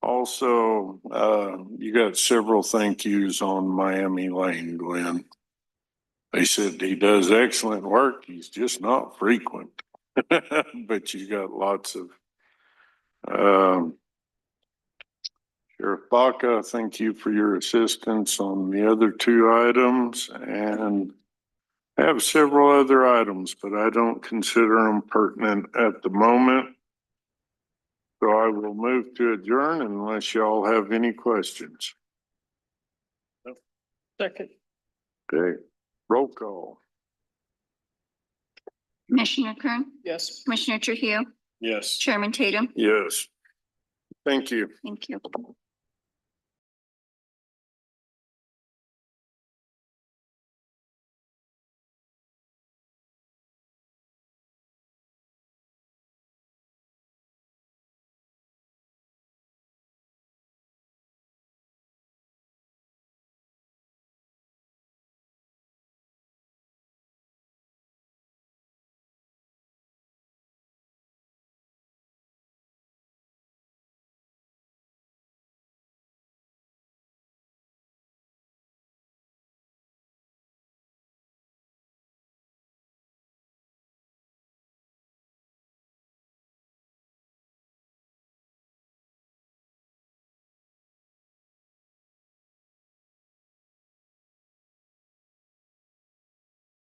Also, you got several thank yous on Miami Lane, Glenn. They said he does excellent work. He's just not frequent. But you got lots of, Sheriff Baca, thank you for your assistance on the other two items, and I have several other items, but I don't consider them pertinent at the moment. So I will move to adjourn unless y'all have any questions. Second. Okay, roll call. Commissioner Kern, Yes. Commissioner Trujillo, Yes. Chairman Tatum. Yes. Thank you. Thank you.